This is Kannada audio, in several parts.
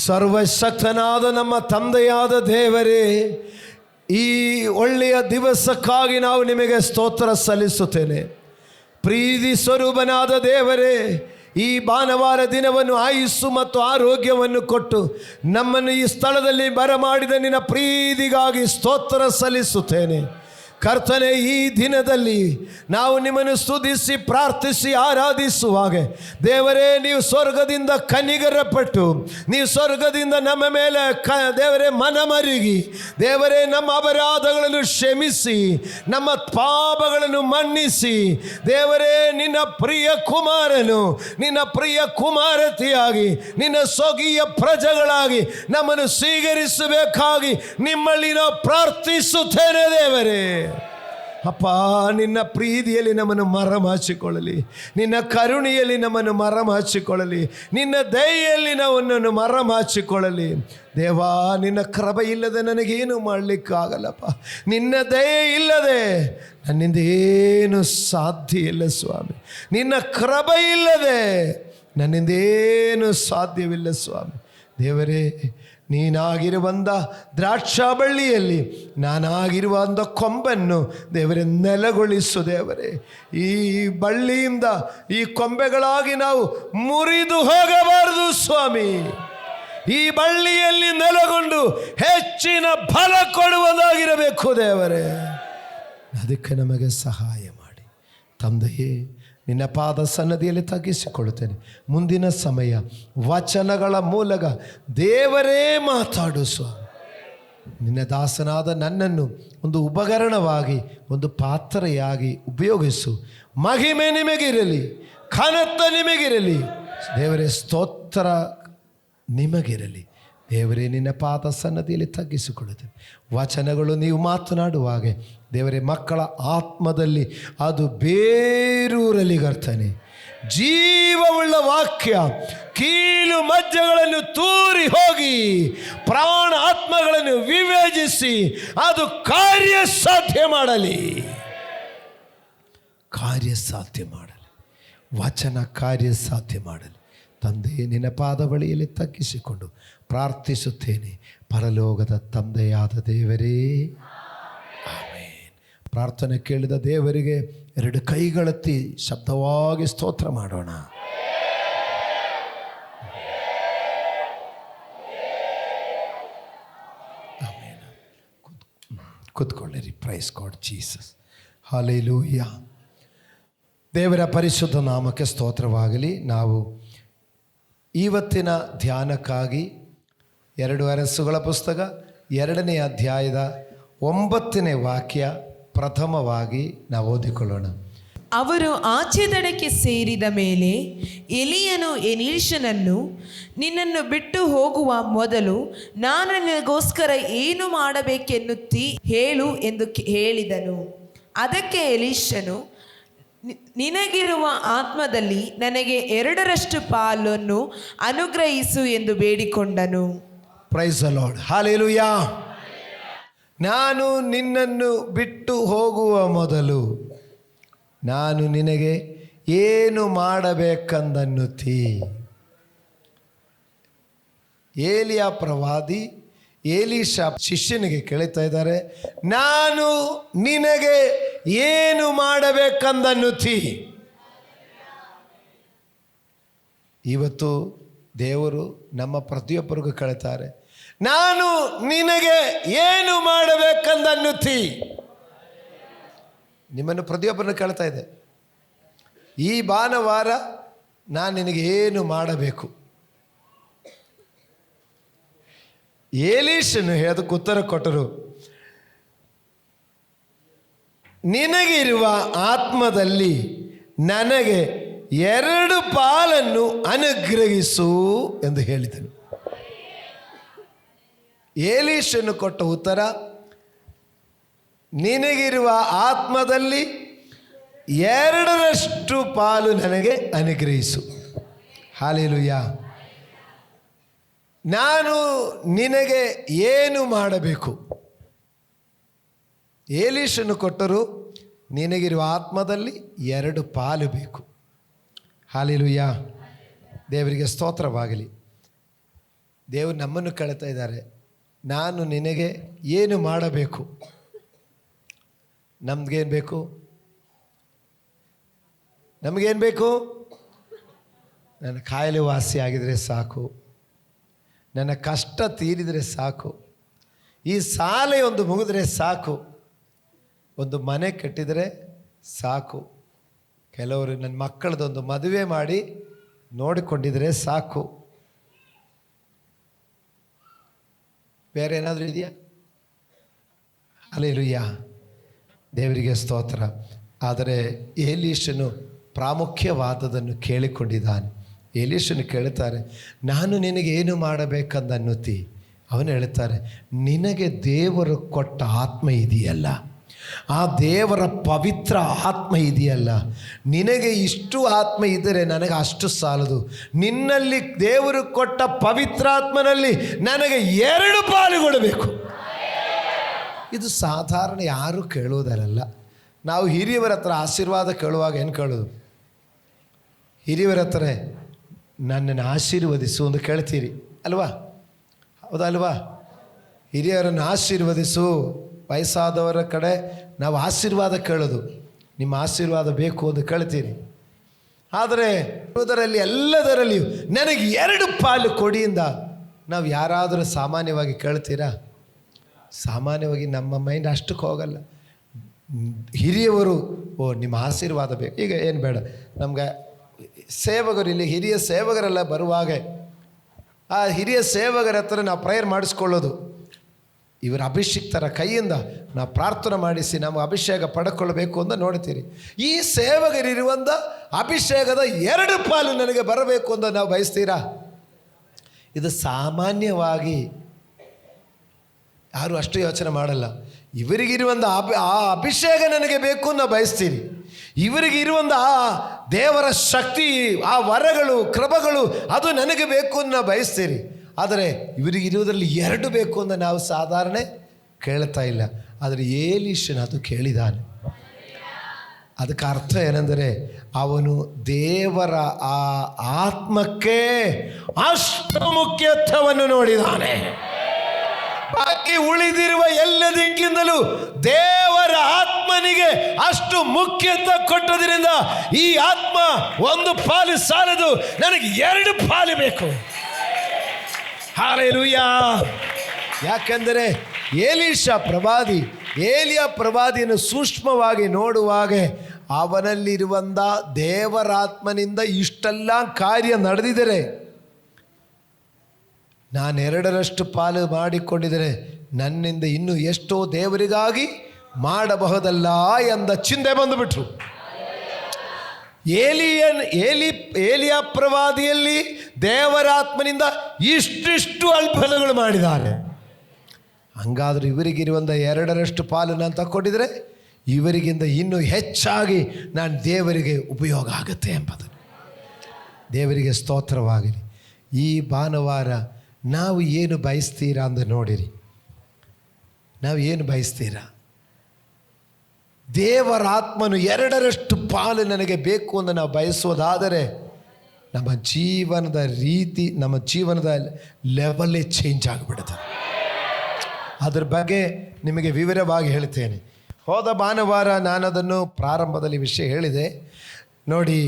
ಸರ್ವಶಕ್ತನಾದ ನಮ್ಮ ತಂದೆಯಾದ ದೇವರೇ, ಈ ಒಳ್ಳೆಯ ದಿವಸಕ್ಕಾಗಿ ನಾವು ನಿಮಗೆ ಸ್ತೋತ್ರ ಸಲ್ಲಿಸುತ್ತೇನೆ. ಪ್ರೀತಿ ಸ್ವರೂಪನಾದ ದೇವರೇ, ಈ ಭಾನುವಾರ ದಿನವನ್ನು ಆಯುಸ್ಸು ಮತ್ತು ಆರೋಗ್ಯವನ್ನು ಕೊಟ್ಟು ನಮ್ಮನ್ನು ಈ ಸ್ಥಳದಲ್ಲಿ ಬರಮಾಡಿದ ನಿನ್ನ ಪ್ರೀತಿಗಾಗಿ ಸ್ತೋತ್ರ ಸಲ್ಲಿಸುತ್ತೇನೆ. ಕರ್ತನೆ, ಈ ದಿನದಲ್ಲಿ ನಾವು ನಿಮ್ಮನ್ನು ಸ್ತುತಿಸಿ ಪ್ರಾರ್ಥಿಸಿ ಆರಾಧಿಸುವಾಗ ದೇವರೇ, ನೀವು ಸ್ವರ್ಗದಿಂದ ಕನಿಕರಪಟ್ಟು ನೀವು ಸ್ವರ್ಗದಿಂದ ನಮ್ಮ ಮೇಲೆ ದೇವರೇ ಮನಮರುಗಿ ದೇವರೇ ನಮ್ಮ ಅಪರಾಧಗಳನ್ನು ಕ್ಷಮಿಸಿ ನಮ್ಮ ಪಾಪಗಳನ್ನು ಮನ್ನಿಸಿ ದೇವರೇ, ನಿನ್ನ ಪ್ರಿಯ ಕುಮಾರನು ನಿನ್ನ ಪ್ರಿಯ ಕುಮಾರತಿಯಾಗಿ ನಿನ್ನ ಸ್ವಕೀಯ ಪ್ರಜೆಗಳಾಗಿ ನಮ್ಮನ್ನು ಸ್ವೀಕರಿಸಬೇಕಾಗಿ ನಿಮ್ಮಲ್ಲಿ ನಾವು ಪ್ರಾರ್ಥಿಸುತ್ತೇನೆ. ದೇವರೇ ಅಪ್ಪ, ನಿನ್ನ ಪ್ರೀತಿಯಲ್ಲಿ ನಮ್ಮನ್ನು ಮರೆಮಾಚಿಕೊಳ್ಳಲಿ, ನಿನ್ನ ಕರುಣೆಯಲ್ಲಿ ನಮ್ಮನ್ನು ಮರೆಮಾಚಿಕೊಳ್ಳಲಿ, ನಿನ್ನ ದಯೆಯಲ್ಲಿ ನಮ್ಮನ್ನು ಮರೆಮಾಚಿಕೊಳ್ಳಲಿ. ದೇವಾ, ನಿನ್ನ ಕೃಪೆ ಇಲ್ಲದೆ ನನಗೇನು ಮಾಡಲಿಕ್ಕಾಗಲ್ಲಪ್ಪ. ನಿನ್ನ ದಯೆ ಇಲ್ಲದೆ ನನ್ನಿಂದ ಏನು ಸಾಧ್ಯ ಇಲ್ಲ ಸ್ವಾಮಿ. ನಿನ್ನ ಕೃಪೆ ಇಲ್ಲದೆ ನನ್ನಿಂದೇನು ಸಾಧ್ಯವಿಲ್ಲ ಸ್ವಾಮಿ. ದೇವರೇ, ನೀನಾಗಿರುವಂಥ ದ್ರಾಕ್ಷಾಬಳ್ಳಿಯಲ್ಲಿ ನಾನಾಗಿರುವಂಥ ಕೊಂಬನ್ನು ದೇವರೇ ನೆಲೆಗೊಳಿಸು. ದೇವರೇ, ಈ ಬಳ್ಳಿಯಿಂದ ಈ ಕೊಂಬೆಗಳಾಗಿ ನಾವು ಮುರಿದು ಹೋಗಬಾರದು ಸ್ವಾಮಿ. ಈ ಬಳ್ಳಿಯಲ್ಲಿ ನೆಲೆಗೊಂಡು ಹೆಚ್ಚಿನ ಫಲ ಕೊಡುವುದಾಗಿರಬೇಕು ದೇವರೇ. ಅದಕ್ಕೆ ನಮಗೆ ಸಹಾಯ ಮಾಡಿ ತಂದೆಯೇ. ನಿನ್ನ ಪಾದ ಸನ್ನದಿಯಲ್ಲಿ ತಗ್ಗಿಸಿಕೊಳ್ಳುತ್ತೇನೆ. ಮುಂದಿನ ಸಮಯ ವಚನಗಳ ಮೂಲಕ ದೇವರೇ ಮಾತಾಡು ಸ್ವಾಮಿ. ನಿನ್ನ ದಾಸನಾದ ನನ್ನನ್ನು ಒಂದು ಉಪಕರಣವಾಗಿ ಒಂದು ಪಾತ್ರೆಯಾಗಿ ಉಪಯೋಗಿಸು. ಮಹಿಮೆ ನಿಮಗಿರಲಿ, ಘನತ ನಿಮಗಿರಲಿ ದೇವರೇ, ಸ್ತೋತ್ರ ನಿಮಗಿರಲಿ ದೇವರೇ. ನಿನ್ನ ಪಾದ ಸನ್ನದಿಯಲ್ಲಿ ತಗ್ಗಿಸಿಕೊಳ್ಳುತ್ತೇನೆ. ವಚನಗಳು ನೀವು ಮಾತನಾಡುವಾಗ ದೇವರೇ, ಮಕ್ಕಳ ಆತ್ಮದಲ್ಲಿ ಅದು ಬೇರೂರಲಿ ಕರ್ತನೆ. ಜೀವವುಳ್ಳ ವಾಕ್ಯ ಕೀಲು ಮಜ್ಜೆಗಳನ್ನು ತೂರಿ ಹೋಗಿ ಪ್ರಾಣ ಆತ್ಮಗಳನ್ನು ವಿವೇಚಿಸಿ ಅದು ಕಾರ್ಯ ಸಾಧ್ಯ ಮಾಡಲಿ. ವಚನ ಕಾರ್ಯ ಸಾಧ್ಯ ಮಾಡಲಿ. ತಂದೆ, ನಿನ್ನ ಪಾದ ಬಳಿಯಲ್ಲಿ ತಗ್ಗಿಸಿಕೊಂಡು ಪ್ರಾರ್ಥಿಸುತ್ತೇನೆ. ಪರಲೋಕದ ತಂದೆಯಾದ ದೇವರೇ, ಆಮೆನ್. ಪ್ರಾರ್ಥನೆ ಕೇಳಿದ ದೇವರಿಗೆ ಎರಡು ಕೈಗಳೆತ್ತಿ ಶಬ್ದವಾಗಿ ಸ್ತೋತ್ರ ಮಾಡೋಣ. ಆಮೆನ್. ಕೂತ್ಕೊಳ್ಳಿರಿ. Praise God Jesus. ಹಲ್ಲೆಲೂಯಾ. ದೇವರ ಪರಿಶುದ್ಧ ನಾಮಕ್ಕೆ ಸ್ತೋತ್ರವಾಗಲಿ. ನಾವು ಇವತ್ತಿನ ಧ್ಯಾನಕ್ಕಾಗಿ 2 ಅರಸುಗಳ ಪುಸ್ತಕ 2ನೇ ಅಧ್ಯಾಯದ 9ನೇ ವಾಕ್ಯ ಪ್ರಥಮವಾಗಿ ನಾವು ಓದಿಕೊಳ್ಳೋಣ. ಅವರು ಆಚೆ ದಡಕ್ಕೆ ಸೇರಿದ ಮೇಲೆ ಎಲೀಯನು ಎಲೀಷನನ್ನು, ನಿನ್ನನ್ನು ಬಿಟ್ಟು ಹೋಗುವ ಮೊದಲು ನಾನು ನಿನಗೋಸ್ಕರ ಏನು ಮಾಡಬೇಕೆನ್ನುತ್ತಿ ಹೇಳು ಎಂದು ಹೇಳಿದನು. ಅದಕ್ಕೆ ಎಲೀಷನು, ನಿನಗಿರುವ ಆತ್ಮದಲ್ಲಿ ನನಗೆ 2ರಷ್ಟು ಪಾಲನ್ನು ಅನುಗ್ರಹಿಸು ಎಂದು ಬೇಡಿಕೊಂಡನು. Praise the lord. ಹಲ್ಲೆಲೂಯಾ. ನಾನು ನಿನ್ನನ್ನು ಬಿಟ್ಟು ಹೋಗುವ ಮೊದಲು ನಾನು ನಿನಗೆ ಏನು ಮಾಡಬೇಕೆಂದನ್ನುತ್ತೀ. ಏಲಿಯ ಪ್ರವಾದಿ ಎಲೀಷಾ ಶಿಷ್ಯನಿಗೆ ಕೇಳ್ತಾ ಇದ್ದಾರೆ, ನಾನು ನಿನಗೆ ಏನು ಮಾಡಬೇಕೆಂದನ್ನುತ್ತೀ. ಇವತ್ತು ದೇವರು ನಮ್ಮ ಪ್ರತಿಯೊಬ್ಬರಿಗೂ ಕೇಳ್ತಾರೆ, ನಾನು ನಿನಗೆ ಏನು ಮಾಡಬೇಕೆಂದನ್ನುತ್ತೀ. ನಿಮ್ಮನ್ನು ಪ್ರತಿಯೊಬ್ಬರನ್ನು ಕೇಳ್ತಾ ಇದೆ, ಈ ಭಾನುವಾರ ನಾನು ನಿನಗೆ ಏನು ಮಾಡಬೇಕು. ಎಲೀಷನು ಅದಕ್ಕೆ ಉತ್ತರ ಕೊಟ್ಟರು, ನಿನಗಿರುವ ಆತ್ಮದಲ್ಲಿ ನನಗೆ 2 ಪಾಲನ್ನು ಅನುಗ್ರಹಿಸು ಎಂದು ಹೇಳಿದನು. ಎಲೀಷನು ಕೊಟ್ಟ ಉತ್ತರ, ನಿನಗಿರುವ ಆತ್ಮದಲ್ಲಿ 2ರಷ್ಟು ಪಾಲು ನನಗೆ ಅನುಗ್ರಹಿಸು. ಹಲ್ಲೆಲೂಯಾ. ನಾನು ನಿನಗೆ ಏನು ಮಾಡಬೇಕು. ಎಲೀಷನು ಕೊಟ್ಟರು, ನಿನಗಿರುವ ಆತ್ಮದಲ್ಲಿ 2 ಪಾಲು ಬೇಕು. ಹಲ್ಲೆಲೂಯಾ. ದೇವರಿಗೆ ಸ್ತೋತ್ರವಾಗಲಿ. ದೇವರು ನಮ್ಮನ್ನು ಕೇಳ್ತಾ ಇದ್ದಾರೆ, ನಾನು ನಿನಗೆ ಏನು ಮಾಡಬೇಕು? ನಮಗೇನು ಬೇಕು? ನಮಗೇನು ಬೇಕು? ನನ್ನ ಕಾಯಿಲೆ ವಾಸಿ ಆಗಿದರೆ ಸಾಕು, ನನ್ನ ಕಷ್ಟ ತೀರಿದರೆ ಸಾಕು, ಈ ಸಾಲ ಒಂದು ಮುಗಿದ್ರೆ ಸಾಕು, ಒಂದು ಮನೆ ಕಟ್ಟಿದರೆ ಸಾಕು, ಕೆಲವರು ನನ್ನ ಮಕ್ಕಳದೊಂದು ಮದುವೆ ಮಾಡಿ ನೋಡಿಕೊಂಡಿದ್ರೆ ಸಾಕು. ಬೇರೆ ಏನಾದರೂ ಇದೆಯಾ? ಹಲ್ಲೆಲೂಯಾ, ದೇವರಿಗೆ ಸ್ತೋತ್ರ. ಆದರೆ ಎಲೀಷನು ಪ್ರಾಮುಖ್ಯವಾದದನ್ನು ಕೇಳಿಕೊಂಡಿದ್ದಾನೆ. ಎಲೀಷನು ಕೇಳುತ್ತಾರೆ, ನಾನು ನಿನಗೆ ಏನು ಮಾಡಬೇಕಂದನ್ನುತ್ತಿ? ಅವನು ಹೇಳ್ತಾರೆ, ನಿನಗೆ ದೇವರು ಕೊಟ್ಟ ಆತ್ಮ ಇದೆಯಲ್ಲ, ಆ ದೇವರ ಪವಿತ್ರ ಆತ್ಮ ಇದೆಯಲ್ಲ, ನಿನಗೆ ಇಷ್ಟು ಆತ್ಮ ಇದ್ದರೆ ನನಗೆ ಅಷ್ಟು ಸಾಲದು. ನಿನ್ನಲ್ಲಿ ದೇವರು ಕೊಟ್ಟ ಪವಿತ್ರಾತ್ಮನಲ್ಲಿ ನನಗೆ 2 ಪಾಲು ಕೊಡಬೇಕು. ಇದು ಸಾಧಾರಣ ಯಾರೂ ಕೇಳುವುದರಲ್ಲ. ನಾವು ಹಿರಿಯವರ ಹತ್ರ ಆಶೀರ್ವಾದ ಕೇಳುವಾಗ ಏನು ಕೇಳೋದು? ಹಿರಿಯವರ ಹತ್ರ ನನ್ನನ್ನು ಆಶೀರ್ವದಿಸು ಅಂತ ಕೇಳ್ತೀರಿ ಅಲ್ವಾ? ಹೌದಲ್ವಾ? ಹಿರಿಯರನ್ನು ಆಶೀರ್ವದಿಸು. ವಯಸ್ಸಾದವರ ಕಡೆ ನಾವು ಆಶೀರ್ವಾದ ಕೇಳೋದು, ನಿಮ್ಮ ಆಶೀರ್ವಾದ ಬೇಕು ಅಂತ ಕೇಳ್ತೀರಿ. ಆದರೆ ಇದರಲ್ಲಿ ಎಲ್ಲದರಲ್ಲಿಯೂ ನನಗೆ 2 ಪಾಲು ಕೊಡಿಯಿಂದ ನಾವು ಯಾರಾದರೂ ಸಾಮಾನ್ಯವಾಗಿ ಕೇಳ್ತೀರಾ? ಸಾಮಾನ್ಯವಾಗಿ ನಮ್ಮ ಮೈಂಡ್ ಅಷ್ಟಕ್ಕೆ ಹೋಗಲ್ಲ. ಹಿರಿಯವರು, ಓ ನಿಮ್ಮ ಆಶೀರ್ವಾದ ಬೇಕು. ಈಗ ಏನು ಬೇಡ, ನಮ್ಗೆ ಸೇವಕರು, ಇಲ್ಲಿ ಹಿರಿಯ ಸೇವಕರೆಲ್ಲ ಬರುವಾಗ ಆ ಹಿರಿಯ ಸೇವಕರ ಹತ್ರ ನಾವು ಪ್ರೇಯರ್ ಮಾಡಿಸ್ಕೊಳ್ಳೋದು, ಇವರ ಅಭಿಷಿಕ್ತರ ಕೈಯಿಂದ ನಾವು ಪ್ರಾರ್ಥನೆ ಮಾಡಿಸಿ ನಮಗೆ ಅಭಿಷೇಕ ಪಡ್ಕೊಳ್ಬೇಕು ಅಂತ ನೋಡ್ತೀರಿ. ಈ ಸೇವಕರಿರುವಂಥ ಅಭಿಷೇಕದ 2 ಪಾಲು ನನಗೆ ಬರಬೇಕು ಅಂತ ನಾವು ಬಯಸ್ತೀರಾ? ಇದು ಸಾಮಾನ್ಯವಾಗಿ ಯಾರು ಅಷ್ಟು ಯೋಚನೆ ಮಾಡಲ್ಲ. ಇವರಿಗಿರುವಂಥ ಆ ಅಭಿಷೇಕ ನನಗೆ ಬೇಕು ಅಂತ ಬಯಸ್ತೀರಿ. ಇವರಿಗಿರುವಂಥ ಆ ದೇವರ ಶಕ್ತಿ, ಆ ವರಗಳು, ಕೃಪಗಳು ಅದು ನನಗೆ ಬೇಕು ಅಂತ ನಾವು ಬಯಸ್ತೀರಿ. ಆದರೆ ಇವರಿಗಿರುವುದರಲ್ಲಿ 2 ಬೇಕು ಅಂತ ನಾವು ಸಾಧಾರಣ ಕೇಳ್ತಾ ಇಲ್ಲ. ಆದರೆ ಎಲೀಷನು ಅದು ಕೇಳಿದಾನೆ. ಅದಕ್ಕೆ ಅರ್ಥ ಏನೆಂದರೆ, ಅವನು ದೇವರ ಆ ಆತ್ಮಕ್ಕೆ ಅಷ್ಟು ಮುಖ್ಯತ್ವವನ್ನು ನೋಡಿದಾನೆ. ಬಾಕಿ ಉಳಿದಿರುವ ಎಲ್ಲದಕ್ಕಿಂತಲೂ ದೇವರ ಆತ್ಮನಿಗೆ ಅಷ್ಟು ಮುಖ್ಯತ್ವ ಕೊಟ್ಟದ್ರಿಂದ ಈ ಆತ್ಮ 1 ಪಾಲು ಸಾಲದು, ನನಗೆ 2 ಪಾಲು ಬೇಕು. ಹಲ್ಲೆಲೂಯಾ. ಯಾಕೆಂದರೆ ಏಲಿಯ ಪ್ರವಾದಿಯನ್ನು ಸೂಕ್ಷ್ಮವಾಗಿ ನೋಡುವಾಗ ಅವನಲ್ಲಿರುವಂಥ ದೇವರಾತ್ಮನಿಂದ ಇಷ್ಟೆಲ್ಲ ಕಾರ್ಯ ನಡೆದಿದ್ದರೆ, ನಾನು 2ರಷ್ಟು ಪಾಲು ಮಾಡಿಕೊಂಡಿದ್ದರೆ ನನ್ನಿಂದ ಇನ್ನೂ ಎಷ್ಟೋ ದೇವರಿಗಾಗಿ ಮಾಡಬಹುದಲ್ಲ ಎಂದ ಚಿಂತೆ ಬಂದುಬಿಟ್ರು. ಏಲಿಯ ಪ್ರವಾದಿಯಲ್ಲಿ ದೇವರಾತ್ಮನಿಂದ ಇಷ್ಟಿಷ್ಟು ಅದ್ಭುತಗಳು ಮಾಡಿದ್ದಾರೆ. ಹಂಗಾದರೂ ಇವರಿಗಿರುವಂಥ 2ರಷ್ಟು ಪಾಲು ನಾನು ತಕ್ಕೊಂಡಿದ್ರೆ ಇವರಿಗಿಂತ ಇನ್ನೂ ಹೆಚ್ಚಾಗಿ ನಾನು ದೇವರಿಗೆ ಉಪಯೋಗ ಆಗುತ್ತೆ ಎಂಬುದು. ದೇವರಿಗೆ ಸ್ತೋತ್ರವಾಗಲಿ. ಈ ಭಾನುವಾರ ನಾವು ಏನು ಬಯಸ್ತೀರಾ ಅಂತ ನೋಡಿರಿ. ನಾವು ಏನು ಬಯಸ್ತೀರಾ? ದೇವರಾತ್ಮನು 2ರಷ್ಟು ಪಾಲು ನನಗೆ ಬೇಕು ಅಂತ ನಾವು ಬಯಸೋದಾದರೆ ನಮ್ಮ ಜೀವನದ ರೀತಿ, ನಮ್ಮ ಜೀವನದ ಲೆವೆಲ್ಲೇ ಚೇಂಜ್ ಆಗಿಬಿಡುತ್ತದೆ. ಅದ್ರ ಬಗ್ಗೆ ನಿಮಗೆ ವಿವರವಾಗಿ ಹೇಳ್ತೇನೆ. ಹೋದ ಭಾನುವಾರ ನಾನು ಅದನ್ನು ಪ್ರಾರಂಭದಲ್ಲಿ ವಿಷಯ ಹೇಳಿದೆ ನೋಡಿ.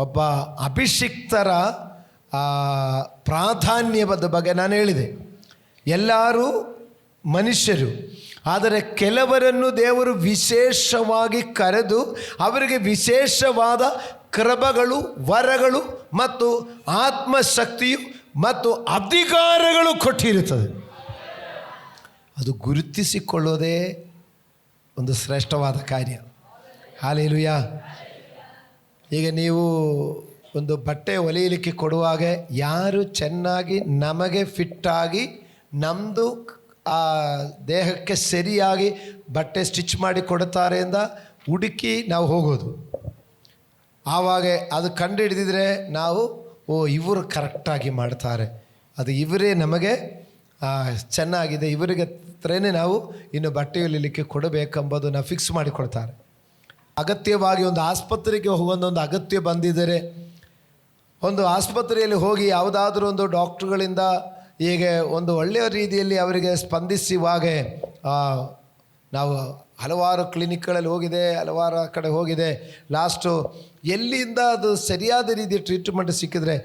ಒಬ್ಬ ಅಭಿಷಿಕ್ತರ ಪ್ರಾಧಾನ್ಯದ ಬಗ್ಗೆ ನಾನು ಹೇಳಿದೆ. ಎಲ್ಲರೂ ಮನುಷ್ಯರು, ಆದರೆ ಕೆಲವರನ್ನು ದೇವರು ವಿಶೇಷವಾಗಿ ಕರೆದು ಅವರಿಗೆ ವಿಶೇಷವಾದ ಕೃಪೆಗಳು, ವರಗಳು ಮತ್ತು ಆತ್ಮಶಕ್ತಿಯು ಮತ್ತು ಅಧಿಕಾರಗಳು ಕೊಟ್ಟಿರುತ್ತದೆ. ಅದು ಗುರುತಿಸಿಕೊಳ್ಳೋದೇ ಒಂದು ಶ್ರೇಷ್ಠವಾದ ಕಾರ್ಯ. ಹಲ್ಲೆಲೂಯಾ. ಈಗ ನೀವು ಒಂದು ಬಟ್ಟೆ ಹೊಲಿಯಲಿಕ್ಕೆ ಕೊಡುವಾಗ ಯಾರು ಚೆನ್ನಾಗಿ ನಮಗೆ ಫಿಟ್ಟಾಗಿ ನಮ್ಮದು ಆ ದೇಹಕ್ಕೆ ಸರಿಯಾಗಿ ಬಟ್ಟೆ ಸ್ಟಿಚ್ ಮಾಡಿ ಕೊಡುತ್ತಾರೆ ಅಂತ ಹುಡುಕಿ ನಾವು ಹೋಗೋದು. ಆವಾಗ ಅದು ಕಂಡು ಹಿಡಿದಿದ್ರೆ ನಾವು, ಓ ಇವರು ಕರೆಕ್ಟಾಗಿ ಮಾಡ್ತಾರೆ, ಅದು ಇವರೇ ನಮಗೆ ಚೆನ್ನಾಗಿದೆ, ಇವರಿಗೆ ಹತ್ರನೇ ನಾವು ಇನ್ನು ಬಟ್ಟೆ ಹೊಲಿಯಲಿಕ್ಕೆ ಕೊಡಬೇಕೆಂಬುದು ನಾವು ಫಿಕ್ಸ್ ಮಾಡಿಕೊಳ್ತಾರೆ. ಅಗತ್ಯವಾಗಿ ಒಂದು ಆಸ್ಪತ್ರೆಗೆ ಹೋಗೋದೊಂದು ಅಗತ್ಯ ಬಂದಿದ್ದರೆ, ಒಂದು ಆಸ್ಪತ್ರೆಯಲ್ಲಿ ಹೋಗಿ ಯಾವುದಾದ್ರೂ ಒಂದು ಡಾಕ್ಟ್ರುಗಳಿಂದ ಹೀಗೆ ಒಂದು ಒಳ್ಳೆಯ ರೀತಿಯಲ್ಲಿ ಅವರಿಗೆ ಸ್ಪಂದಿಸುವಾಗ ನಾವು ಹಲವಾರು ಕ್ಲಿನಿಕ್ಗಳಲ್ಲಿ ಹೋಗಿದೆ, ಹಲವಾರು ಕಡೆ ಹೋಗಿದೆ. ಲಾಸ್ಟು ಎಲ್ಲಿಂದ ಅದು ಸರಿಯಾದ ರೀತಿಯ ಟ್ರೀಟ್ಮೆಂಟ್ ಸಿಕ್ಕಿದ್ರೆ,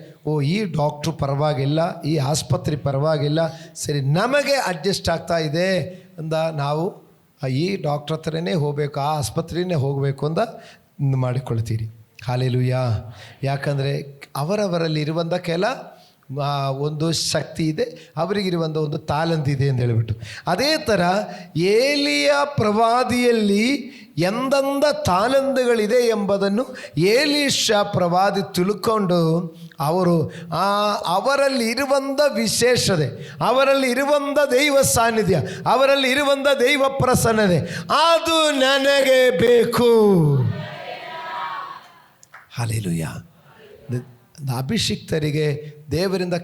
ಈ ಡಾಕ್ಟ್ರು ಪರವಾಗಿಲ್ಲ, ಈ ಆಸ್ಪತ್ರೆ ಪರವಾಗಿಲ್ಲ, ಸರಿ ನಮಗೆ ಅಡ್ಜಸ್ಟ್ ಆಗ್ತಾ ಇದೆ ಅಂದ ನಾವು ಈ ಡಾಕ್ಟ್ರ್ ಹತ್ರನೇ ಹೋಗಬೇಕು, ಆ ಆಸ್ಪತ್ರೆಯೇ ಹೋಗಬೇಕು ಅಂತ ಮಾಡಿಕೊಳ್ತೀರಿ. ಹಾಲೆಲೂಯಾ. ಯಾಕಂದರೆ ಅವರವರಲ್ಲಿ ಇರುವಂಥ ಒಂದು ಶಕ್ತಿ ಇದೆ, ಅವರಿಗಿರುವಂಥ ಒಂದು ತಾಲಂತ್ ಇದೆ ಅಂತ ಹೇಳಿಬಿಟ್ಟು. ಅದೇ ಥರ ಏಲಿಯ ಪ್ರವಾದಿಯಲ್ಲಿ ಎಂದೆಂದ ತಾಲಂತುಗಳಿದೆ ಎಂಬುದನ್ನು ಏಲೀಷ ಪ್ರವಾದಿ ತಿಳ್ಕೊಂಡು ಅವರಲ್ಲಿ ಇರುವಂಥ ವಿಶೇಷತೆ, ಅವರಲ್ಲಿ ಇರುವಂಥ ದೈವ ಸಾನ್ನಿಧ್ಯ, ಅವರಲ್ಲಿ ಇರುವಂಥ ದೈವ ಪ್ರಸನ್ನತೆ ಅದು ನನಗೆ ಬೇಕು. ಹಾಲೆಲೂಯಾ. ಅಭಿಷಿಕ್ತರಿಗೆ, ದೇವರಿಂದ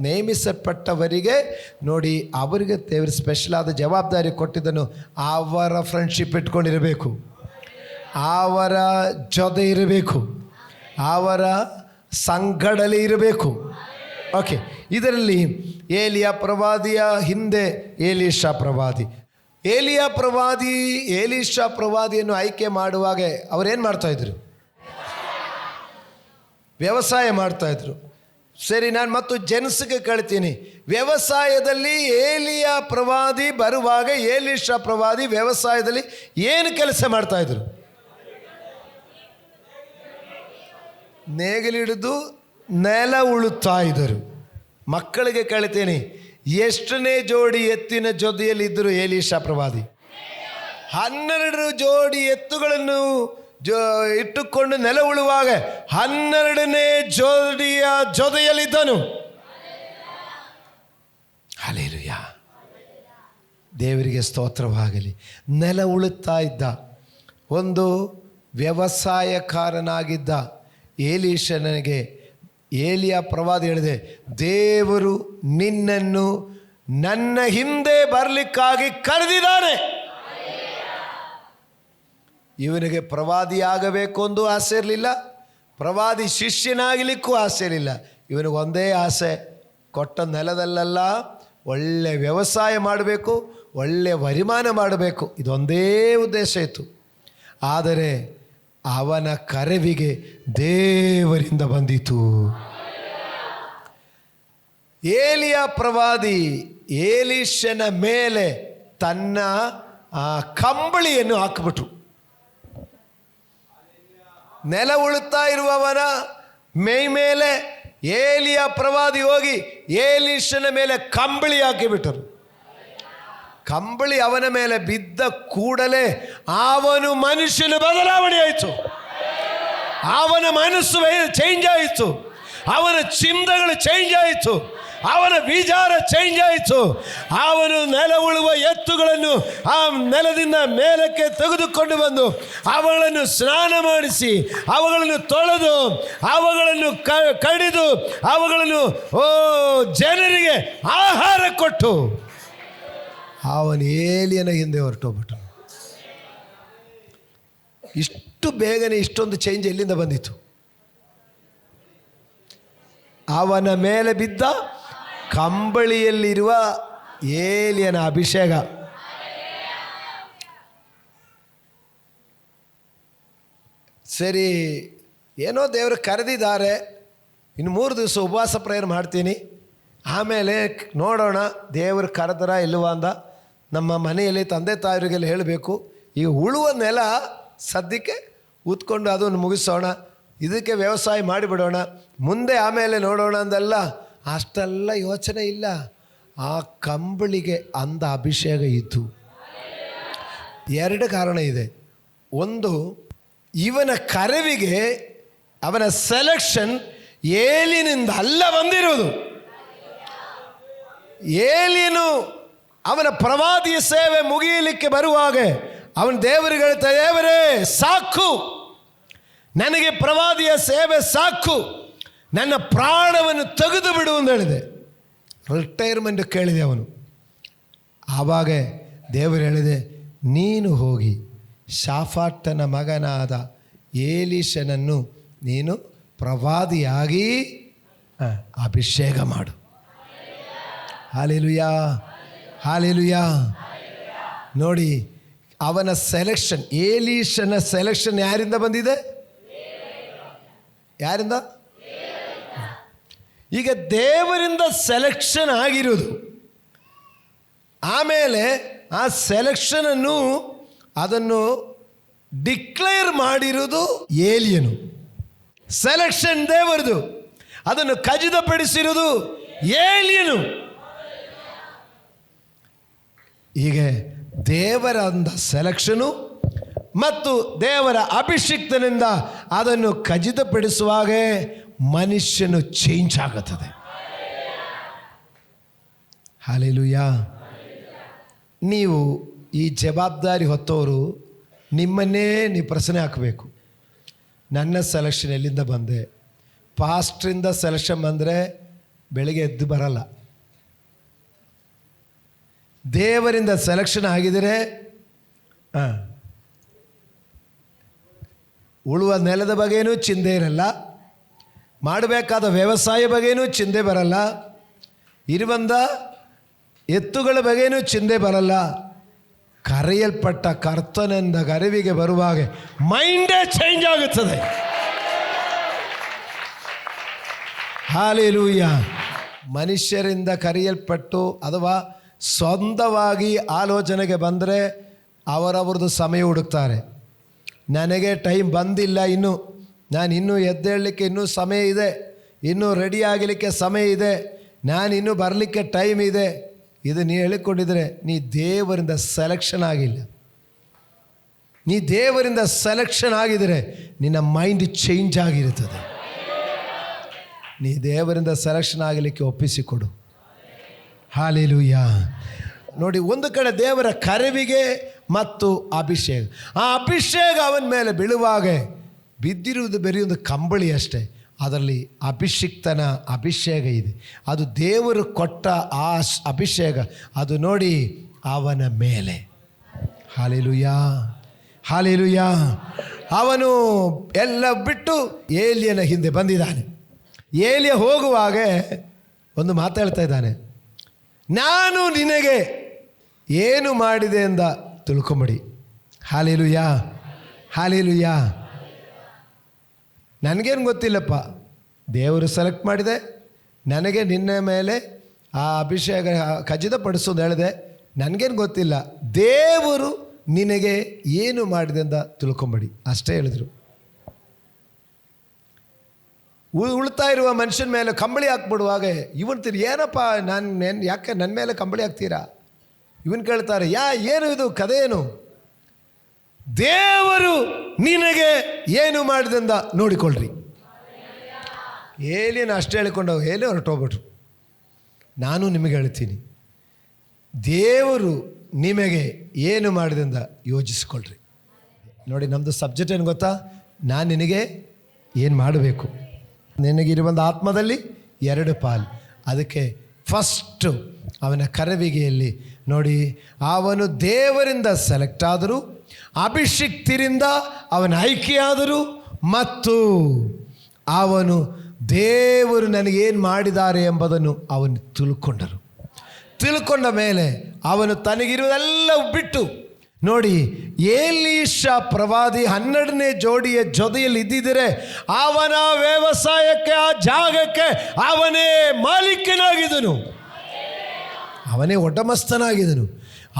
ನೇಮಿಸಲ್ಪಟ್ಟವರಿಗೆ ನೋಡಿ, ಅವರಿಗೆ ದೇವರು ಸ್ಪೆಷಲ್ ಆದ ಜವಾಬ್ದಾರಿ ಕೊಟ್ಟಿದ್ದನ್ನು ಅವರ ಫ್ರೆಂಡ್ಶಿಪ್ ಇಟ್ಕೊಂಡಿರಬೇಕು, ಅವರ ಜೊತೆ ಇರಬೇಕು, ಅವರ ಸಂಗಡಲಿ ಇರಬೇಕು. ಓಕೆ, ಇದರಲ್ಲಿ ಏಲಿಯ ಪ್ರವಾದಿಯ ಹಿಂದೆ ಏಲೀಷ ಪ್ರವಾದಿ. ಏಲೀಷ ಪ್ರವಾದಿಯನ್ನು ಆಯ್ಕೆ ಮಾಡುವಾಗ ಅವರೇನು ಮಾಡ್ತಾಯಿದ್ರು? ವ್ಯವಸಾಯ ಮಾಡ್ತಾಯಿದ್ರು. ಸರಿ, ನಾನು ಮತ್ತು ಜೆನ್ಸ್ಗೆ ಕೇಳ್ತೀನಿ, ವ್ಯವಸಾಯದಲ್ಲಿ ಏಲಿಯ ಪ್ರವಾದಿ ಬರುವಾಗ ಏಲೀಷ ಪ್ರವಾದಿ ವ್ಯವಸಾಯದಲ್ಲಿ ಏನು ಕೆಲಸ ಮಾಡ್ತಾಯಿದ್ರು? ನೇಗಿಲಿಡಿದು ನೆಲ ಉಳುತ್ತಾ ಇದ್ದರು. ಮಕ್ಕಳಿಗೆ ಕೇಳ್ತೀನಿ, ಎಷ್ಟನೇ ಜೋಡಿ ಎತ್ತಿನ ಜೊತೆಯಲ್ಲಿದ್ದರು ಏಲೀಷ ಪ್ರವಾದಿ? 12 ಜೋಡಿ ಎತ್ತುಗಳನ್ನು ಇಟ್ಟುಕೊಂಡು ನೆಲ ಉಳುವಾಗ 12ನೇ ಜೋಡಿಯ ಜೊತೆಯಲ್ಲಿದ್ದನು. ಹಲ್ಲೆಲೂಯಾ. ದೇವರಿಗೆ ಸ್ತೋತ್ರವಾಗಲಿ. ನೆಲ ಉಳುತ್ತಾ ಇದ್ದ ಒಂದು ವ್ಯವಸಾಯಕಾರನಾಗಿದ್ದ ಏಲೀಷನಿಗೆ ಏಲಿಯ ಪ್ರವಾದಿ ಹೇಳಿದೆ, ದೇವರು ನಿನ್ನನ್ನು ನನ್ನ ಹಿಂದೆ ಬರಲಿಕ್ಕಾಗಿ ಕರೆದಿದ್ದಾನೆ. ಇವನಿಗೆ ಪ್ರವಾದಿಯಾಗಬೇಕು ಎಂದು ಆಸೆ ಇರಲಿಲ್ಲ, ಪ್ರವಾದಿ ಶಿಷ್ಯನಾಗಲಿಕ್ಕೂ ಆಸೆ ಇರಲಿಲ್ಲ. ಇವನಿಗೆ ಒಂದೇ ಆಸೆ, ಕೊಟ್ಟ ನೆಲದಲ್ಲೆಲ್ಲ ಒಳ್ಳೆ ವ್ಯವಸಾಯ ಮಾಡಬೇಕು, ಒಳ್ಳೆಯ ವರಿಮಾನ ಮಾಡಬೇಕು, ಇದೊಂದೇ ಉದ್ದೇಶ ಇತ್ತು. ಆದರೆ ಅವನ ಕರೆವಿಗೆ ದೇವರಿಂದ ಬಂದಿತು. ಏಲಿಯ ಪ್ರವಾದಿ ಏಲೀಷನ ಮೇಲೆ ತನ್ನ ಕಂಬಳಿಯನ್ನು ಹಾಕಿಬಿಟ್ರು. ನೆಲ ಉಳುತ್ತಾ ಇರುವವನ ಮೈ ಮೇಲೆ ಏಲಿಯ ಪ್ರವಾದಿ ಹೋಗಿ ಏಲೀಷನ ಮೇಲೆ ಕಂಬಳಿ ಹಾಕಿಬಿಟ್ಟರು. ಕಂಬಳಿ ಅವನ ಮೇಲೆ ಬಿದ್ದ ಕೂಡಲೇ ಅವನು ಮನುಷ್ಯನ ಬದಲಾವಣೆ ಆಯಿತು, ಅವನ ಮನಸ್ಸು ಚೇಂಜ್ ಆಯಿತು, ಅವನ ಚಿಂತನೆಗಳು ಚೇಂಜ್ ಆಯಿತು, ಅವನ ವಿಚಾರ ಚೇಂಜ್ ಆಯಿತು. ಅವನು ನೆಲ ಉಳುವ ಎತ್ತುಗಳನ್ನು ಆ ನೆಲದಿಂದ ಮೇಲಕ್ಕೆ ತೆಗೆದುಕೊಂಡು ಬಂದು ಅವುಗಳನ್ನು ಸ್ನಾನ ಮಾಡಿಸಿ, ಅವುಗಳನ್ನು ತೊಳೆದು, ಅವುಗಳನ್ನು ಕಡಿದು, ಅವುಗಳನ್ನು ಜನರಿಗೆ ಆಹಾರ ಕೊಟ್ಟು ಅವನು ಏಲಿಯನ ಹಿಂದೆ ಹೊರಟೋಗ್ಬಿಟ್ಟು. ಇಷ್ಟು ಬೇಗನೆ ಇಷ್ಟೊಂದು ಚೇಂಜ್ ಎಲ್ಲಿಂದ ಬಂದಿತ್ತು? ಅವನ ಮೇಲೆ ಬಿದ್ದ ಕಂಬಳಿಯಲ್ಲಿರುವ ಏಲಿಯನ ಅಭಿಷೇಕ. ಸರಿ, ಏನೋ ದೇವರು ಕರೆದಿದ್ದಾರೆ, ಇನ್ನು 3 ದಿವಸ ಉಪವಾಸ ಪ್ರೇಯರ್ ಮಾಡ್ತೀನಿ, ಆಮೇಲೆ ನೋಡೋಣ ದೇವರು ಕರೆದರ ಇಲ್ಲವಾ ಅಂದ. ನಮ್ಮ ಮನೆಯಲ್ಲಿ ತಂದೆ ತಾಯಿರಿಗೆಲ್ಲ ಹೇಳಬೇಕು, ಈ ಉಳುವ ನೆಲ ಸದ್ಯಕ್ಕೆ ಉತ್ಕೊಂಡು ಅದನ್ನು ಮುಗಿಸೋಣ, ಇದಕ್ಕೆ ವ್ಯವಸಾಯ ಮಾಡಿಬಿಡೋಣ, ಮುಂದೆ ಆಮೇಲೆ ನೋಡೋಣ ಅಂದಲ್ಲ. ಅಷ್ಟೆಲ್ಲ ಯೋಚನೆ ಇಲ್ಲ. ಆ ಕಂಬಳಿಗೆ ಅಂದ ಅಭಿಷೇಕ ಇತ್ತು. 2 ಕಾರಣ ಇದೆ. ಒಂದು, ಇವನ ಕರೆವಿಗೆ ಅವನ ಸೆಲೆಕ್ಷನ್ ಏಲಿನಿಂದ ಅಲ್ಲ ಬಂದಿರುವುದು. ಏಲಿಯನು ಅವನ ಪ್ರವಾದಿಯ ಸೇವೆ ಮುಗಿಯಲಿಕ್ಕೆ ಬರುವಾಗ ಅವನ ದೇವರಿಗೆ ಹೇಳ್ತಾ, ದೇವರೇ ಸಾಕು, ನನಗೆ ಪ್ರವಾದಿಯ ಸೇವೆ ಸಾಕು, ನನ್ನ ಪ್ರಾಣವನ್ನು ತೆಗೆದು ಬಿಡು ಅಂತ ಹೇಳಿದೆ. ರಿಟೈರ್ಮೆಂಟ್ ಕೇಳಿದೆ ಅವನು. ಆವಾಗ ದೇವರು ಹೇಳಿದೆ, ನೀನು ಹೋಗಿ ಶಾಫಾಟನ ಮಗನಾದ ಏಲೀಷನನ್ನು ನೀನು ಪ್ರವಾದಿಯಾಗಿ ಅಭಿಷೇಕ ಮಾಡು. Hallelujah, hallelujah. ನೋಡಿ, ಅವನ ಸೆಲೆಕ್ಷನ್, ಏಲೀಷನ ಸೆಲೆಕ್ಷನ್ ಯಾರಿಂದ ಬಂದಿದೆ? ಯಾರಿಂದ? ಈಗ ದೇವರಿಂದ ಸೆಲೆಕ್ಷನ್ ಆಗಿರುವುದು. ಆಮೇಲೆ ಆ ಸೆಲೆಕ್ಷನನ್ನು ಅದನ್ನು ಡಿಕ್ಲೇರ್ ಮಾಡಿರುವುದು ಏಲಿಯನು. ಸೆಲೆಕ್ಷನ್ ದೇವರದು, ಅದನ್ನು ಖಚಿತಪಡಿಸಿರುವುದು ಏಲಿಯನು. ಹೀಗೆ ದೇವರ ಸೆಲೆಕ್ಷನು ಮತ್ತು ದೇವರ ಅಭಿಷಿಕ್ತನಿಂದ ಅದನ್ನು ಖಚಿತಪಡಿಸುವಾಗ ಮನುಷ್ಯನು ಚೇಂಜ್ ಆಗುತ್ತದೆ. ಹಾಲೆಲೂಯಾ. ನೀವು ಈ ಜವಾಬ್ದಾರಿ ಹೊತ್ತವರು ನಿಮ್ಮನ್ನೇ ನೀವು ಪ್ರಶ್ನೆ ಹಾಕಬೇಕು. ನನ್ನ ಸೆಲೆಕ್ಷನ್ ಎಲ್ಲಿಂದ ಬಂದೆ? ಪಾಸ್ಟ್ರಿಂದ ಸೆಲೆಕ್ಷನ್ ಬಂದರೆ ಬೆಳಿಗ್ಗೆ ಎದ್ದು ಬರಲ್ಲ. ದೇವರಿಂದ ಸೆಲೆಕ್ಷನ್ ಆಗಿದರೆ ಉಳುವ ನೆಲದ ಬಗ್ಗೆನೂ ಚಿಂತೆ ಇರಲ್ಲ, ಮಾಡಬೇಕಾದ ವ್ಯವಸಾಯ ಬಗ್ಗೆನೂ ಚಿಂತೆ ಬರಲ್ಲ, ಇರುವಂಥ ಎತ್ತುಗಳ ಬಗ್ಗೆನೂ ಚಿಂತೆ ಬರಲ್ಲ. ಕರೆಯಲ್ಪಟ್ಟ ಕರ್ತನಿಂದ ಅರಿವಿಗೆ ಬರುವಾಗ ಮೈಂಡೇ ಚೇಂಜ್ ಆಗುತ್ತದೆ. ಹಾಲೆಲೂಯಾ. ಮನುಷ್ಯರಿಂದ ಕರೆಯಲ್ಪಟ್ಟು ಅಥವಾ ಸ್ವಂತವಾಗಿ ಆಲೋಚನೆಗೆ ಬಂದರೆ ಅವರವ್ರದ್ದು ಸಮಯ ಹುಡುಕ್ತಾರೆ. ನನಗೆ ಟೈಮ್ ಬಂದಿಲ್ಲ, ನಾನು ಇನ್ನೂ ಎದ್ದೇಳಲಿಕ್ಕೆ ಇನ್ನೂ ಸಮಯ ಇದೆ, ಇನ್ನೂ ರೆಡಿ ಆಗಲಿಕ್ಕೆ ಸಮಯ ಇದೆ, ನಾನು ಇನ್ನೂ ಬರಲಿಕ್ಕೆ ಟೈಮ್ ಇದೆ. ಇದು ನೀ ಹೇಳಿಕೊಂಡಿದ್ರೆ ನೀ ದೇವರಿಂದ ಸೆಲೆಕ್ಷನ್ ಆಗಿಲ್ಲ. ನೀ ದೇವರಿಂದ ಸೆಲೆಕ್ಷನ್ ಆಗಿದರೆ ನಿನ್ನ ಮೈಂಡ್ ಚೇಂಜ್ ಆಗಿರುತ್ತದೆ. ನೀ ದೇವರಿಂದ ಸೆಲೆಕ್ಷನ್ ಆಗಲಿಕ್ಕೆ ಒಪ್ಪಿಸಿಕೊಡು. ಹಾಲೆಲೂಯಾ. ನೋಡಿ, ಒಂದು ಕಡೆ ದೇವರ ಕರೆವಿಗೆ ಮತ್ತು ಅಭಿಷೇಕ. ಆ ಅಭಿಷೇಕ ಅವನ ಮೇಲೆ ಬೀಳುವಾಗ ಬಿದ್ದಿರುವುದು ಬರೀ ಒಂದು ಕಂಬಳಿ ಅಷ್ಟೇ. ಅದರಲ್ಲಿ ಅಭಿಷಿಕ್ತನ ಅಭಿಷೇಕ ಇದೆ. ಅದು ದೇವರು ಕೊಟ್ಟ ಆ ಅಭಿಷೇಕ, ಅದು ನೋಡಿ ಅವನ ಮೇಲೆ. Hallelujah, hallelujah. ಅವನು ಎಲ್ಲ ಬಿಟ್ಟು ಏಲಿಯನ ಹಿಂದೆ ಬಂದಿದ್ದಾನೆ. ಏಲಿಯ ಹೋಗುವಾಗ ಒಂದು ಮಾತಾಡ್ತಾ ಇದ್ದಾನೆ, ನಾನು ನಿನಗೆ ಏನು ಮಾಡಿದೆ ಎಂದ ತಿಳ್ಕೊಂಬಿಡಿ. Hallelujah, hallelujah. ನನಗೇನು ಗೊತ್ತಿಲ್ಲಪ್ಪ, ದೇವರು ಸೆಲೆಕ್ಟ್ ಮಾಡಿದೆ, ನನಗೆ ನಿನ್ನ ಮೇಲೆ ಆ ಅಭಿಷೇಕ ಖಚಿತಪಡಿಸೋದು ಹೇಳಿದೆ, ನನಗೇನು ಗೊತ್ತಿಲ್ಲ, ದೇವರು ನಿನಗೆ ಏನು ಮಾಡಿದೆ ಅಂತ ತಿಳ್ಕೊಂಬಿಡಿ ಅಷ್ಟೇ ಹೇಳಿದರು. ಉಳ್ತಾ ಇರುವ ಮನುಷ್ಯನ ಮೇಲೆ ಕಂಬಳಿ ಹಾಕ್ಬಿಡುವಾಗ ಇವನು ಏನಪ್ಪ ಯಾಕೆ ನನ್ನ ಮೇಲೆ ಕಂಬಳಿ ಹಾಕ್ತೀರಾ? ಇವನು ಕೇಳ್ತಾರೆ, ಏನು ಇದು ಕಥೆ ಏನು? ದೇವರು ನಿನಗೆ ಏನು ಮಾಡಿದಂದ ನೋಡಿಕೊಳ್ಳ್ರಿ. ಏಲಿನ ಅಷ್ಟೇ ಹೇಳಿಕೊಂಡು ಏಲಿ ಹೊರಟೋಗ್ಬಿಟ್ರು. ನಾನು ನಿಮಗೆ ಹೇಳ್ತೀನಿ, ದೇವರು ನಿಮಗೆ ಏನು ಮಾಡಿದಂದ ಯೋಚಿಸ್ಕೊಳ್ರಿ. ನೋಡಿ, ನಮ್ಮದು ಸಬ್ಜೆಕ್ಟ್ ಏನು ಗೊತ್ತಾ? ನಾನು ನಿನಗೆ ಏನು ಮಾಡಬೇಕು. ನಿನಗಿರುವಂಥ ಆತ್ಮದಲ್ಲಿ 2 ಪಾಲು. ಅದಕ್ಕೆ ಫಸ್ಟು ಅವನ ಕರವಿಗೆಯಲ್ಲಿ ನೋಡಿ, ಅವನು ದೇವರಿಂದ ಸೆಲೆಕ್ಟ್ ಆದರೂ, ಅಭಿಷಿಕ್ತರಿಂದ ಅವನ ಆಯ್ಕೆಯಾದರು, ಮತ್ತು ಅವನು ದೇವರು ನನಗೇನು ಮಾಡಿದ್ದಾರೆ ಎಂಬುದನ್ನು ಅವನು ತಿಳ್ಕೊಂಡ ಮೇಲೆ ಅವನು ತನಗಿರುವುದೆಲ್ಲ ಬಿಟ್ಟು ನೋಡಿ, ಏಲೀಷ ಪ್ರವಾದಿ 12ನೇ ಜೋಡಿಯ ಜೊತೆಯಲ್ಲಿ ಇದ್ದಿದ್ದರೆ ಅವನ ವ್ಯವಸಾಯಕ್ಕೆ, ಆ ಜಾಗಕ್ಕೆ ಅವನೇ ಮಾಲೀಕನಾಗಿದ್ದನು, ಅವನೇ ಒಡ್ಡಮಸ್ತನಾಗಿದ್ದನು.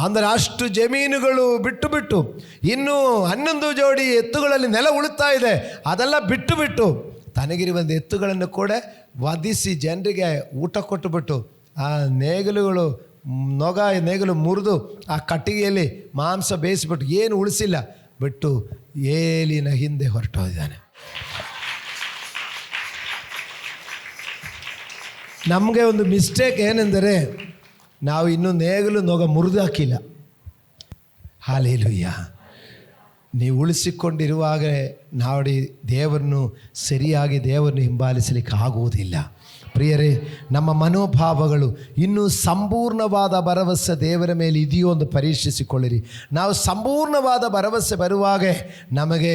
ಅಂದರೆ ಅಷ್ಟು ಜಮೀನುಗಳು ಬಿಟ್ಟು ಇನ್ನೂ 11 ಜೋಡಿ ಎತ್ತುಗಳಲ್ಲಿ ನೆಲ ಉಳುತ್ತಾ ಇದೆ, ಅದೆಲ್ಲ ಬಿಟ್ಟು ತನಗಿರುವಂಥ ಎತ್ತುಗಳನ್ನು ಕೂಡ ವಧಿಸಿ ಜನರಿಗೆ ಊಟ ಕೊಟ್ಟುಬಿಟ್ಟು ಆ ನೇಗಲು ಮುರಿದು ಆ ಕಟ್ಟಿಗೆಯಲ್ಲಿ ಮಾಂಸ ಬೇಯಿಸಿಬಿಟ್ಟು ಏನು ಉಳಿಸಿಲ್ಲ ಬಿಟ್ಟು ಏಲಿನ ಹಿಂದೆ ಹೊರಟೋಗಿದ್ದಾನೆ. ನಮಗೆ ಒಂದು ಮಿಸ್ಟೇಕ್ ಏನೆಂದರೆ ನಾವು ಇನ್ನೂ ನೊಗ ಮುರಿದು ಹಾಕಿಲ್ಲ. ಹಾಲೆಲೂಯಾ. ನೀವು ಉಳಿಸಿಕೊಂಡಿರುವಾಗ ನೋಡಿ ದೇವರನ್ನು ಸರಿಯಾಗಿ ದೇವರನ್ನು ಹಿಂಬಾಲಿಸಲಿಕ್ಕೆ ಆಗುವುದಿಲ್ಲ. ಪ್ರಿಯರೇ, ನಮ್ಮ ಮನೋಭಾವಗಳು ಇನ್ನೂ ಸಂಪೂರ್ಣವಾದ ಭರವಸೆ ದೇವರ ಮೇಲೆ ಇದೆಯೋ ಎಂದು ಪರೀಕ್ಷಿಸಿಕೊಳ್ಳಿರಿ. ನಾವು ಸಂಪೂರ್ಣವಾದ ಭರವಸೆ ಬರುವಾಗ ನಮಗೆ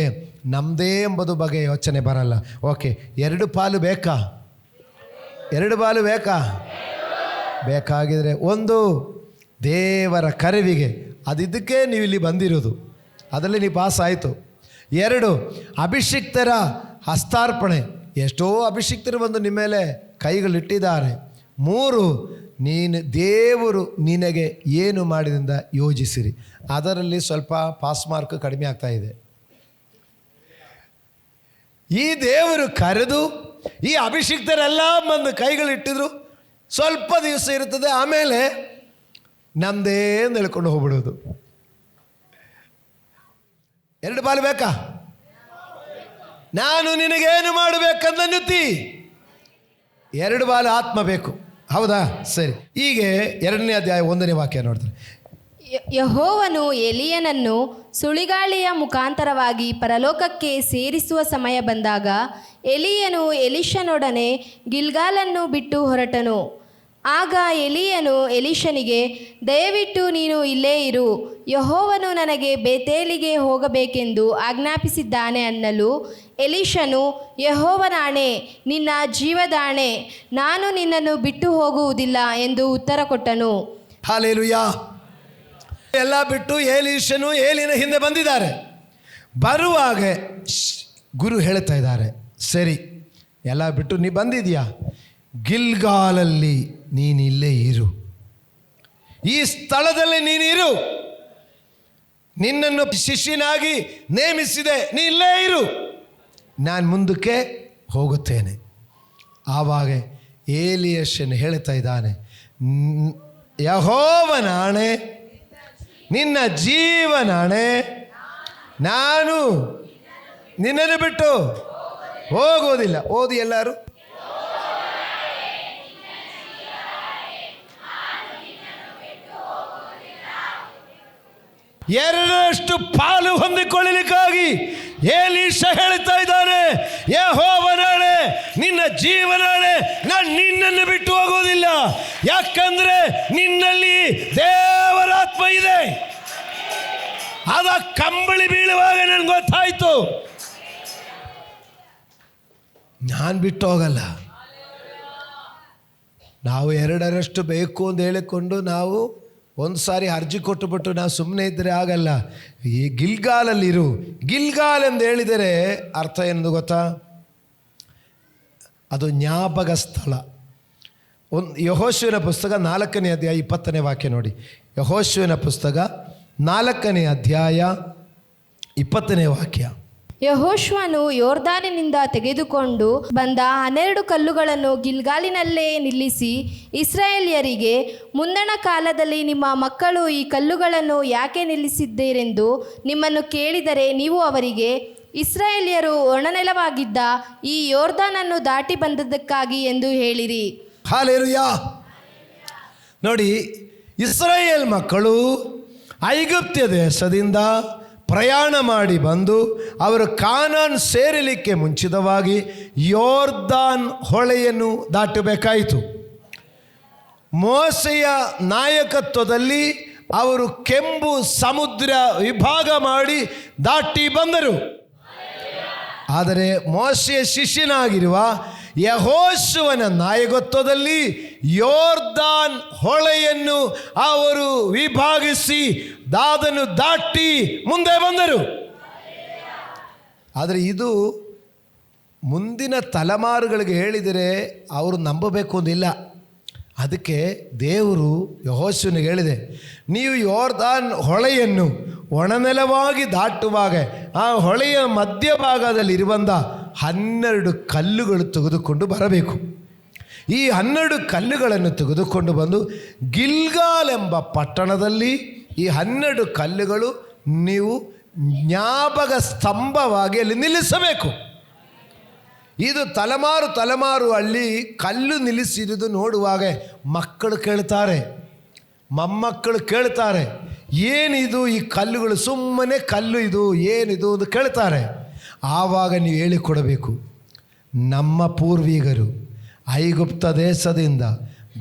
ನಮ್ಮದೇ ಎಂಬುದು ಬಗ್ಗೆ ಯೋಚನೆ ಬರಲ್ಲ. ಓಕೆ, 2 ಪಾಲು ಬೇಕಾ? 2 ಪಾಲು ಬೇಕಾ? ಬೇಕಾಗಿದ್ರೆ ಒಂದು ದೇವರ ಕರೆವಿಗೆ, ಅದಿದ್ದಕ್ಕೆ ನೀವು ಇಲ್ಲಿ ಬಂದಿರೋದು, ಅದರಲ್ಲಿ ನೀವು ಪಾಸ್ ಆಯಿತು. 2 ಅಭಿಷಿಕ್ತರ ಹಸ್ತಾರ್ಪಣೆ, ಎಷ್ಟೋ ಅಭಿಷಿಕ್ತರು ಬಂದು ನಿಮ್ಮ ಮೇಲೆ ಕೈಗಳಿಟ್ಟಿದ್ದಾರೆ. 3 ನೀನು ದೇವರು ನಿನಗೆ ಏನು ಮಾಡಿದಿಂದ ಯೋಜಿಸಿರಿ, ಅದರಲ್ಲಿ ಸ್ವಲ್ಪ ಪಾಸ್ ಮಾರ್ಕ್ ಕಡಿಮೆ ಆಗ್ತಾ ಇದೆ. ಈ ದೇವರು ಕರೆದು ಈ ಅಭಿಷಿಕ್ತರೆಲ್ಲ ಬಂದು ಕೈಗಳಿಟ್ಟಿದ್ರು, ಸ್ವಲ್ಪ ದಿವಸ ಇರುತ್ತದೆ, ಆಮೇಲೆ ನಮ್ಮದೇ ಹೇಳ್ಕೊಂಡು ಹೋಗ್ಬಿಡೋದು. 2 ಬಾಲು ಬೇಕಾ? ನಾನು ನಿನಗೇನು ಮಾಡಬೇಕಂದನ್ನುತ್ತಿ. 2 ಬಾಲು ಆತ್ಮ ಬೇಕು, ಹೌದಾ? ಸರಿ, ಹೀಗೆ 2ನೇ ಅಧ್ಯಾಯ 1ನೇ ವಾಕ್ಯ ನೋಡ್ತಾರೆ. ಯೆಹೋವನು ಎಲಿಯನನ್ನು ಸುಳಿಗಾಳಿಯ ಮುಖಾಂತರವಾಗಿ ಪರಲೋಕಕ್ಕೆ ಸೇರಿಸುವ ಸಮಯ ಬಂದಾಗ ಎಲಿಯನು ಎಲಿಷನೊಡನೆ ಗಿಲ್ಗಾಲನ್ನು ಬಿಟ್ಟು ಹೊರಟನು. ಆಗ ಎಲಿಯನು ಎಲಿಷನಿಗೆ, ದಯವಿಟ್ಟು ನೀನು ಇಲ್ಲೇ ಇರು, ಯೆಹೋವನು ನನಗೆ ಬೇತೇಲಿಗೆ ಹೋಗಬೇಕೆಂದು ಆಜ್ಞಾಪಿಸಿದ್ದಾನೆ ಅನ್ನಲು, ಎಲಿಷನು, ಯೆಹೋವನಾಣೆ, ನಿನ್ನ ಜೀವದಾಣೆ, ನಾನು ನಿನ್ನನ್ನು ಬಿಟ್ಟು ಹೋಗುವುದಿಲ್ಲ ಎಂದು ಉತ್ತರ ಕೊಟ್ಟನು. ಹಲ್ಲೆಲೂಯಾ. ಎಲ್ಲ ಬಿಟ್ಟು ಎಲೀಷನು ಏಲಿನ ಹಿಂದೆ ಬಂದಿದ್ದಾರೆ. ಬರುವಾಗ ಗುರು ಹೇಳ್ತಾ ಇದ್ದಾರೆ, ಸರಿ ಎಲ್ಲ ಬಿಟ್ಟು ನೀ ಬಂದಿದ್ಯಾ, ಗಿಲ್ಗಾಲಲ್ಲಿ ನೀನಿಲ್ಲೇ ಇರು, ಈ ಸ್ಥಳದಲ್ಲಿ ನೀನಿರು, ನಿನ್ನನ್ನು ಶಿಷ್ಯನಾಗಿ ನೇಮಿಸಿದೆ, ನೀ ಇಲ್ಲೇ ಇರು, ನಾನು ಮುಂದಕ್ಕೆ ಹೋಗುತ್ತೇನೆ. ಆವಾಗ ಎಲೀಷನು ಹೇಳ್ತಾ ಇದ್ದಾನೆ, ಯೆಹೋವನಾಣೆ, ನಿನ್ನ ಜೀವನಾಣೆ, ನಾನು ನಿನ್ನನ್ನು ಬಿಟ್ಟು ಹೋಗೋದಿಲ್ಲ. ಓದಿ ಎಲ್ಲರೂ. ಎರಡರಷ್ಟು ಪಾಲು ಹೊಂದಿಕೊಳ್ಳಲಿಕ್ಕಾಗಿ ಎಲೀಷ ಹೇಳ್ತಾ ಇದ್ದಾನೆ, ಯೆಹೋವನಾಣೆ, ನಿನ್ನ ಜೀವನಾಣೆ, ನಾನು ನಿನ್ನನ್ನು ಬಿಟ್ಟು ಹೋಗೋದಿಲ್ಲ. ಯಾಕಂದ್ರೆ ನಿನ್ನಲ್ಲಿ ದೇವರ ಆತ್ಮ ಇದೆ. ಅದ ಕಂಬಳಿ ಬೀಳುವಾಗ ನನಗೆ ಗೊತ್ತಾಯ್ತು, ನಾನು ಬಿಟ್ಟು ಹೋಗಲ್ಲ. ನಾವು 2ರಷ್ಟು ಬೇಕು ಅಂತ ಹೇಳಿಕೊಂಡು ನಾವು ಒಂದು ಸಾರಿ ಅರ್ಜಿ ಕೊಟ್ಟುಬಿಟ್ಟು ನಾವು ಸುಮ್ಮನೆ ಇದ್ದರೆ ಆಗಲ್ಲ. ಈ ಗಿಲ್ಗಾಲಲ್ಲಿರು. ಗಿಲ್ಗಾಲ್ ಎಂದು ಹೇಳಿದರೆ ಅರ್ಥ ಏನದು ಗೊತ್ತಾ? ಅದು ಜ್ಞಾಪಕ ಸ್ಥಳ. ಯೆಹೋಶುವನ ಪುಸ್ತಕ 4ನೇ ಅಧ್ಯಾಯ 20ನೇ ವಾಕ್ಯ ನೋಡಿ. ಯೆಹೋಶುವನ ಪುಸ್ತಕ 4ನೇ ಅಧ್ಯಾಯ 20ನೇ ವಾಕ್ಯ. ಯೆಹೋಶುವನು ಯೋರ್ದಾನಿನಿಂದ ತೆಗೆದುಕೊಂಡು ಬಂದ 12 ಕಲ್ಲುಗಳನ್ನು ಗಿಲ್ಗಾಲಿನಲ್ಲೇ ನಿಲ್ಲಿಸಿ ಇಸ್ರಾಯೇಲ್ಯರಿಗೆ, ಮುಂದಣ ಕಾಲದಲ್ಲಿ ನಿಮ್ಮ ಮಕ್ಕಳು ಈ ಕಲ್ಲುಗಳನ್ನು ಯಾಕೆ ನಿಲ್ಲಿಸಿದ್ದೀರೆಂದು ನಿಮ್ಮನ್ನು ಕೇಳಿದರೆ ನೀವು ಅವರಿಗೆ, ಇಸ್ರಾಯೇಲ್ಯರು ಒಣನೆಲವಾಗಿದ್ದ ಈ ಯೋರ್ದಾನನ್ನು ದಾಟಿ ಬಂದದ್ದಕ್ಕಾಗಿ ಎಂದು ಹೇಳಿರಿ. ಹಲ್ಲೆಲೂಯಾ. ನೋಡಿ, ಇಸ್ರಾಯೇಲ್ ಮಕ್ಕಳು ಐಗುಪ್ತ ದೇಶದಿಂದ ಪ್ರಯಾಣ ಮಾಡಿ ಬಂದು ಅವರು ಕಾನಾನ್ ಸೇರಲಿಕ್ಕೆ ಮುಂಚಿತವಾಗಿ ಯೋರ್ದಾನ್ ಹೊಳೆಯನ್ನು ದಾಟಬೇಕಾಯಿತು. ಮೋಸೆಯ ನಾಯಕತ್ವದಲ್ಲಿ ಅವರು ಕೆಂಪು ಸಮುದ್ರ ವಿಭಾಗ ಮಾಡಿ ದಾಟಿ ಬಂದರು. ಆದರೆ ಮೋಸೆಯ ಶಿಷ್ಯನಾಗಿರುವ ಯೆಹೋಶುವನ ನಾಯಕತ್ವದಲ್ಲಿ ಯೋರ್ದಾನ್ ಹೊಳೆಯನ್ನು ಅವರು ವಿಭಾಗಿಸಿ ಅದನ್ನು ದಾಟಿ ಮುಂದೆ ಬಂದರು. ಆದರೆ ಇದು ಮುಂದಿನ ತಲೆಮಾರುಗಳಿಗೆ ಹೇಳಿದರೆ ಅವರು ನಂಬಬೇಕು ಅಂದಿಲ್ಲ. ಅದಕ್ಕೆ ದೇವರು ಯೆಹೋಶುವನಿಗೆ ಹೇಳಿದೆ, ನೀವು ಯೋರ್ದಾನ್ ಹೊಳೆಯನ್ನು ಒಣನೆಲವಾಗಿ ದಾಟುವಾಗ ಆ ಹೊಳೆಯ ಮಧ್ಯಭಾಗದಲ್ಲಿರುವಂಥ 12 ಕಲ್ಲುಗಳು ತೆಗೆದುಕೊಂಡು ಬರಬೇಕು. ಈ 12 ಕಲ್ಲುಗಳನ್ನು ತೆಗೆದುಕೊಂಡು ಬಂದು ಗಿಲ್ಗಾಲ್ ಎಂಬ ಪಟ್ಟಣದಲ್ಲಿ ಈ 12 ಕಲ್ಲುಗಳು ನೀವು ಜ್ಞಾಪಕ ಸ್ತಂಭವಾಗಿ ಅಲ್ಲಿ ನಿಲ್ಲಿಸಬೇಕು. ಇದು ತಲೆಮಾರು ಅಲ್ಲಿ ಕಲ್ಲು ನಿಲ್ಲಿಸಿರುವುದು ನೋಡುವಾಗ ಮಕ್ಕಳು ಕೇಳ್ತಾರೆ, ಮೊಮ್ಮಕ್ಕಳು ಕೇಳ್ತಾರೆ, ಏನಿದು ಈ ಕಲ್ಲುಗಳು, ಸುಮ್ಮನೆ ಕಲ್ಲು ಇದು, ಏನಿದು ಅಂತ ಕೇಳ್ತಾರೆ. ಆವಾಗ ನೀವು ಹೇಳಿಕೊಡಬೇಕು, ನಮ್ಮ ಪೂರ್ವಿಕರು ಐಗುಪ್ತ ದೇಶದಿಂದ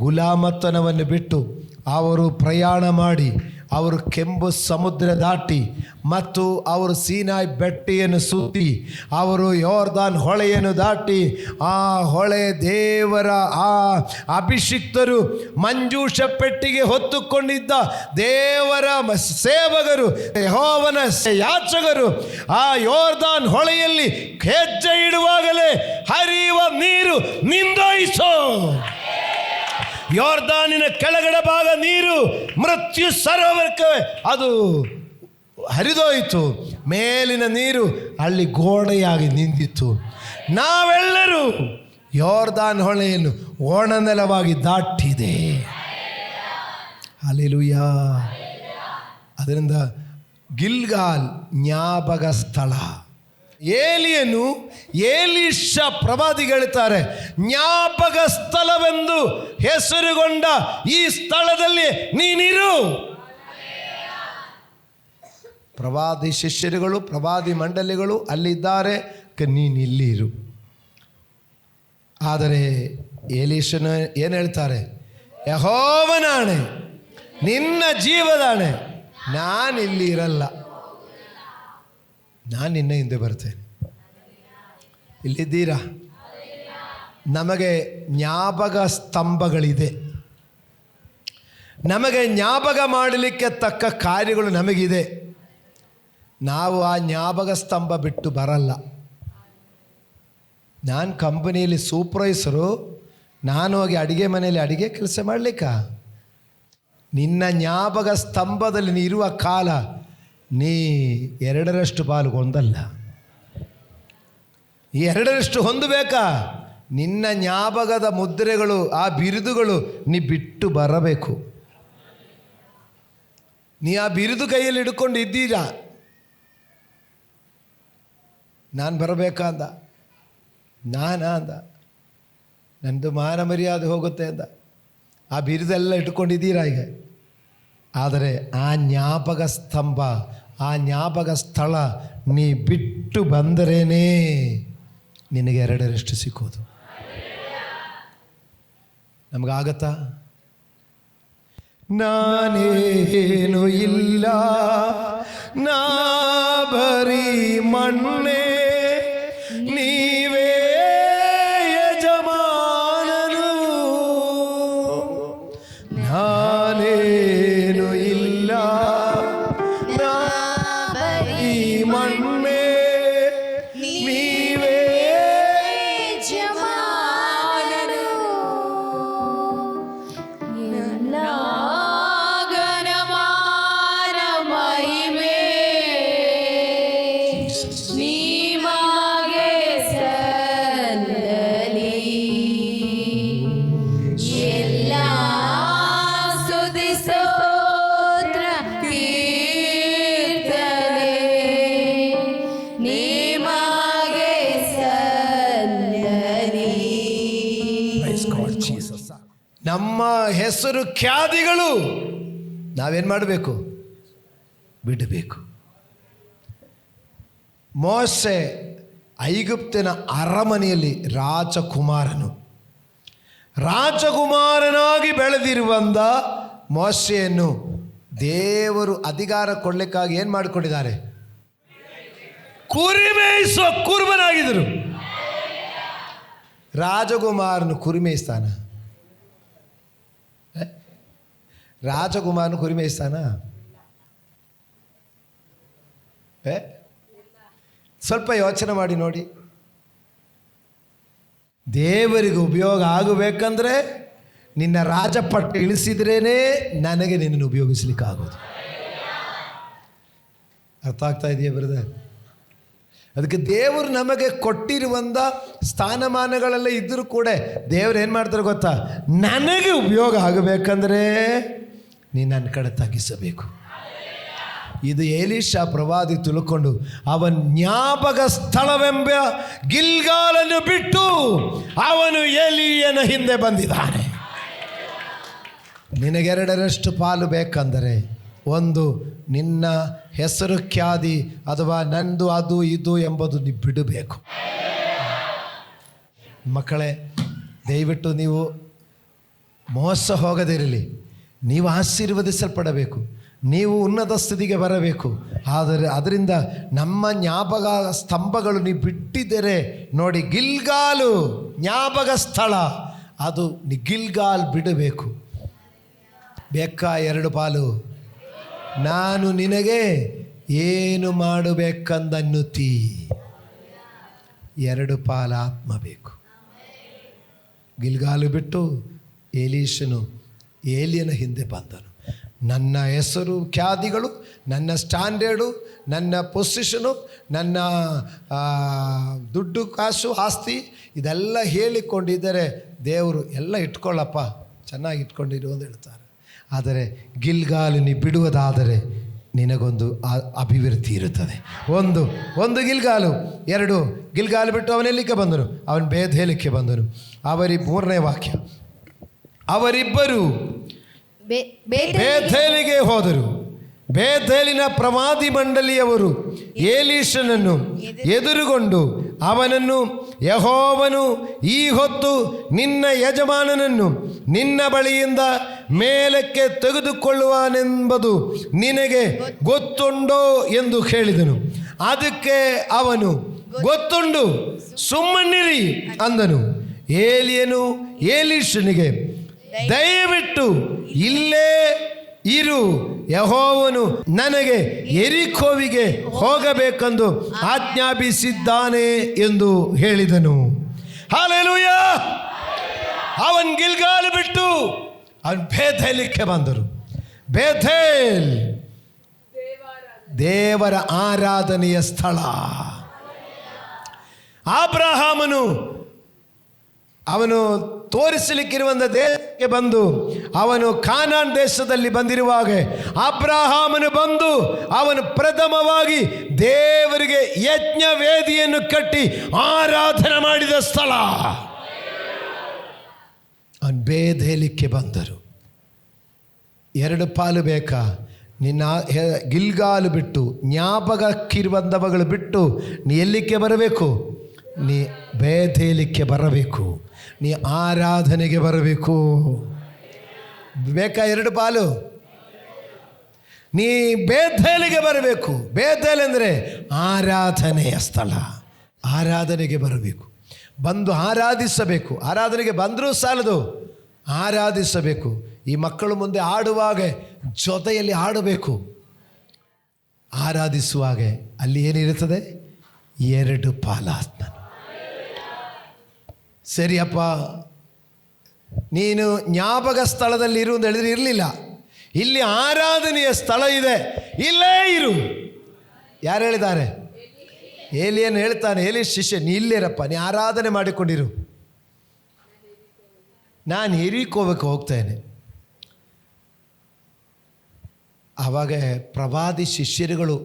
ಗುಲಾಮತನವನ್ನು ಬಿಟ್ಟು ಅವರು ಪ್ರಯಾಣ ಮಾಡಿ ಅವರು ಕೆಂಪು ಸಮುದ್ರ ದಾಟಿ ಮತ್ತು ಅವರು ಸೀನಾಯ್ ಬೆಟ್ಟೆಯನ್ನು ಸುತ್ತಿ ಅವರು ಯೋರ್ದಾನ್ ಹೊಳೆಯನ್ನು ದಾಟಿ ಆ ಹೊಳೆ ದೇವರ ಆ ಅಭಿಷಿಕ್ತರು ಮಂಜೂಷ ಪೆಟ್ಟಿಗೆ ಹೊತ್ತುಕೊಂಡಿದ್ದ ದೇವರ ಸೇವಕರು ಯೆಹೋವನ ಯಾಚಕರು ಆ ಯೋರ್ದಾನ್ ಹೊಳೆಯಲ್ಲಿ ಹೆಜ್ಜೆ ಇಡುವಾಗಲೇ ಹರಿಯುವ ನೀರು ನಿಂದೋಯಿಸೋ. ಯೋರ್ದಾನಿನ ಕೆಳಗಡೆ ಭಾಗ ನೀರು ಮೃತ್ಯು ಸರೋವರಕ್ಕೆ ಅದು ಹರಿದೋಯಿತು. ಮೇಲಿನ ನೀರು ಅಲ್ಲಿ ಗೋಡೆಯಾಗಿ ನಿಂತಿತ್ತು. ನಾವೆಲ್ಲರೂ ಯೋರ್ದಾನ್ ಹೊಳೆಯನ್ನು ಒಣನೆಲವಾಗಿ ದಾಟಿದೆ. ಹಲ್ಲೆಲೂಯಾ. ಅದರಿಂದ ಗಿಲ್ಗಾಲ್ ಜ್ಞಾಪಕ ಸ್ಥಳ. ಏಲಿಯನು ಏಲಿಷ ಪ್ರವಾದಿ ಹೇಳ್ತಾರೆ, ಜ್ಞಾಪಕ ಸ್ಥಳವೆಂದು ಹೆಸರುಗೊಂಡ ಈ ಸ್ಥಳದಲ್ಲಿ ನೀನಿರು. ಪ್ರವಾದಿ ಶಿಷ್ಯರುಗಳು ಪ್ರವಾದಿ ಮಂಡಳಿಗಳು ಅಲ್ಲಿದ್ದಾರೆ, ನೀನು ಇಲ್ಲಿರು. ಆದರೆ ಏಲಿಷನು ಏನು ಹೇಳ್ತಾರೆ? ಯೆಹೋವನಾಣೆ, ನಿನ್ನ ಜೀವದಾಣೆ, ನಾನಿಲ್ಲಿ ಇರಲ್ಲ, ನಾನು ನಿನ್ನ ಹಿಂದೆ ಬರ್ತೇನೆ. ಇಲ್ಲಿದ್ದೀರಾ? ನಮಗೆ ಜ್ಞಾಪಕ ಸ್ತಂಭಗಳಿದೆ. ನಮಗೆ ಜ್ಞಾಪಕ ಮಾಡಲಿಕ್ಕೆ ತಕ್ಕ ಕಾರ್ಯಗಳು ನಮಗಿದೆ. ನಾವು ಆ ಜ್ಞಾಪಕ ಸ್ತಂಭ ಬಿಟ್ಟು ಬರಲ್ಲ. ನಾನು ಕಂಪನಿಯಲ್ಲಿ ಸೂಪರ್ವೈಸರು, ನಾನು ಹೋಗಿ ಅಡುಗೆ ಮನೆಯಲ್ಲಿ ಅಡುಗೆ ಕೆಲಸ ಮಾಡಲಿಕ್ಕ? ನಿನ್ನ ಜ್ಞಾಪಕ ಸ್ತಂಭದಲ್ಲಿ ನೀ ಇರುವ ಕಾಲ ನೀ 2% ಪಾಲು ಹೊಂದಲ್ಲ. 2% ಹೊಂದಬೇಕಾ? ನಿನ್ನ ಜ್ಞಾಪಕದ ಮುದ್ರೆಗಳು, ಆ ಬಿರುದುಗಳು ನೀ ಬಿಟ್ಟು ಬರಬೇಕು. ನೀ ಆ ಬಿರುದು ಕೈಯಲ್ಲಿ ಹಿಡ್ಕೊಂಡು ಇದ್ದೀರಾ. ನಾನು ಬರಬೇಕಾಂದ, ಅಂದ, ನನ್ನದು ಮಾನ ಮರ್ಯಾದೆ ಹೋಗುತ್ತೆ ಅಂದ. ಆ ಬಿರುದೆಲ್ಲ ಇಟ್ಕೊಂಡಿದ್ದೀರಾ ಈಗ. ಆದರೆ ಆ ಜ್ಞಾಪಕ ಸ್ತಂಭ, ಆ ಜ್ಞಾಪಕ ಸ್ಥಳ ನೀ ಬಿಟ್ಟು ಬಂದರೇನೇ ನಿನಗೆ 2% ಸಿಕ್ಕೋದು. ನಮಗಾಗತ್ತಾ? ನಾನೇನು ಇಲ್ಲ, ನಾ ಬರೀ ಮಣ್ಣೆ, ನೀವೇ ಯಜಮಾನನು. ನಾನೇನು ಇಲ್ಲ, ನಾ ಬರೀ ಮಣ್ಣೆ, ನೀವೇ ಯಜಮಾನನು. ಎಲ್ಲ ಘನಮಾನ ಮಹಿಮೆ ನಿಮಗೆ ಸಲ್ಲಲಿ. ಎಲ್ಲ ಸ್ತುತಿ ಸ್ತೋತ್ರ ಕೀರ್ತನೆ ನಿಮಗೆ ಸಲ್ಲಲಿ. ನಮ್ಮ ಹೆಸರು ಖ್ಯಾತಿಗಳು ನಾವೇನು ಮಾಡಬೇಕು? ಬಿಡಬೇಕು. ಮೋಸೆ ಐಗುಪ್ತಿನ ಅರಮನೆಯಲ್ಲಿ ರಾಜಕುಮಾರನಾಗಿ ಬೆಳೆದಿರುವಂಥ ಮೋಸೆಯನ್ನು ದೇವರು ಅಧಿಕಾರ ಕೊಡಲಿಕ್ಕಾಗಿ ಏನು ಮಾಡಿಕೊಂಡಿದ್ದಾರೆ? ಕುರಿ ಮೇಯಿಸುವ ಕುರುಬನಾಗಿದ್ದರು. ರಾಜಕುಮಾರನು ಕುರಿ ಮೇಯಿಸ್ತಾನ? ರಾಜಕುಮಾರನು ಕುರಿ ಮೇಯಿಸ್ತಾನ? ಸ್ವಲ್ಪ ಯೋಚನೆ ಮಾಡಿ ನೋಡಿ. ದೇವರಿಗೆ ಉಪಯೋಗ ಆಗಬೇಕಂದ್ರೆ ನಿನ್ನ ರಾಜಪಟ್ಟ ಇಳಿಸಿದ್ರೇನೆ ನನಗೆ ನಿನ್ನನ್ನು ಉಪಯೋಗಿಸ್ಲಿಕ್ಕಾಗೋದು. ಅರ್ಥ ಆಗ್ತಾ ಇದೆಯಾ ಬ್ರದರ್? ಅದಕ್ಕೆ ದೇವರು ನಮಗೆ ಕೊಟ್ಟಿರುವಂಥ ಸ್ಥಾನಮಾನಗಳೆಲ್ಲ ಇದ್ದರೂ ಕೂಡ ದೇವರು ಏನು ಮಾಡ್ತಾರೆ ಗೊತ್ತಾ? ನನಗೆ ಉಪಯೋಗ ಆಗಬೇಕಂದ್ರೆ ನೀನು ನನ್ನ ಕಡೆ ತಗ್ಗಿಸಬೇಕು. ಇದು ಎಲೀಷ ಪ್ರವಾದಿ ತಿಳ್ಕೊಂಡು ಅವನ ಜ್ಞಾಪಕ ಸ್ಥಳವೆಂಬ ಗಿಲ್ಗಾಲನ್ನು ಬಿಟ್ಟು ಅವನು ಎಲೀಯನ ಹಿಂದೆ ಬಂದಿದ್ದಾನೆ. ನಿನಗೆ 2% ಪಾಲು ಬೇಕಂದರೆ, ಒಂದು ನಿನ್ನ ಹೆಸರು ಖ್ಯಾತಿ ಅಥವಾ ನಂದು ಅದು ಇದು ಎಂಬುದು ನೀವು ಬಿಡಬೇಕು. ಮಕ್ಕಳೇ, ದಯವಿಟ್ಟು ನೀವು ಮೋಸ ಹೋಗದಿರಲಿ. ನೀವು ಆಶೀರ್ವದಿಸಲ್ಪಡಬೇಕು. ನೀವು ಉನ್ನತ ಸ್ಥಿತಿಗೆ ಬರಬೇಕು. ಆದರೆ ಅದರಿಂದ ನಮ್ಮ ಜ್ಞಾಪಕ ಸ್ತಂಭಗಳು ನೀವು ಬಿಟ್ಟಿದ್ದರೆ ನೋಡಿ, ಗಿಲ್ಗಾಲು ಜ್ಞಾಪಕ ಸ್ಥಳ, ಅದು ಗಿಲ್ಗಾಲ್ ಬಿಡಬೇಕು. ಬೇಕಾ 2 ಪಾಲು? ನಾನು ನಿನಗೆ ಏನು ಮಾಡಬೇಕಂದನ್ನುತ್ತೀ. 2 ಪಾಲು ಆತ್ಮ ಬೇಕು. ಗಿಲ್ಗಾಲು ಬಿಟ್ಟು ಎಲೀಷನು ಏಲಿಯನ ಹಿಂದೆ ಬಂದನು. ನನ್ನ ಹೆಸರು ಖ್ಯಾತಿಗಳು, ನನ್ನ ಸ್ಟ್ಯಾಂಡರ್ಡು, ನನ್ನ ಪೊಸಿಷನು, ನನ್ನ ದುಡ್ಡು ಕಾಸು ಆಸ್ತಿ ಇದೆಲ್ಲ ಹೇಳಿಕೊಂಡಿದ್ದರೆ ದೇವರು ಎಲ್ಲ ಇಟ್ಕೊಳ್ಳಪ್ಪ, ಚೆನ್ನಾಗಿ ಇಟ್ಕೊಂಡಿರು ಅಂತ ಹೇಳ್ತಾರೆ. ಆದರೆ ಗಿಲ್ಗಾಲು ನೀ ಬಿಡುವುದಾದರೆ ನಿನಗೊಂದು ಅಭಿವೃದ್ಧಿ ಇರುತ್ತದೆ. ಒಂದು ಗಿಲ್ಗಾಲು. 2 ಗಿಲ್ಗಾಲು ಬಿಟ್ಟು ಅವನೆಲ್ಲಿಕ್ಕೆ ಬಂದನು? ಅವನು ಬೇಥೇಲಿಕ್ಕೆ ಬಂದನು. 3ನೇ ವಾಕ್ಯ, ಅವರಿಬ್ಬರು ಬೇಥೇಲಿಗೆ ಹೋದರು. ಬೇಥೇಲಿನ ಪ್ರವಾದಿ ಮಂಡಳಿಯವರು ಎಲೀಷನನ್ನು ಎದುರುಗೊಂಡು ಅವನನ್ನು, ಯೆಹೋವನು ಈ ಹೊತ್ತು ನಿನ್ನ ಯಜಮಾನನನ್ನು ನಿನ್ನ ಬಳಿಯಿಂದ ಮೇಲಕ್ಕೆ ತೆಗೆದುಕೊಳ್ಳುವನೆಂಬುದು ನಿನಗೆ ಗೊತ್ತುಂಟೋ ಎಂದು ಕೇಳಿದನು. ಅದಕ್ಕೆ ಅವನು, ಗೊತ್ತುಂಟು, ಸುಮ್ಮನಿರಿ ಅಂದನು. ಏಲಿಯನು ಎಲೀಷನಿಗೆ, ದಯವಿಟ್ಟು ಇಲ್ಲೇ ಇರು, ಯೆಹೋವನು ನನಗೆ ಯೆರಿಕೋವಿಗೆ ಹೋಗಬೇಕೆಂದು ಆಜ್ಞಾಪಿಸಿದ್ದಾನೆ ಎಂದು ಹೇಳಿದನು. ಹಲ್ಲೆಲೂಯಾ. ಅವನ್ ಗಿಲ್ಗಾಲ್ ಬಿಟ್ಟು ಅವನು ಬೇಥೇಲಿಕ್ಕೆ ಬಂದರು. ಬೇಥೇಲ್ ದೇವರ ಆರಾಧನೆಯ ಸ್ಥಳ. ಅಬ್ರಹಾಮನು ಅವನು ತೋರಿಸಲಿಕ್ಕಿರುವಂಥ ದೇಶಕ್ಕೆ ಬಂದು ಅವನು ಕಾನಾನ್ ದೇಶದಲ್ಲಿ ಬಂದಿರುವಾಗ ಅಬ್ರಹಾಮನು ಬಂದು ಅವನು ಪ್ರಥಮವಾಗಿ ದೇವರಿಗೆ ಯಜ್ಞ ವೇದಿಯನ್ನು ಕಟ್ಟಿ ಆರಾಧನೆ ಮಾಡಿದ ಸ್ಥಳ. ಅವನು ಬೇಥೇಲಿಕ್ಕೆ ಬಂದರು. 2 ಪಾಲು ಬೇಕಾ? ನಿನ್ನ ಗಿಲ್ಗಾಲು ಬಿಟ್ಟು, ಜ್ಞಾಪಕಕ್ಕಿರುವಂಥವುಗಳು ಬಿಟ್ಟು ನೀ ಎಲ್ಲಿಕ್ಕೆ ಬರಬೇಕು? ನೀ ಬೇಥೇಲಿಕ್ಕೆ ಬರಬೇಕು. ನೀ ಆರಾಧನೆಗೆ ಬರಬೇಕು. ಬೇಕಾ 2 ಪಾಲು? ನೀ ಬೇಥೇಲಿಗೆ ಬರಬೇಕು. ಬೇಥೇಲ್ ಅಂದರೆ ಆರಾಧನೆಯ ಸ್ಥಳ. ಆರಾಧನೆಗೆ ಬರಬೇಕು. ಬಂದು ಆರಾಧಿಸಬೇಕು. ಆರಾಧನೆಗೆ ಬಂದರೂ ಸಾಲದು, ಆರಾಧಿಸಬೇಕು. ಈ ಮಕ್ಕಳು ಮುಂದೆ ಆಡುವಾಗ ಜೊತೆಯಲ್ಲಿ ಆಡಬೇಕು. ಆರಾಧಿಸುವಾಗ ಅಲ್ಲಿ ಏನಿರುತ್ತದೆ? 2 ಪಾಲಾತ್ಮನು. ಸರಿಯಪ್ಪ, ನೀನು ಜ್ಞಾಪಕ ಸ್ಥಳದಲ್ಲಿ ಇರು ಅಂತ ಹೇಳಿದ್ರೆ ಇರಲಿಲ್ಲ. ಇಲ್ಲಿ ಆರಾಧನೆಯ ಸ್ಥಳ ಇದೆ, ಇಲ್ಲೇ ಇರು. ಯಾರು ಹೇಳಿದ್ದಾರೆ? ಏಲಿಯನ್ ಹೇಳ್ತಾನೆ, ಏಲಿ ಶಿಷ್ಯ, ನೀ ಇಲ್ಲೇರಪ್ಪ, ನೀ ಆರಾಧನೆ ಮಾಡಿಕೊಂಡಿರು, ನಾನು ಯೆರಿಕೋಕ್ಕೆ ಹೋಗ್ತೇನೆ. ಆವಾಗ ಪ್ರವಾದಿ ಶಿಷ್ಯರುಗಳು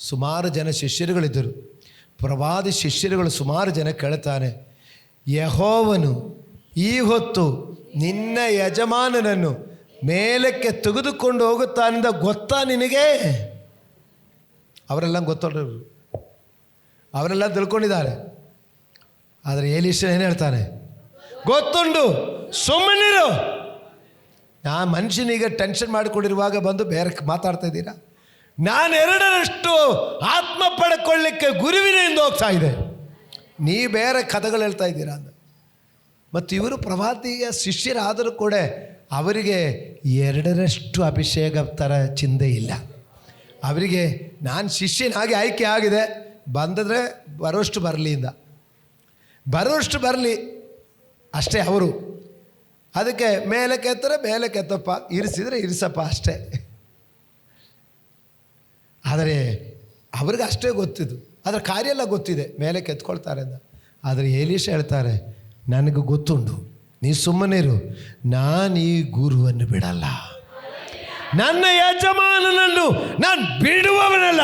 ಸುಮಾರು ಜನ ಶಿಷ್ಯರುಗಳಿದ್ದರು. ಪ್ರವಾದಿ ಶಿಷ್ಯರುಗಳು ಸುಮಾರು ಜನ ಕೇಳ್ತಾನೆ, ಯೆಹೋವನು ಈ ಹೊತ್ತು ನಿನ್ನ ಯಜಮಾನನನ್ನು ಮೇಲಕ್ಕೆ ತೆಗೆದುಕೊಂಡು ಹೋಗುತ್ತಾನಿಂದ ಗೊತ್ತಾ ನಿನಗೆ? ಅವರೆಲ್ಲ ಗೊತ್ತೋರು, ಅವರೆಲ್ಲ ತಿಳ್ಕೊಂಡಿದ್ದಾರೆ. ಆದರೆ ಎಲೀಷ ಏನು ಹೇಳ್ತಾನೆ? ಗೊತ್ತುಂಟು, ಸುಮ್ಮನಿರು. ಮನುಷ್ಯನಿಗೆ ಟೆನ್ಷನ್ ಮಾಡಿಕೊಂಡಿರುವಾಗ ಬಂದು ಬೇರೆ ಮಾತಾಡ್ತಾ ಇದ್ದೀರಾ? ನಾನು 2ರಷ್ಟು ಆತ್ಮ ಪಡ್ಕೊಳ್ಳಿಕ್ಕೆ ಗುರುವಿನಿಂದ ಹೋಗ್ತಾ ಇದೆ, ನೀ ಬೇರೆ ಕಥೆಗಳು ಹೇಳ್ತಾ ಇದ್ದೀರಾ ಅಂತ. ಮತ್ತು ಇವರು ಪ್ರವಾದಿಯ ಶಿಷ್ಯರಾದರೂ ಕೂಡ ಅವರಿಗೆ 2ರಷ್ಟು ಅಭಿಷೇಕ ಥರ ಚಿಂತೆ ಇಲ್ಲ. ಅವರಿಗೆ ನಾನು ಶಿಷ್ಯನಾಗಿ ಆಯ್ಕೆ ಆಗಿದೆ, ಬಂದಿದ್ರೆ ಬರೋಷ್ಟು ಬರಲಿ ಇಂದ, ಬರೋಷ್ಟು ಬರಲಿ ಅಷ್ಟೇ. ಅವರು ಅದಕ್ಕೆ ಮೇಲೆ ಕೆತ್ತರೆ ಮೇಲೆ ಕೆತ್ತಪ್ಪ, ಇರಿಸಿದರೆ ಇರಿಸಪ್ಪ ಅಷ್ಟೇ. ಆದರೆ ಅವ್ರಿಗೆ ಅಷ್ಟೇ ಗೊತ್ತಿದ್ದು, ಅದರ ಕಾರ್ಯ ಎಲ್ಲ ಗೊತ್ತಿದೆ, ಮೇಲೆ ಕೆತ್ಕೊಳ್ತಾರೆ ಅಂತ. ಆದರೆ ಎಲೀಷ ಹೇಳ್ತಾರೆ, ನನಗೆ ಗೊತ್ತುಂಟು, ನೀ ಸುಮ್ಮನಿರು, ನಾನು ಈ ಗುರುವನ್ನು ಬಿಡಲ್ಲ, ನನ್ನ ಯಜಮಾನನನ್ನು ನಾನು ಬಿಡುವವನಲ್ಲ.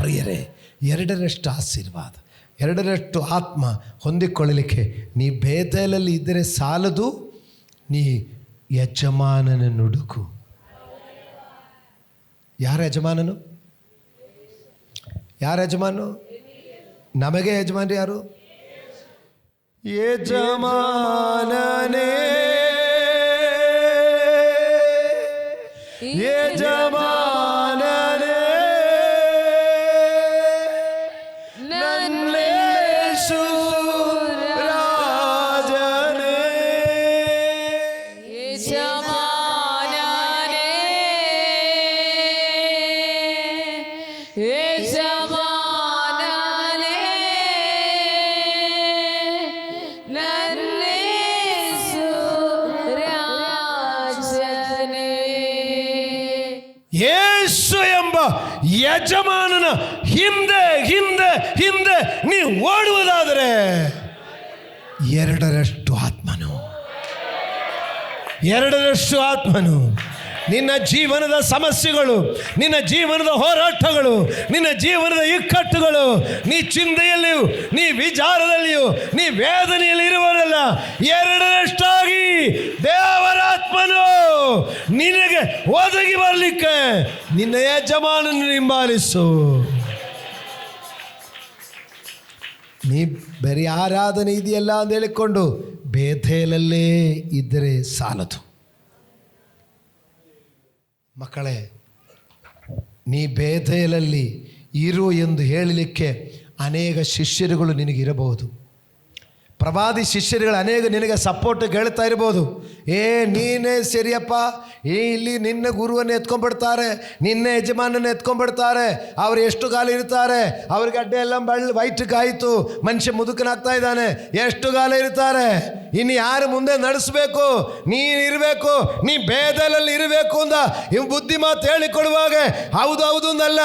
ಪ್ರಿಯರೇ, 2ರಷ್ಟು ಆಶೀರ್ವಾದ, 2ರಷ್ಟು ಆತ್ಮ ಹೊಂದಿಕೊಳ್ಳಲಿಕ್ಕೆ ನೀ ಬೇಥೇಲಲ್ಲಿ ಇದ್ದರೆ ಸಾಲದು, ನೀ ಯಜಮಾನನನ್ನು ಹುಡುಕು. ಯಾರ ಯಜಮಾನನು? ಯಾರ ಯಜಮಾನು? ನಮಗೆ ಯಜಮಾನರು ಯಾರು? ಯಜಮಾನನೇ ಯಜಮಾನನೇ ನನ್ನೇಸು ರಾಜನೇ ಯಜಮಾನನೇ ಯಜಮಾನನೇ ನನ್ನೇಸು ರಾಜನೇ. ಯೇಸು ಎಂಬ ಯಜಮಾನನ ಹಿಂದೆ ಹಿಂದೆ ಹಿಂದೆ ನೀವು ಓಡುವುದಾದರೆ ಎರಡರಷ್ಟು ಆತ್ಮನು ನಿನ್ನ ಜೀವನದ ಸಮಸ್ಯೆಗಳು, ನಿನ್ನ ಜೀವನದ ಹೋರಾಟಗಳು, ನಿನ್ನ ಜೀವನದ ಇಕ್ಕಟ್ಟುಗಳು, ನೀ ಚಿಂತೆಯಲ್ಲಿಯೂ, ನೀ ವಿಚಾರದಲ್ಲಿಯೂ, ನೀ ವೇದನೆಯಲ್ಲಿ ಇರುವವರಲ್ಲ, ಎರಡರಷ್ಟಾಗಿ ದೇವರಾತ್ಮನು ನಿನಗೆ ಒದಗಿ ಬರಲಿಕ್ಕೆ ನಿನ್ನ ಯಜಮಾನನ್ನು ಹಿಂಬಾಲಿಸು. ನೀ ಬೇರೆ ಆರಾಧನೆ ಇದೆಯಲ್ಲ ಅಂತ ಹೇಳಿಕೊಂಡು ಬೇಥೇಲಲ್ಲೇ ಇದ್ದರೆ ಸಾಲದು. ಮಕ್ಕಳೇ, ನೀ ಬೇಥೇಲಲ್ಲಿ ಇರು ಎಂದು ಹೇಳಲಿಕ್ಕೆ ಅನೇಕ ಶಿಷ್ಯರುಗಳು ನಿನಗಿರಬಹುದು. ಪ್ರವಾದಿ ಶಿಷ್ಯರುಗಳು ಅನೇಕ ನಿನಗೆ ಸಪೋರ್ಟ್ ಹೇಳ್ತಾ ಇರ್ಬೋದು. ನೀನೇ ಸರಿಯಪ್ಪ, ಇಲ್ಲಿ ನಿನ್ನ ಗುರುವನ್ನು ಎತ್ಕೊಂಡ್ಬಿಡ್ತಾರೆ, ನಿನ್ನ ಯಜಮಾನನ್ನು ಎತ್ಕೊಂಡ್ಬಿಡ್ತಾರೆ, ಅವರು ಎಷ್ಟು ಕಾಲ ಇರ್ತಾರೆ, ಅವ್ರಿಗೆ ಅಡ್ಡೆ ಎಲ್ಲ ವೈಟ್ಗಾಯಿತು, ಮನುಷ್ಯ ಮುದುಕನಾಗ್ತಾ ಇದ್ದಾನೆ, ಎಷ್ಟು ಕಾಲ ಇರ್ತಾರೆ, ಇನ್ನು ಯಾರು ಮುಂದೆ ನಡೆಸಬೇಕು, ನೀನು ಇರಬೇಕು, ನೀ ಬೇದಲಲ್ಲಿ ಇರಬೇಕು ಅಂತ ಇವ್ ಬುದ್ಧಿ ಮಾತು ಹೇಳಿಕೊಡುವಾಗ ಹೌದು ಹೌದು ಅಂದಲ್ಲ,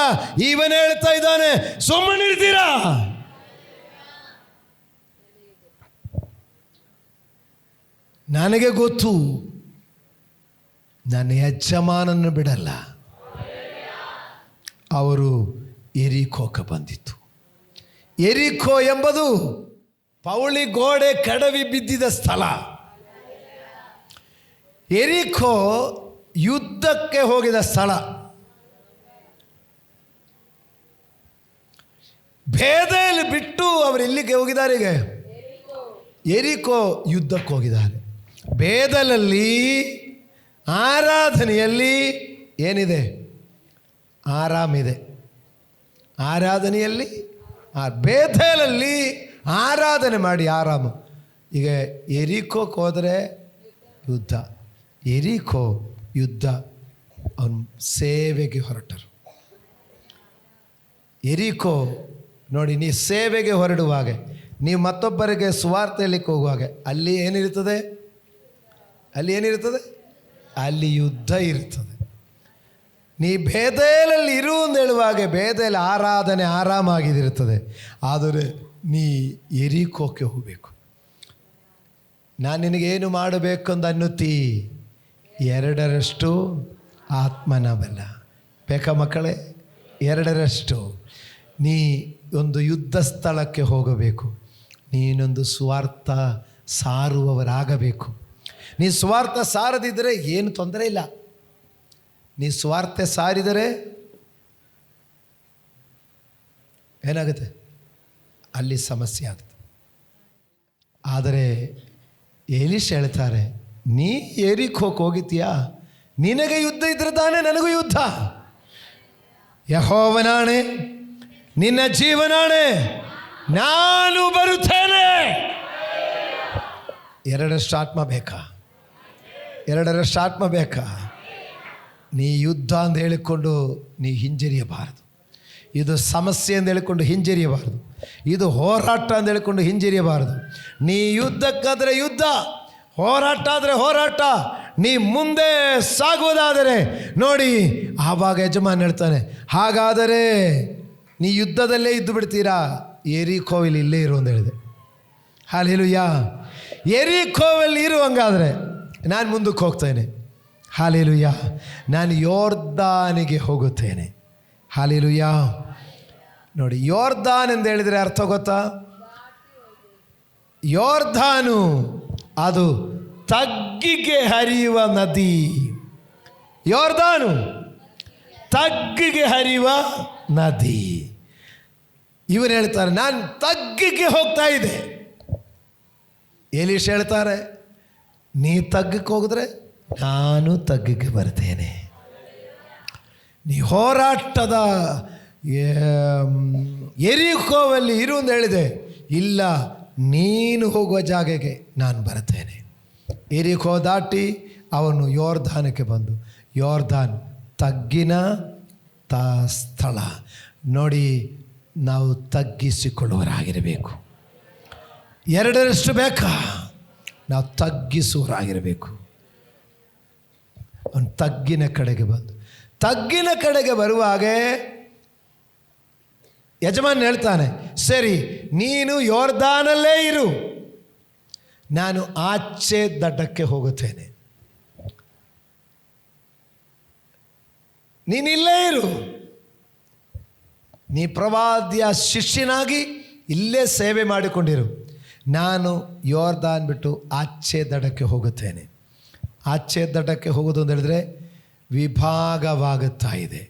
ಇವನೇ ಹೇಳ್ತಾ ಇದ್ದಾನೆ, ಸುಮ್ಮನಿರ್ತೀರಾ? ನನಗೆ ಗೊತ್ತು, ನನ್ನ ಯಜಮಾನನ್ನು ಬಿಡಲ್ಲ. ಅವರು ಎರಿಕೋಕ್ಕೆ ಬಂದಿತ್ತು. ಎರಿಕೋ ಎಂಬುದು ಪೌಳಿ ಗೋಡೆ ಕಡವಿ ಬಿದ್ದಿದ ಸ್ಥಳ. ಎರಿಕೋ ಯುದ್ಧಕ್ಕೆ ಹೋಗಿದ ಸ್ಥಳ. ಬೇದೇಲ್ ಬಿಟ್ಟು ಅವರು ಎಲ್ಲಿಗೆ ಹೋಗಿದ್ದಾರೆ? ಈಗ ಎರಿಕೋ ಯುದ್ಧಕ್ಕೆ ಹೋಗಿದ್ದಾರೆ. ಬೇದಲಲ್ಲಿ ಆರಾಧನೆಯಲ್ಲಿ ಏನಿದೆ? ಆರಾಮಿದೆ. ಆರಾಧನೆಯಲ್ಲಿ ಬೇಥೇಲಲ್ಲಿ ಆರಾಧನೆ ಮಾಡಿ ಆರಾಮ. ಈಗ ಎರಿಕೋಕ್ಕೆ ಹೋದರೆ ಯುದ್ಧ. ಎರಿಕೋ ಯುದ್ಧ, ಅವನು ಸೇವೆಗೆ ಹೊರಟರು. ಎರಿಕೋ ನೋಡಿ, ನೀ ಸೇವೆಗೆ ಹೊರಡುವಾಗ, ನೀವು ಮತ್ತೊಬ್ಬರಿಗೆ ಸುವಾರ್ತೆ ಹೇಳಲಿಕ್ಕೆ ಹೋಗುವಾಗ ಅಲ್ಲಿ ಏನಿರ್ತದೆ? ಅಲ್ಲಿ ಯುದ್ಧ ಇರ್ತದೆ. ನೀ ಬೇದೇಲಲ್ಲಿ ಇರು ಅಂತ ಹೇಳುವಾಗ ಬೇದೇಲ ಆರಾಧನೆ ಆರಾಮಾಗಿದಿರ್ತದೆ. ಆದರೆ ನೀ ಎರಿಕೋಕ್ಕೆ ಹೋಗಬೇಕು. ನಾನು ನಿನಗೇನು ಮಾಡಬೇಕಂದು ಅನ್ನುತ್ತೀ? ಎರಡರಷ್ಟು ಆತ್ಮನ ಬಲ ಬೇಕಾ ಮಕ್ಕಳೇ? ಎರಡರಷ್ಟು. ನೀ ಒಂದು ಯುದ್ಧ ಸ್ಥಳಕ್ಕೆ ಹೋಗಬೇಕು. ನೀನೊಂದು ಸ್ವಾರ್ಥ ಸಾರುವವರಾಗಬೇಕು. ನೀ ಸ್ವಾರ್ಥ ಸಾರದಿದ್ದರೆ ಏನು ತೊಂದರೆ ಇಲ್ಲ. ನೀ ಸ್ವಾರ್ಥ ಸಾರಿದರೆ ಏನಾಗುತ್ತೆ? ಅಲ್ಲಿ ಸಮಸ್ಯೆ ಆಗುತ್ತೆ. ಆದರೆ ಎಲೀಷ ಹೇಳ್ತಾರೆ, ನೀ ಎರಿಕೋಕ್ಕೆ ಹೋಗಿದ್ದೀಯಾ? ನಿನಗೆ ಯುದ್ಧ ಇದ್ರೆ ತಾನೇ ನನಗೂ ಯುದ್ಧ. ಯೆಹೋವನಾಣೆ, ನಿನ್ನ ಜೀವನಾಣೆ, ನಾನು ಬರುತ್ತೇನೆ. ಎರಡರಷ್ಟು ಆತ್ಮ ಬೇಕಾ? ಎರಡರಷ್ಟು ಆತ್ಮ ಬೇಕಾ? ನೀ ಯುದ್ಧ ಅಂತ ಹೇಳಿಕೊಂಡು ನೀ ಹಿಂಜರಿಯಬಾರದು. ಇದು ಸಮಸ್ಯೆ ಅಂತ ಹೇಳಿಕೊಂಡು ಹಿಂಜರಿಯಬಾರದು. ಇದು ಹೋರಾಟ ಅಂತ ಹೇಳಿಕೊಂಡು ಹಿಂಜರಿಯಬಾರದು. ನೀ ಯುದ್ಧಕ್ಕಾದರೆ ಯುದ್ಧ, ಹೋರಾಟ ಆದರೆ ಹೋರಾಟ. ನೀ ಮುಂದೆ ಸಾಗುವುದಾದರೆ ನೋಡಿ, ಆವಾಗ ಯಜಮಾನ ಹೇಳ್ತಾನೆ, ಹಾಗಾದರೆ ನೀ ಯುದ್ಧದಲ್ಲೇ ಇದ್ದು ಬಿಡ್ತೀರಾ? ಎರಿಕೋವಿಲ್ ಇಲ್ಲೇ ಇರು ಅಂತ ಹೇಳಿದೆ. ಹಲ್ಲೆಲೂಯಾ. ಎರಿಕೋವಲ್ಲಿ ಇರುವಂಗಾದರೆ ನಾನು ಮುಂದಕ್ಕೆ ಹೋಗ್ತೇನೆ. ಹಲ್ಲೆಲೂಯಾ. ನಾನು ಯೋರ್ದಾನಿಗೆ ಹೋಗುತ್ತೇನೆ. ಹಲ್ಲೆಲೂಯಾ. ನೋಡಿ, ಯೋರ್ದಾನ್ ಎಂದು ಹೇಳಿದರೆ ಅರ್ಥ ಗೊತ್ತಾ? ಯೋರ್ದಾನು ಅದು ತಗ್ಗಿಗೆ ಹರಿಯುವ ನದಿ. ಯೋರ್ದಾನು ತಗ್ಗಿಗೆ ಹರಿಯುವ ನದಿ. ಇವರು ಹೇಳ್ತಾರೆ, ನಾನು ತಗ್ಗಿಗೆ ಹೋಗ್ತಾ ಇದ್ದೆ. ಎಲೀಷ ಹೇಳ್ತಾರೆ, ನೀ ತಗ್ಗಕ್ಕೆ ಹೋಗಿದ್ರೆ ನಾನು ತಗ್ಗಿಗೆ ಬರ್ತೇನೆ. ನೀ ಹೋರಾಟದ ಎರಿಕೋವಲ್ಲಿ ಇರು ಅಂತ ಹೇಳಿದೆ. ಇಲ್ಲ, ನೀನು ಹೋಗುವ ಜಾಗಕ್ಕೆ ನಾನು ಬರುತ್ತೇನೆ. ಎರಿಕೋ ದಾಟಿ ಅವನು ಯೋರ್ಧಾನಕ್ಕೆ ಬಂದು, ಯೋರ್ಧಾನ್ ತಗ್ಗಿನ ಸ್ಥಳ. ನೋಡಿ, ನಾವು ತಗ್ಗಿಸಿಕೊಳ್ಳುವರಾಗಿರಬೇಕು. ಎರಡರಷ್ಟು ಬೇಕಾ? ನಾವು ತಗ್ಗಿಸುವರಾಗಿರಬೇಕು. ಅವನು ತಗ್ಗಿನ ಕಡೆಗೆ ಬಂದು, ತಗ್ಗಿನ ಕಡೆಗೆ ಬರುವಾಗೆ ಯಜಮಾನ್ ಹೇಳ್ತಾನೆ, ಸರಿ ನೀನು ಯೋರ್ದಾನಲ್ಲೇ ಇರು, ನಾನು ಆಚೆ ದಡ್ಡಕ್ಕೆ ಹೋಗುತ್ತೇನೆ, ನೀನಿಲ್ಲೇ ಇರು. ನೀ ಪ್ರವಾದಿಯ ಶಿಷ್ಯನಾಗಿ ಇಲ್ಲೇ ಸೇವೆ ಮಾಡಿಕೊಂಡಿರು. ನಾನು ಯೋರ್ದಾನ್ ಬಿಟ್ಟು ಆಚೆ ದಡಕ್ಕೆ ಹೋಗುತ್ತೇನೆ. ಆಚೆ ದಡಕ್ಕೆ ಹೋಗೋದು ಅಂತ ಹೇಳಿದ್ರೆ ವಿಭಾಗವಾಗುತ್ತಾ ಇದೆ.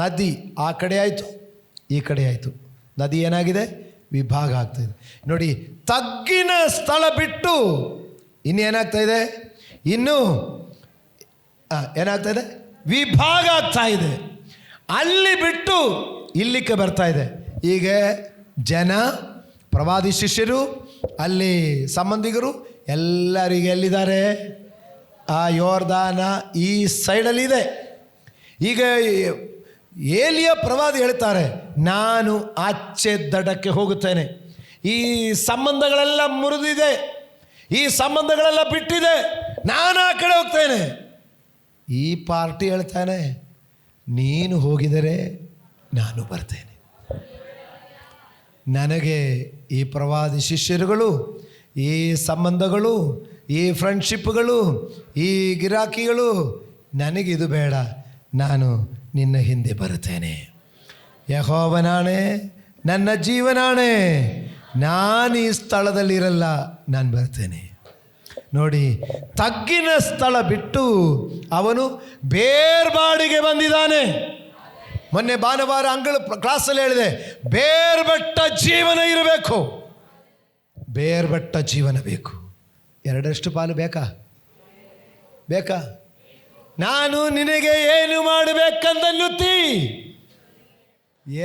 ನದಿ ಆ ಕಡೆ ಆಯಿತು, ಈ ಕಡೆ ಆಯಿತು. ನದಿ ಏನಾಗಿದೆ? ವಿಭಾಗ ಆಗ್ತಾಯಿದೆ. ನೋಡಿ, ತಗ್ಗಿನ ಸ್ಥಳ ಬಿಟ್ಟು ಇನ್ನೇನಾಗ್ತಾ ಇದೆ? ಇನ್ನು ಏನಾಗ್ತಾ ಇದೆ? ವಿಭಾಗ ಆಗ್ತಾ ಇದೆ. ಅಲ್ಲಿ ಬಿಟ್ಟು ಇಲ್ಲಿಗೆ ಬರ್ತಾ ಇದೆ. ಈಗ ಜನ, ಪ್ರವಾದಿ ಶಿಷ್ಯರು, ಅಲ್ಲಿ ಸಂಬಂಧಿಗರು ಎಲ್ಲರಿಗೆ ಎಲ್ಲಿದ್ದಾರೆ? ಆ ಯೋರ್ದಾನ ಈ ಸೈಡಲ್ಲಿದೆ. ಈಗ ಏಲಿಯ ಪ್ರವಾದಿ ಹೇಳ್ತಾರೆ, ನಾನು ಆಚೆ ದಡಕ್ಕೆ ಹೋಗುತ್ತೇನೆ. ಈ ಸಂಬಂಧಗಳೆಲ್ಲ ಮುರಿದಿದೆ, ಈ ಸಂಬಂಧಗಳೆಲ್ಲ ಬಿಟ್ಟಿದೆ, ನಾನು ಆ ಕಡೆ ಹೋಗ್ತೇನೆ. ಈ ಪಾರ್ಟಿ ಹೇಳ್ತಾನೆ, ನೀನು ಹೋಗಿದರೆ ನಾನು ಬರ್ತೇನೆ. ನನಗೆ ಈ ಪ್ರವಾದಿ ಶಿಷ್ಯರುಗಳು, ಈ ಸಂಬಂಧಗಳು, ಈ ಫ್ರೆಂಡ್ಶಿಪ್ಗಳು, ಈ ಗಿರಾಕಿಗಳು, ನನಗಿದು ಬೇಡ. ನಾನು ನಿನ್ನ ಹಿಂದೆ ಬರುತ್ತೇನೆ. ಯೆಹೋವನಾಣೆ, ನನ್ನ ಜೀವನಾಣೆ, ನಾನು ಈ ಸ್ಥಳದಲ್ಲಿರಲ್ಲ, ನಾನು ಬರ್ತೇನೆ. ನೋಡಿ, ತಗ್ಗಿನ ಸ್ಥಳ ಬಿಟ್ಟು ಅವನು ಬೇರ್ಪಾಡಿಗೆ ಬಂದಿದ್ದಾನೆ. ಮೊನ್ನೆ ಭಾನುವಾರ ಅಂಗಳ ಕ್ಲಾಸಲ್ಲಿ ಹೇಳಿದೆ, ಬೇರ್ಪಟ್ಟ ಜೀವನ ಇರಬೇಕು. ಬೇರ್ಪಟ್ಟ ಜೀವನ ಬೇಕು. ಎರಡರಷ್ಟು ಪಾಲು ಬೇಕಾ? ಬೇಕಾ? ನಾನು ನಿನಗೆ ಏನು ಮಾಡಬೇಕಂದನ್ನುತ್ತಿ?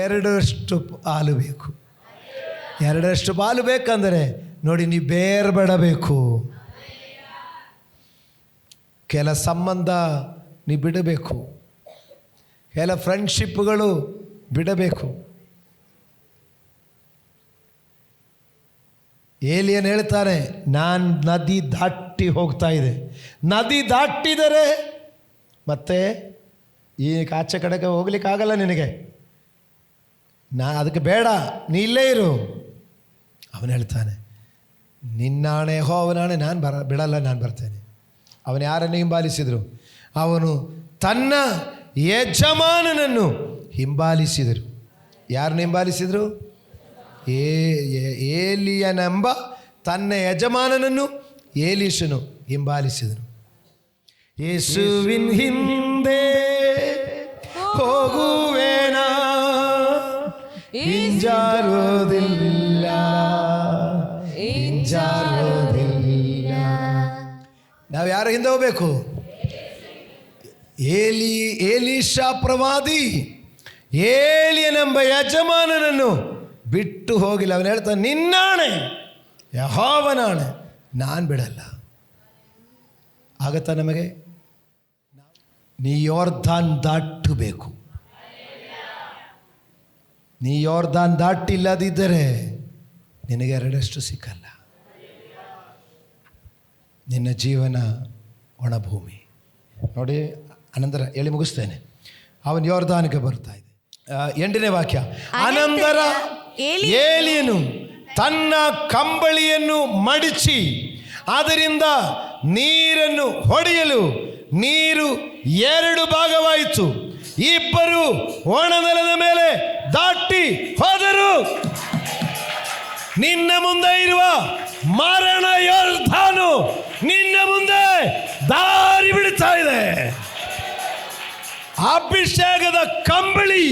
ಎರಡರಷ್ಟು ಪಾಲು ಬೇಕು. ಎರಡರಷ್ಟು ಪಾಲು ಬೇಕಂದರೆ ನೋಡಿ, ನೀ ಬೇರ್ಪಡಬೇಕು. ಕೆಲ ಸಂಬಂಧ ನೀ ಬಿಡಬೇಕು, ಕೆಲ ಫ್ರೆಂಡ್ಶಿಪ್ಗಳು ಬಿಡಬೇಕು. ಏಲಿಯನ್ ಹೇಳ್ತಾರೆ, ನಾನು ನದಿ ದಾಟಿ ಹೋಗ್ತಾ ಇದೆ. ನದಿ ದಾಟಿದರೆ ಮತ್ತೆ ಈ ಆಚೆ ಕಡೆಗೆ ಹೋಗ್ಲಿಕ್ಕಾಗಲ್ಲ ನಿನಗೆ. ಅದಕ್ಕೆ ಬೇಡ, ನೀ ಇಲ್ಲೇ ಇರು. ಅವನು ಹೇಳ್ತಾನೆ, ನಿನ್ನಾಣೆ ಯೆಹೋವನಾಣೆ, ನಾನು ಬಿಡಲ್ಲ, ನಾನು ಬರ್ತೇನೆ. ಅವನು ಯಾರನ್ನು ಹಿಂಬಾಲಿಸಿದರು? ಅವನು ತನ್ನ ಯಜಮಾನನನ್ನು ಹಿಂಬಾಲಿಸಿದರು. ಯಾರನ್ನು ಹಿಂಬಾಲಿಸಿದರು? ಏಲಿಯನೆಂಬ ತನ್ನ ಯಜಮಾನನನ್ನು ಏಲೀಷನು ಹಿಂಬಾಲಿಸಿದರು. ಯೇಸುವಿನ ಹಿಂದೆ ಹೋಗುವೇನ, ಹಿಂಜಾರೋದಿಲ್ಲ, ಹಿಂಜಾರೋದಿಲ್ಲ. ನಾವು ಯಾರ ಹಿಂದೆ ಹೋಗ್ಬೇಕು? ಏಲೀಷಾ ಪ್ರವಾದಿ ಏಲಿಯನೆಂಬ ಯಜಮಾನನನ್ನು ಬಿಟ್ಟು ಹೋಗಿಲ್ಲ. ಅವನು ಹೇಳ್ತಾನೆ, ನಿನ್ನಾಣೆ ಯೆಹೋವನಾಣೆ, ನಾನು ಬಿಡಲ್ಲ. ಆಗತ್ತಾ ನಮಗೆ? ನೀ ಯೋರ್ದಾನ್ ದಾಟಬೇಕು. ನೀ ಯೋರ್ದಾನ್ ದಾಟಿಲ್ಲದಿದ್ದರೆ ನಿನಗೆ ಎರಡಷ್ಟು ಸಿಕ್ಕಲ್ಲ. ನಿನ್ನ ಜೀವನ ಒಣಭೂಮಿ. ನೋಡಿ, ಅನಂತರ ಹೇಳಿ ಮುಗಿಸ್ತೇನೆ. ಅವನು ಯೋರ್ದಾನಿಗೆ ಬರ್ತಾ ಇದೆ. 8ನೇ ವಾಕ್ಯ. ಅನಂತರ ಏಲಿಯನು ತನ್ನ ಕಂಬಳಿಯನ್ನು ಮಡಿಚಿ ಅದರಿಂದ ನೀರನ್ನು ಹೊಡೆಯಲು ನೀರು 2 ಭಾಗವಾಯಿತು. ಇಬ್ಬರು ಒಣನೆಲದ ಮೇಲೆ ದಾಟಿ ಹೋದರು. ನಿನ್ನ ಮುಂದೆ ಇರುವ ಮರಣ ಯೋರ್ದಾನು ನಿನ್ನ ಮುಂದೆ ದಾರಿ ಬಿಡ್ತಾ ಇದೆ. ಅಭಿಷೇಕದ ಕಂಬಳಿ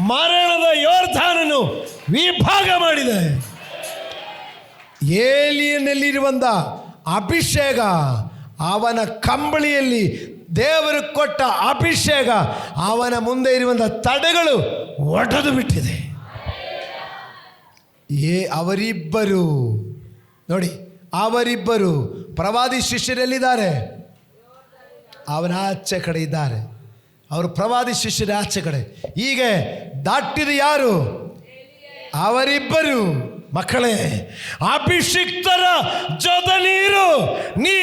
ಮರಣದ ಯೋರ್ದಾನನ್ನು ವಿಭಾಗ ಮಾಡಿದೆ. ಏಲಿಯನಲ್ಲಿರುವಂಥ ಅಭಿಷೇಕ ಅವನ ಕಂಬಳಿಯಲ್ಲಿ ದೇವರು ಕೊಟ್ಟ ಅಭಿಷೇಕ ಅವನ ಮುಂದೆ ಇರುವಂಥ ತಡೆಗಳು ಒಡೆದು ಬಿಟ್ಟಿದೆ. ಅವರಿಬ್ಬರು ನೋಡಿ, ಅವರಿಬ್ಬರು ಪ್ರವಾದಿ ಶಿಷ್ಯರೆಲ್ಲಿದ್ದಾರೆ? ಅವನ ಆಚೆ ಕಡೆ ಇದ್ದಾರೆ. ಅವರು ಪ್ರವಾದಿ ಶಿಷ್ಯರ ಆಚೆ ಕಡೆ. ಈಗ ದಾಟಿದ ಯಾರು? ಅವರಿಬ್ಬರು. ಮಕ್ಕಳೇ, ಅಭಿಷಿಕ್ತರ ಜೊತೆ ನೀ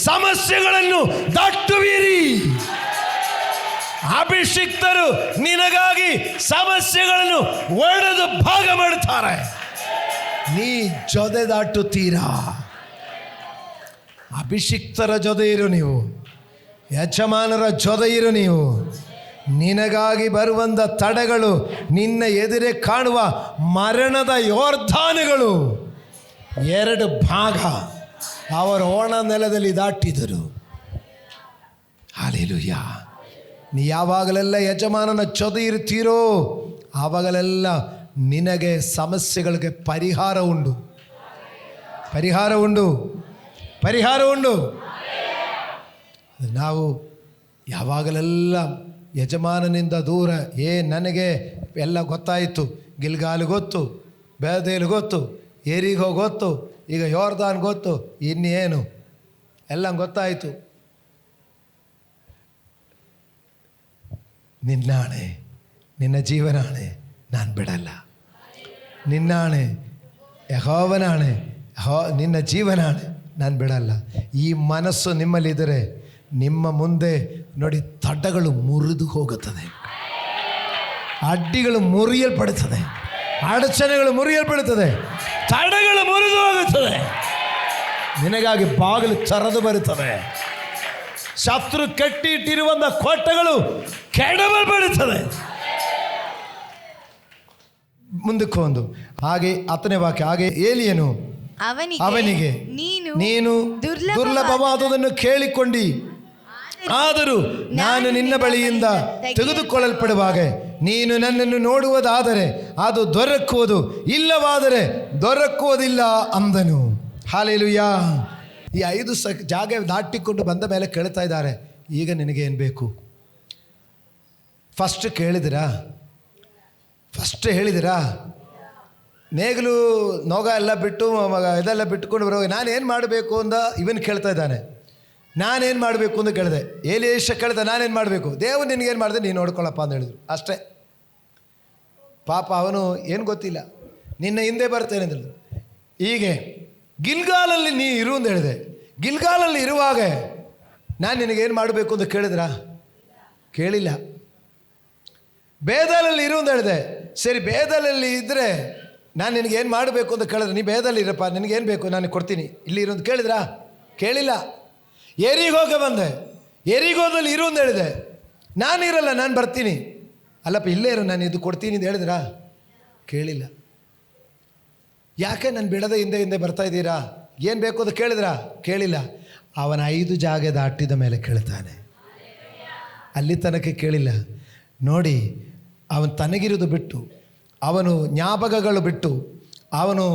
ಸಮಸ್ಯೆಗಳನ್ನು ದಾಟುವಿರಿ. ಅಭಿಷಿಕ್ತರು ನಿನಗಾಗಿ ಸಮಸ್ಯೆಗಳನ್ನು ಒಡೆದು ಭಾಗ ಮಾಡುತ್ತಾರೆ. ನೀ ಜೊತೆ ದಾಟುತ್ತೀರಾ? ಅಭಿಷಿಕ್ತರ ಜೊತೆ ಇರು ನೀವು, ಯಜಮಾನರ ಜೊತೆ ಇರು ನೀವು. ನಿನಗಾಗಿ ಬರುವಂಥ ತಡೆಗಳು, ನಿನ್ನ ಎದುರೇ ಕಾಣುವ ಮರಣದ ಯೋರ್ಧಾನುಗಳು 2 ಭಾಗ ಅವರ ಒಣ ನೆಲದಲ್ಲಿ ದಾಟಿದರು. ಹಲ್ಲೆಲೂಯಾ. ನೀ ಯಾವಾಗಲೆಲ್ಲ ಯಜಮಾನನ ಜೊತೆ ಇರ್ತೀರೋ ಆವಾಗಲೆಲ್ಲ ನಿನಗೆ ಸಮಸ್ಯೆಗಳಿಗೆ ಪರಿಹಾರ ಉಂಟು. ನಾವು ಯಾವಾಗಲೆಲ್ಲ ಯಜಮಾನನಿಂದ ದೂರ, ನನಗೆ ಎಲ್ಲ ಗೊತ್ತಾಯಿತು, ಗಿಲ್ಗಾಲು ಗೊತ್ತು, ಬೇದೇಲು ಗೊತ್ತು, ಏರಿಗೋ ಗೊತ್ತು, ಈಗ ಯೋರ್ದಾನ್ ಗೊತ್ತು, ಇನ್ನೇನು ಎಲ್ಲ ಗೊತ್ತಾಯಿತು. ನಿನ್ನಾಣೆ, ನಿನ್ನ ಜೀವನಾಣೆ, ನಾನು ಬಿಡಲ್ಲ. ನಿನ್ನಾಣೆ, ಯೆಹೋವನಾಣೆ, ನಿನ್ನ ಜೀವನಾಣೆ, ನಾನು ಬಿಡಲ್ಲ. ಈ ಮನಸ್ಸು ನಿಮ್ಮಲ್ಲಿದ್ದರೆ ನಿಮ್ಮ ಮುಂದೆ ನೋಡಿ ತಡ್ಡಗಳು ಮುರಿದು ಹೋಗುತ್ತದೆ, ಅಡ್ಡಿಗಳು ಮುರಿಯಲ್ಪಡುತ್ತದೆ, ಅಡಚಣೆಗಳು ಮುರಿಯಲ್ಪಡುತ್ತದೆ, ತಡೆಗಳು ಮುರಿದು ಹೋಗುತ್ತದೆ. ನಿನಗಾಗಿ ಬಾಗಿಲು ತೆರೆದು ಬರುತ್ತದೆ. ಶತ್ರು ಕಟ್ಟಿಟ್ಟಿರುವಂಥ ಕೋಟೆಗಳು ಕೆಡವಲ್ಪಡುತ್ತದೆ. ಮುಂದಕ್ಕೆ ಒಂದು ಹಾಗೆ 10ನೇ ವಾಕ್ಯ. ಹಾಗೆ ಏಲಿಯನು ಅವನಿಗೆ ನೀನು ದುರ್ಲಭವಾದುದನ್ನು ಕೇಳಿಕೊಂಡಿ, ಆದರೂ ನಾನು ನಿನ್ನ ಬಳಿಯಿಂದ ತೆಗೆದುಕೊಳ್ಳಲ್ಪಡುವಾಗ ನೀನು ನನ್ನನ್ನು ನೋಡುವುದಾದರೆ ಅದು ದೊರಕುವುದು, ಇಲ್ಲವಾದರೆ ದೊರಕುವುದಿಲ್ಲ ಅಂದನು. ಹಲ್ಲೆಲೂಯಾ. ಈ 5 ಜಾಗ ದಾಟಿಕೊಂಡು ಬಂದ ಮೇಲೆ ಕೇಳ್ತಾ ಇದ್ದಾರೆ, ಈಗ ನಿನಗೇನು ಬೇಕು? ಫಸ್ಟ್ ಹೇಳಿದಿರಾ? ನೇಗಲು ನೋಗ ಎಲ್ಲ ಬಿಟ್ಟು ಇದೆಲ್ಲ ಬಿಟ್ಟುಕೊಂಡು ಬರೋ ನಾನೇನು ಮಾಡಬೇಕು ಅಂತ ಇವನು ಕೇಳ್ತಾ ಇದ್ದಾನೆ. ನಾನೇನು ಮಾಡಬೇಕು ಅಂತ ಕೇಳಿದೆ. ಏಲಿಯೇಷ ಕೇಳಿದೆ, ನಾನೇನು ಮಾಡಬೇಕು? ದೇವರು ನಿನಗೇನು ಮಾಡಿದೆ ನೀನು ನೋಡ್ಕೊಳ್ಳಪ್ಪ ಅಂತ ಹೇಳಿದ್ರು. ಅಷ್ಟೇ. ಪಾಪ ಅವನು ಏನು ಗೊತ್ತಿಲ್ಲ, ನಿನ್ನ ಹಿಂದೆ ಬರ್ತೇನೆ ಅಂತ ಹೇಳಿದ್ರು. ಹೀಗೆ ಗಿಲ್ಗಾಲಲ್ಲಿ ನೀ ಇರು ಅಂತ ಹೇಳಿದೆ. ಗಿಲ್ಗಾಲಲ್ಲಿ ಇರುವಾಗ ನಾನು ನಿನಗೇನು ಮಾಡಬೇಕು ಅಂತ ಕೇಳಿಲ್ಲ. ಬೇದಲಲ್ಲಿ ಇರು ಅಂತ ಹೇಳಿದೆ. ಸರಿ, ಬೇದಲಲ್ಲಿ ಇದ್ದರೆ ನಾನು ನಿನಗೇನು ಮಾಡಬೇಕು ಅಂತ ಕೇಳಿದ್ರೆ, ನೀ ಬೇದಲ್ಲಿ ಇರಪ್ಪ, ನಿನಗೇನು ಬೇಕು ನಾನು ಕೊಡ್ತೀನಿ, ಇಲ್ಲಿ ಇರು ಅಂತ ಕೇಳಿಲ್ಲ. ಎರಿಗೋಗೆ ಬಂದೆ. ಎರಿಗೋದಲ್ಲಿ ಇರು ಅಂತ ಹೇಳಿದೆ. ನಾನಿರಲ್ಲ, ನಾನು ಬರ್ತೀನಿ. ಅಲ್ಲಪ್ಪ ಇಲ್ಲೇ ಇರು, ನಾನು ಇದು ಕೊಡ್ತೀನಿ ಅಂತ ಕೇಳಿಲ್ಲ. ಯಾಕೆ ನಾನು ಬಿಡದೆ ಹಿಂದೆ ಬರ್ತಾ ಇದ್ದೀರಾ? ಏನು ಬೇಕು ಅಂತ ಕೇಳಿಲ್ಲ. ಅವನ 5 ಜಾಗ ದಾಟಿದ ಮೇಲೆ ಕೇಳ್ತಾನೆ. ಅಲ್ಲಿ ತನಕ ಕೇಳಿಲ್ಲ. ನೋಡಿ, ಅವನು ತನಗಿರೋದು ಬಿಟ್ಟು, ಅವನು ಜ್ಞಾಪಕಗಳು ಬಿಟ್ಟು, ಅವನು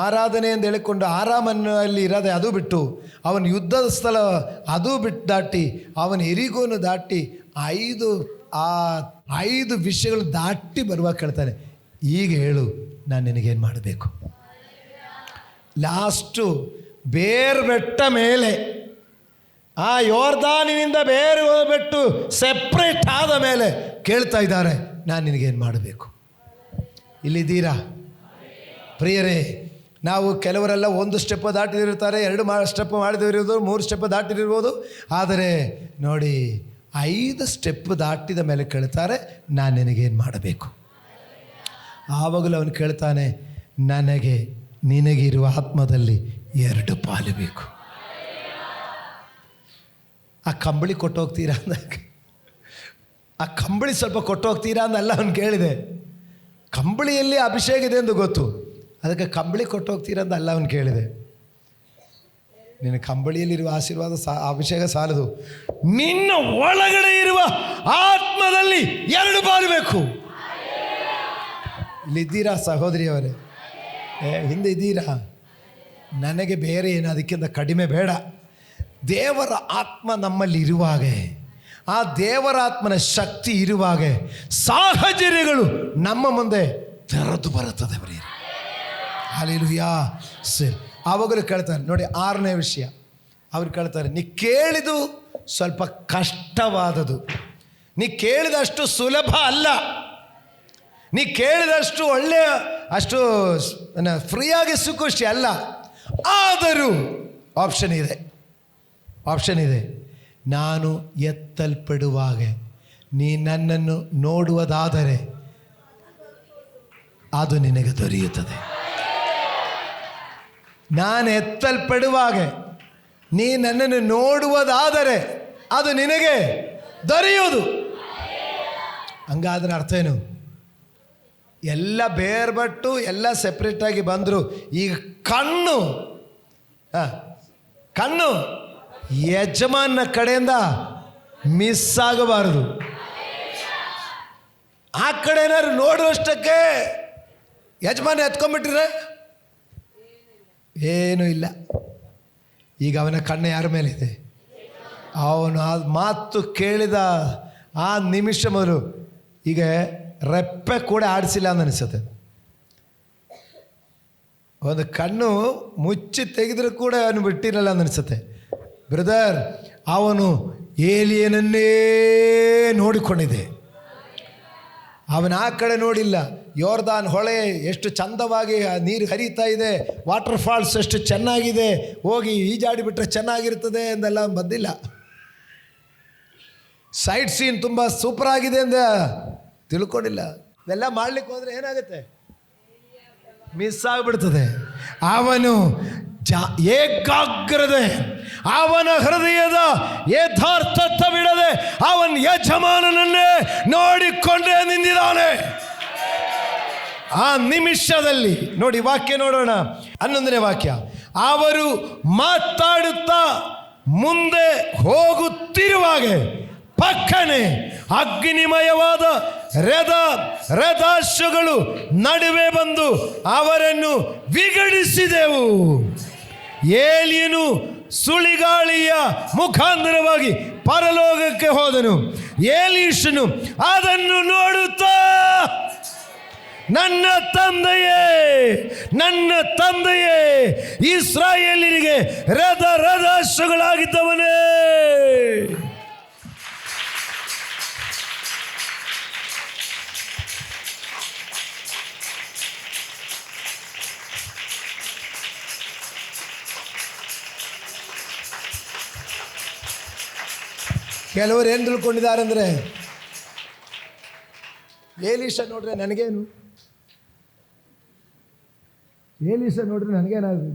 ಆರಾಧನೆ ಎಂದು ಹೇಳಿಕೊಂಡು ಆರಾಮನಲ್ಲಿ ಇರೋದೆ ಅದು ಬಿಟ್ಟು, ಅವನು ಯುದ್ಧದ ಸ್ಥಳ ಅದು ಬಿಟ್ಟು ದಾಟಿ, ಅವನು ಎರಿಗೋನು ದಾಟಿ 5 ವಿಷಯಗಳು ದಾಟಿ ಬರುವಾಗ ಕೇಳ್ತಾನೆ, ಈಗ ಹೇಳು ನಾನು ನಿನಗೇನು ಮಾಡಬೇಕು? ಲಾಸ್ಟು ಬೇರು ಬೆಟ್ಟ ಮೇಲೆ, ಆ ಯೋರ್ದಾನಿನಿಂದ ಬೇರೆ ಹೋಗ್ಬಿಟ್ಟು ಸೆಪ್ರೇಟ್ ಆದ ಮೇಲೆ ಕೇಳ್ತಾ ಇದ್ದಾರೆ, ನಾನು ನಿನಗೇನು ಮಾಡಬೇಕು? ಇಲ್ಲಿದ್ದೀರಾ ಪ್ರಿಯರೇ? ನಾವು ಕೆಲವರೆಲ್ಲ 1 ಸ್ಟೆಪ್ ದಾಟಿದಿರ್ತಾರೆ, 2 ಸ್ಟೆಪ್ ಮಾಡಿದಿರ್ಬೋದು, 3 ಸ್ಟೆಪ್ ದಾಟಿದಿರ್ಬೋದು. ಆದರೆ ನೋಡಿ, 5 ಸ್ಟೆಪ್ ದಾಟಿದ ಮೇಲೆ ಕೇಳ್ತಾರೆ, ನಾನು ನಿನಗೇನು ಮಾಡಬೇಕು? ಆವಾಗಲೂ ಅವನು ಕೇಳ್ತಾನೆ, ನನಗೆ ನಿನಗಿರುವ ಆತ್ಮದಲ್ಲಿ 2 ಪಾಲು ಬೇಕು. ಆ ಕಂಬಳಿ ಕೊಟ್ಟೋಗ್ತೀರಾ ಅಂದಾಗ, ಆ ಕಂಬಳಿ ಸ್ವಲ್ಪ ಕೊಟ್ಟೋಗ್ತೀರಾ ಅಂದಲ್ಲ ಅವನು ಕೇಳಿದೆ. ಕಂಬಳಿಯಲ್ಲಿ ಅಭಿಷೇಕ ಇದೆ ಎಂದು ಗೊತ್ತು, ಅದಕ್ಕೆ ಕಂಬಳಿ ಕೊಟ್ಟೋಗ್ತೀರಾ ಅಂತ ಅಲ್ಲ ಅವನು ಕೇಳಿದೆ. ನಿನ್ನ ಕಂಬಳಿಯಲ್ಲಿರುವ ಆಶೀರ್ವಾದ ಅಭಿಷೇಕ ಸಾಲದು, ನಿನ್ನ ಒಳಗಡೆ ಇರುವ ಆತ್ಮದಲ್ಲಿ 2 ಪಾಲು ಬೇಕು. ಇಲ್ಲಿದ್ದೀರಾ ಸಹೋದರಿಯವರೇ? ಹಿಂದೆ ಇದ್ದೀರಾ? ನನಗೆ ಬೇರೆ ಏನು ಅದಕ್ಕಿಂತ ಕಡಿಮೆ ಬೇಡ. ದೇವರ ಆತ್ಮ ನಮ್ಮಲ್ಲಿ ಇರುವಾಗ, ಆ ದೇವರ ಆತ್ಮನ ಶಕ್ತಿ ಇರುವಾಗ ಸಾಹಚರ್ಯಗಳು ನಮ್ಮ ಮುಂದೆ ತೆರೆದು ಬರುತ್ತದೆ. ಬರೀ ಹಲ್ಲೆಲೂಯಾ. ಸರಿ, ಆವಾಗಲೂ ಕೇಳ್ತಾರೆ ನೋಡಿ, 6ನೇ ವಿಷಯ ಅವ್ರು ಕೇಳ್ತಾರೆ, ನೀ ಕೇಳಿದು ಸ್ವಲ್ಪ ಕಷ್ಟವಾದದು, ನೀ ಕೇಳಿದಷ್ಟು ಸುಲಭ ಅಲ್ಲ, ನೀ ಕೇಳಿದಷ್ಟು ಒಳ್ಳೆಯ ಅಷ್ಟು ಫ್ರೀಯಾಗಿ ಸಿಕ್ಕುವಷ್ಟು ಅಲ್ಲ. ಆದರೂ ಆಪ್ಷನ್ ಇದೆ, ನಾನು ಎತ್ತಲ್ಪಡುವಾಗ ನೀ ನನ್ನನ್ನು ನೋಡುವುದಾದರೆ ಅದು ನಿನಗೆ ದೊರೆಯುತ್ತದೆ. ನಾನು ಎತ್ತಲ್ಪಡುವಾಗ ನೀ ನನ್ನನ್ನು ನೋಡುವುದಾದರೆ ಅದು ನಿನಗೆ ದೊರೆಯುವುದು. ಹಂಗಾದ್ರೆ ಅರ್ಥ ಏನು? ಎಲ್ಲ ಬೇರ್ಪಟ್ಟು ಎಲ್ಲ ಸೆಪ್ರೇಟಾಗಿ ಬಂದರು. ಈಗ ಕಣ್ಣು ಯಜಮಾನ ಕಡೆಯಿಂದ ಮಿಸ್ ಆಗಬಾರದು. ಆ ಕಡೆ ಏನಾದ್ರು ನೋಡುವಷ್ಟಕ್ಕೆ ಯಜಮಾನ ಎತ್ಕೊಂಡ್ಬಿಟ್ಟಿದ್ರೆ ಏನೂ ಇಲ್ಲ. ಈಗ ಅವನ ಕಣ್ಣು ಯಾರ ಮೇಲಿದೆ? ಅವನು ಆ ಮಾತು ಕೇಳಿದ ಆ ನಿಮಿಷ ಮೊದಲು ಈಗ ರೆಪ್ಪೆ ಕೂಡ ಆಡಿಸಿಲ್ಲ ಅಂತ ಅನಿಸುತ್ತೆ. ಒಂದು ಕಣ್ಣು ಮುಚ್ಚಿ ತೆಗೆದರೂ ಕೂಡ ಅವನು ಬಿಟ್ಟಿರಲ್ಲ ಅಂತ ಅನಿಸುತ್ತೆ. ಬ್ರದರ್, ಅವನು ಏಲಿಯನನ್ನೇ ನೋಡಿಕೊಂಡಿದೆ. ಅವನ ಆ ಕಡೆ ನೋಡಿಲ್ಲ. ಯೋರ್ದಾನ್ ಹೊಳೆ ಎಷ್ಟು ಚಂದವಾಗಿ ನೀರು ಹರಿತಾ ಇದೆ, ವಾಟರ್ ಫಾಲ್ಸ್ ಎಷ್ಟು ಚೆನ್ನಾಗಿದೆ, ಹೋಗಿ ಈಜಾಡಿಬಿಟ್ರೆ ಚೆನ್ನಾಗಿರ್ತದೆ ಎಂದೆಲ್ಲ ಬಂದಿಲ್ಲ. ಸೈಟ್ ಸೀನ್ ತುಂಬ ಸೂಪರ್ ಆಗಿದೆ ಅಂತ ತಿಳ್ಕೊಂಡಿಲ್ಲ. ಇದೆಲ್ಲ ಮಾಡ್ಲಿಕ್ಕೆ ಹೋದರೆ ಏನಾಗುತ್ತೆ? ಮಿಸ್ ಆಗಿಬಿಡ್ತದೆ. ಅವನು ಏಕಾಗ್ರತೆ, ಅವನ ಹೃದಯದ ಯಥಾರ್ಥತೆ ಬಿಡದೆ ಅವನ ಯಜಮಾನನನ್ನೇ ನೋಡಿಕೊಂಡೇ ನಿಂತಿದ್ದಾನೆ. ಆ ನಿಮಿಷದಲ್ಲಿ ನೋಡಿ, ವಾಕ್ಯ ನೋಡೋಣ, 11ನೇ ವಾಕ್ಯ. ಅವರು ಮಾತಾಡುತ್ತಾ ಮುಂದೆ ಹೋಗುತ್ತಿರುವಾಗ ಪಕ್ಕನೆ ಅಗ್ನಿಮಯವಾದ ರಥಾಶ್ವಗಳು ನಡುವೆ ಬಂದು ಅವರನ್ನು ವಿಗಡಿಸಿದೆವು. ಏಲಿಯನು ಸುಳಿಗಾಳಿಯ ಮುಖಾಂತರವಾಗಿ ಪರಲೋಕಕ್ಕೆ ಹೋದನು. ಎಲೀಷನು ಅದನ್ನು ನೋಡುತ್ತಾ, ನನ್ನ ತಂದೆಯೇ, ಇಸ್ರಾಯೇಲಿನಿಗೆ ರಥಾಶ್ವಗಳಾಗಿದ್ದವನೇ. ಕೆಲವರು ಏನು ತಿಳ್ಕೊಂಡಿದ್ದಾರೆ ಅಂದರೆ, ಏಲೀಷ ನೋಡ್ರೆ ನನಗೇನು, ಏಲೀಷ ನೋಡ್ರೆ ನನಗೇನಾದ್ರು.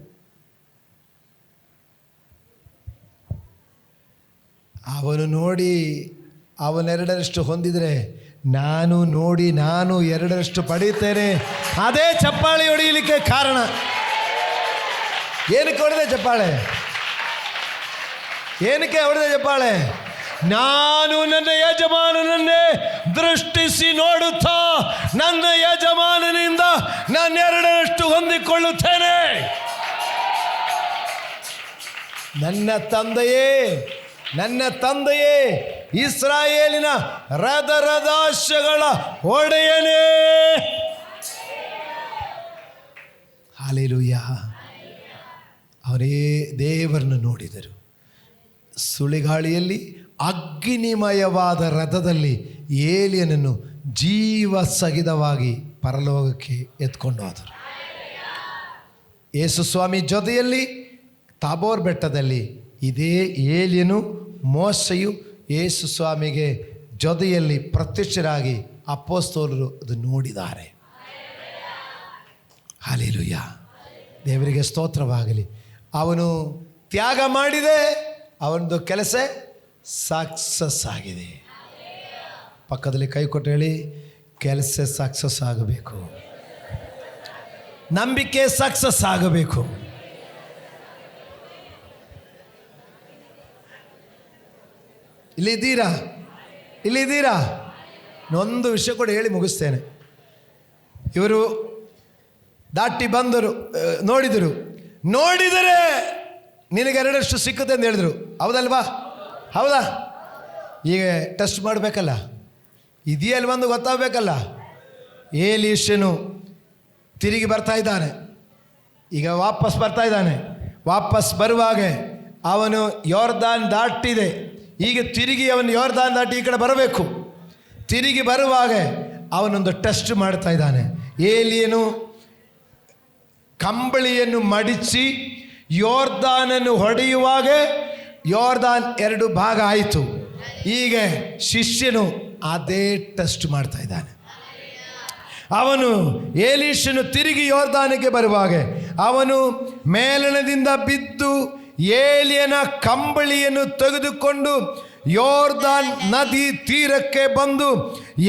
ಅವನು ನೋಡಿ ಅವನೆರಡರಷ್ಟು ಹೊಂದಿದರೆ ನಾನು ನೋಡಿ ನಾನು ಎರಡರಷ್ಟು ಪಡೀತೇನೆ. ಅದೇ ಚಪ್ಪಾಳೆ ಹೊಡೆಯಲಿಕ್ಕೆ ಕಾರಣ. ಏನಕ್ಕೆ ಹೊಡೆದೆ ಚಪ್ಪಾಳೆ? ಏನಕ್ಕೆ ಹೊಡೆದೆ ಚಪ್ಪಾಳೆ? ನಾನು ನನ್ನ ಯಜಮಾನನನ್ನೇ ದೃಷ್ಟಿಸಿ ನೋಡುತ್ತಾ ನನ್ನ ಯಜಮಾನನಿಂದ ನಾನೆರಡರಷ್ಟು ಹೊಂದಿಕೊಳ್ಳುತ್ತೇನೆ. ನನ್ನ ತಂದೆಯೇ ಇಸ್ರಾಯೇಲಿನ ರಥಾಶ್ವಗಳ ಒಡೆಯನೇ. ಹಲ್ಲೆಲೂಯಾ. ಅವರೇ ದೇವರನ್ನು ನೋಡಿದರು. ಸುಳಿಗಾಳಿಯಲ್ಲಿ ಅಗ್ನಿಮಯವಾದ ರಥದಲ್ಲಿ ಏಲಿಯನನ್ನು ಜೀವ ಸಹಿತವಾಗಿ ಪರಲೋಕಕ್ಕೆ ಎತ್ಕೊಂಡು ಹೋದರು. ಯೇಸು ಸ್ವಾಮಿ ಜೊತೆಯಲ್ಲಿ ತಾಬೋರ್ ಬೆಟ್ಟದಲ್ಲಿ ಇದೇ ಏಲಿಯನು ಮೋಶೆಯು ಯೇಸು ಸ್ವಾಮಿಗೆ ಜೊತೆಯಲ್ಲಿ ಪ್ರತ್ಯಕ್ಷರಾಗಿ ಅಪೊಸ್ತಲರು ಅದು ನೋಡಿದ್ದಾರೆ. ಹಲ್ಲೆಲೂಯಾ. ದೇವರಿಗೆ ಸ್ತೋತ್ರವಾಗಲಿ. ಅವನು ತ್ಯಾಗ ಮಾಡಿದೆ, ಅವನದು ಕೆಲಸ ಸಕ್ಸಸ್ ಆಗಿದೆ. ಪಕ್ಕದಲ್ಲಿ ಕೈ ಕೊಟ್ಟು ಹೇಳಿ, ಕೆಲಸ ಸಕ್ಸಸ್ ಆಗಬೇಕು, ನಂಬಿಕೆ ಸಕ್ಸಸ್ ಆಗಬೇಕು. ಇಲ್ಲಿದ್ದೀರಾ? ಒಂದು ವಿಷಯ ಕೂಡ ಹೇಳಿ ಮುಗಿಸ್ತೇನೆ. ಇವರು ದಾಟಿ ಬಂದರು, ನೋಡಿದರೆ ನಿನಗೆ 2 ಸಿಕ್ಕುತ್ತೆ ಅಂತ ಹೇಳಿದ್ರು. ಹೌದಲ್ವಾ? ಹೌದಾ? ಈಗ ಟೆಸ್ಟ್ ಮಾಡಬೇಕಲ್ಲ, ಇದೆಯಲ್ಲಿ ಒಂದು ಗೊತ್ತಾಗಬೇಕಲ್ಲ. ಎಲೀಷನು ತಿರುಗಿ ಬರ್ತಾ ಇದ್ದಾನೆ, ಈಗ ವಾಪಸ್ ಬರ್ತಾ ಇದ್ದಾನೆ. ವಾಪಸ್ ಬರುವಾಗ ಅವನು ಯೋರ್ದಾನ್ ದಾಟಿದೆ, ಈಗ ತಿರುಗಿ ಅವನು ಯೋರ್ದಾನ್ ದಾಟಿ ಈ ಕಡೆ ಬರಬೇಕು. ತಿರುಗಿ ಬರುವಾಗ ಅವನೊಂದು ಟೆಸ್ಟ್ ಮಾಡ್ತಾ ಇದ್ದಾನೆ. ಏಲಿಯನು ಕಂಬಳಿಯನ್ನು ಮಡಿಸಿ ಯೋರ್ದಾನನ್ನು ಹೊಡೆಯುವಾಗ ಯೋರ್ದಾನ್ 2 ಭಾಗ ಆಯಿತು. ಈಗ ಶಿಷ್ಯನು ಅದೇ ಟೆಸ್ಟ್ ಮಾಡ್ತಾ ಇದ್ದಾನೆ. ಅವನು ಎಲೀಷನು ತಿರುಗಿ ಯೋರ್ದಾನಿಗೆ ಬರುವಾಗ ಅವನು ಮೇಲಣದಿಂದ ಬಿದ್ದು ಏಲಿಯನ ಕಂಬಳಿಯನ್ನು ತೆಗೆದುಕೊಂಡು ಯೋರ್ದಾನ್ ನದಿ ತೀರಕ್ಕೆ ಬಂದು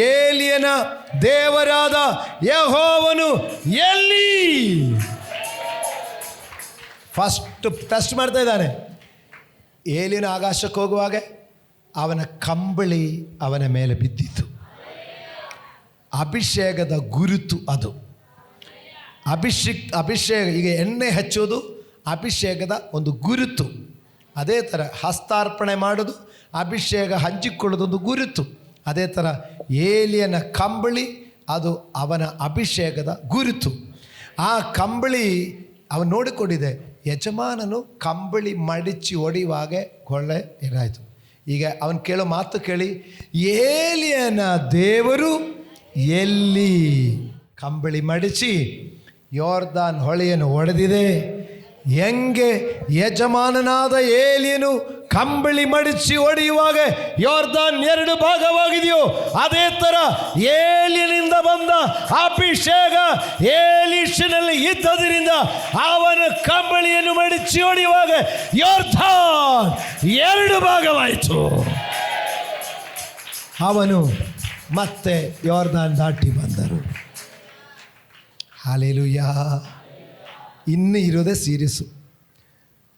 ಏಲಿಯನ ದೇವರಾದ ಯೆಹೋವನು ಎಲ್ಲಿ ಫಸ್ಟ್ ಟೆಸ್ಟ್ ಮಾಡ್ತಾ ಇದ್ದಾನೆ. ಏಲಿಯನ ಆಕಾಶಕ್ಕೆ ಹೋಗುವಾಗ ಅವನ ಕಂಬಳಿ ಅವನ ಮೇಲೆ ಬಿದ್ದಿತ್ತು. ಅಭಿಷೇಕದ ಗುರುತು ಅದು. ಅಭಿಷೇಕ ಈಗ ಎಣ್ಣೆ ಹಚ್ಚೋದು ಅಭಿಷೇಕದ ಒಂದು ಗುರುತು. ಅದೇ ಥರ ಹಸ್ತಾರ್ಪಣೆ ಮಾಡೋದು, ಅಭಿಷೇಕ ಹಂಚಿಕೊಳ್ಳೋದೊಂದು ಗುರುತು. ಅದೇ ಥರ ಏಲಿಯನ ಕಂಬಳಿ ಅದು ಅವನ ಅಭಿಷೇಕದ ಗುರುತು. ಆ ಕಂಬಳಿ ಅವನು ನೋಡಿಕೊಂಡಿದೆ. ಯಜಮಾನನು ಕಂಬಳಿ ಮಡಿಚಿ ಹೊಡೆಯುವಾಗ ಕೊಳ್ಳೆ ಏನಾಯಿತು. ಈಗ ಅವನು ಕೇಳೋ ಮಾತು ಕೇಳಿ, ಏಲಿಯನ ದೇವರು ಎಲ್ಲಿ? ಕಂಬಳಿ ಮಡಿಸಿ ಯೋರ್ದಾನ್ ಹೊಳೆಯನ್ನು ಹೊಡೆದಿದೆ. ಹೆಂಗೆ ಯಜಮಾನನಾದ ಏಲಿಯನು ಕಂಬಳಿ ಮಡಿಸಿ ಹೊಡೆಯುವಾಗ ಯೋರ್ದಾನ್ 2 ಭಾಗವಾಗಿದೆಯೋ ಅದೇ ಥರ ಏಲಿಯನಿಂದ ಬಂದ ಅಭಿಷೇಕ ಎಲೀಷನಲ್ಲಿ ಇದ್ದದರಿಂದ ಅವನ ಕಂಬಳಿಯನ್ನು ಮಡಿಸಿ ಹೊಡೆಯುವಾಗ ಯೋರ್ದಾನ್ 2 ಭಾಗವಾಯಿತು. ಅವನು ಮತ್ತೆ ಯೋರ್ದಾನ್ ದಾಟಿ ಬಂದರು. ಹಲ್ಲೆಲೂಯಾ. ಇನ್ನು ಇರೋದೇ ಸೀರಿಯಸ್ಸು.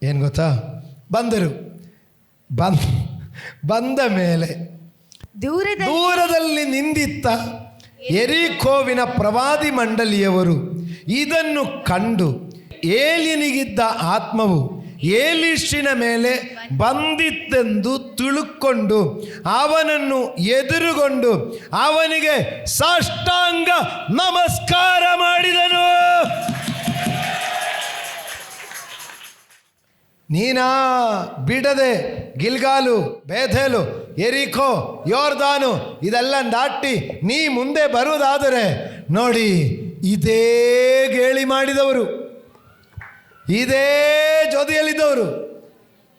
ಏನು ಗೊತ್ತಾ? ಬಂದರು. ಬಂದ ಮೇಲೆ ದೂರದಲ್ಲಿ ನಿಂದಿತ್ತ ಯೆರಿಕೋವಿನ ಪ್ರವಾದಿ ಮಂಡಳಿಯವರು ಇದನ್ನು ಕಂಡು ಏಲಿಯನಿಗಿದ್ದ ಆತ್ಮವು ಎಲೀಷನ ಮೇಲೆ ಬಂದಿತ್ತೆಂದು ತಿಳುಕೊಂಡು ಅವನನ್ನು ಎದುರುಗೊಂಡು ಅವನಿಗೆ ಸಾಷ್ಟಾಂಗ ನಮಸ್ಕಾರ ಮಾಡಿದನು. ನೀನಾ ಬಿಡದೆ ಗಿಲ್ಗಾಲು, ಬೇಥೇಲು, ಯೆರಿಕೋ, ಯೋರ್ದಾನು ಇದೆಲ್ಲ ದಾಟಿ ನೀ ಮುಂದೆ ಬರುವುದಾದರೆ ನೋಡಿ, ಇದೇ ಗೇಳಿ ಮಾಡಿದವರು, ಇದೇ ಜೊತೆಯಲ್ಲಿದ್ದವರು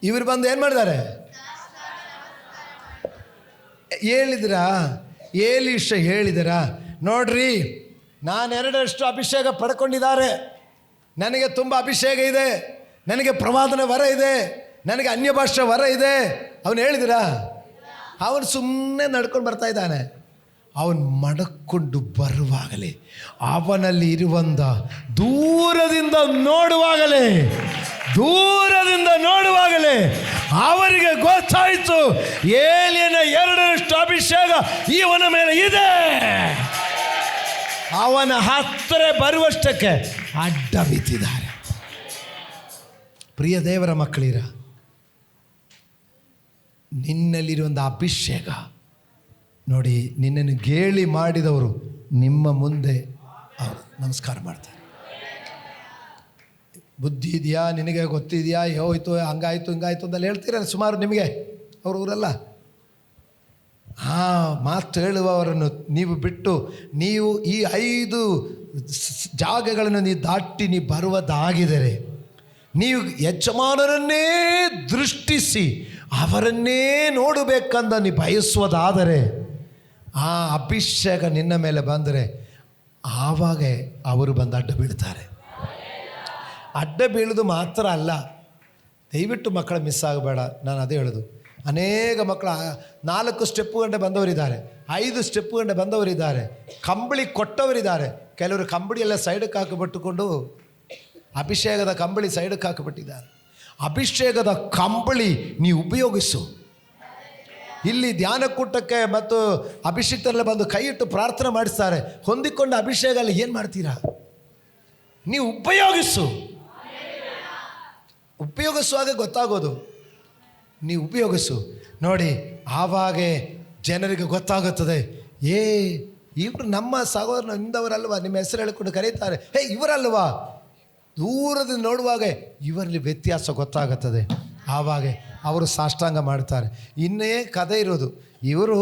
ಇವರು ಬಂದು ಏನು ಮಾಡಿದ್ದಾರೆ? ಹೇಳಿದ್ರ ಎಲೀಷ ಹೇಳಿದರ, ನೋಡ್ರಿ ನಾನು 2 ಅಭಿಷೇಕ ಪಡ್ಕೊಂಡಿದ್ದಾರೆ, ನನಗೆ ತುಂಬ ಅಭಿಷೇಕ ಇದೆ, ನನಗೆ ಪ್ರವಾದನ ವರ ಇದೆ, ನನಗೆ ಅನ್ಯ ಭಾಷೆ ವರ ಇದೆ. ಅವನು ಹೇಳಿದಿರ? ಅವನು ಸುಮ್ಮನೆ ನಡ್ಕೊಂಡು ಬರ್ತಾ ಇದ್ದಾನೆ. ಅವನು ಮಡಕೊಂಡು ಬರುವಾಗಲೇ ಅವನಲ್ಲಿ ಇರುವಂಥ ದೂರದಿಂದ ನೋಡುವಾಗಲೇ ಅವರಿಗೆ ಗೊತ್ತಾಯಿತು ಏಲಿಯನ 2 ಅಭಿಷೇಕ ಇವನ ಮೇಲೆ ಇದೆ. ಅವನ ಹತ್ತಿರ ಬರುವಷ್ಟಕ್ಕೆ ಅಡ್ಡ ಬಿದ್ದಿದ್ದಾರೆ. ಪ್ರಿಯ ದೇವರ ಮಕ್ಕಳಿರ, ನಿನ್ನಲ್ಲಿರುವಂಥ ಅಭಿಷೇಕ ನೋಡಿ, ನಿನ್ನನ್ನು ಗೇಲಿ ಮಾಡಿದವರು ನಿಮ್ಮ ಮುಂದೆ ಅವರು ನಮಸ್ಕಾರ ಮಾಡ್ತಾರೆ. ಬುದ್ಧಿ ಇದೆಯಾ, ನಿನಗೆ ಗೊತ್ತಿದೆಯಾ, ಹೋಯ್ತು ಹಂಗಾಯ್ತು ಹಿಂಗಾಯ್ತು ಅಂತೆಲ್ಲ ಹೇಳ್ತೀರ ಸುಮಾರು ನಿಮಗೆ. ಅವರವರೆಲ್ಲ ಮಾತು ಹೇಳುವವರನ್ನು ನೀವು ಬಿಟ್ಟು ನೀವು ಈ 5 ಜಾಗಗಳನ್ನು ನೀವು ದಾಟಿ ನೀವು ಬರುವುದಾಗಿದ್ದರೆ, ನೀವು ಯಜಮಾನರನ್ನೇ ದೃಷ್ಟಿಸಿ ಅವರನ್ನೇ ನೋಡಬೇಕಂದ ನೀವು ಬಯಸುವುದಾದರೆ, ಆ ಅಭಿಷೇಕ ನಿನ್ನ ಮೇಲೆ ಬಂದರೆ ಆವಾಗ ಅವರು ಬಂದು ಅಡ್ಡ ಬೀಳ್ತಾರೆ. ಅಡ್ಡ ಬೀಳೋದು ಮಾತ್ರ ಅಲ್ಲ, ದಯವಿಟ್ಟು ಮಕ್ಕಳ ಮಿಸ್ ಆಗಬೇಡ. ನಾನು ಅದೇ ಹೇಳೋದು, ಅನೇಕ ಮಕ್ಕಳು 4 ಸ್ಟೆಪ್ಪು ಗಂಟೆ ಬಂದವರಿದ್ದಾರೆ, 5 ಸ್ಟೆಪ್ಪು ಗಂಟೆ ಬಂದವರಿದ್ದಾರೆ, ಕಂಬಳಿ ಕೊಟ್ಟವರಿದ್ದಾರೆ. ಕೆಲವರು ಕಂಬಳಿ ಎಲ್ಲ ಸೈಡಕ್ಕೆ ಹಾಕಿಬಿಟ್ಟುಕೊಂಡು ಅಭಿಷೇಕದ ಕಂಬಳಿ ಸೈಡಕ್ಕೆ ಹಾಕಿಬಿಟ್ಟಿದ್ದಾರೆ. ಅಭಿಷೇಕದ ಕಂಬಳಿ ನೀವು ಉಪಯೋಗಿಸು. ಇಲ್ಲಿ ಧ್ಯಾನ ಕೂಟಕ್ಕೆ ಮತ್ತು ಅಭಿಷೇಕದಲ್ಲೇ ಬಂದು ಕೈ ಇಟ್ಟು ಪ್ರಾರ್ಥನೆ ಮಾಡಿಸ್ತಾರೆ. ಹೊಂದಿಕೊಂಡ ಅಭಿಷೇಕ ಅಲ್ಲಿ ಏನು ಮಾಡ್ತೀರಾ? ನೀವು ಉಪಯೋಗಿಸು. ಉಪಯೋಗಿಸುವಾಗ ಗೊತ್ತಾಗೋದು. ನೀವು ಉಪಯೋಗಿಸು ನೋಡಿ, ಆವಾಗೇ ಜನರಿಗೆ ಗೊತ್ತಾಗುತ್ತದೆ, ಇವರು ನಮ್ಮ ಸಹೋದರನ ಇಂದವರಲ್ವಾ, ನಿಮ್ಮ ಹೆಸರು ಹೇಳಿಕೊಂಡು ಕರೀತಾರೆ, ಇವರಲ್ವಾ. ದೂರದಿಂದ ನೋಡುವಾಗ ಇವರಲ್ಲಿ ವ್ಯತ್ಯಾಸ ಗೊತ್ತಾಗುತ್ತದೆ. ಆವಾಗ ಅವರು ಸಾಷ್ಟಾಂಗ ಮಾಡ್ತಾರೆ. ಇನ್ನೇ ಕಥೆ ಇರೋದು, ಇವರು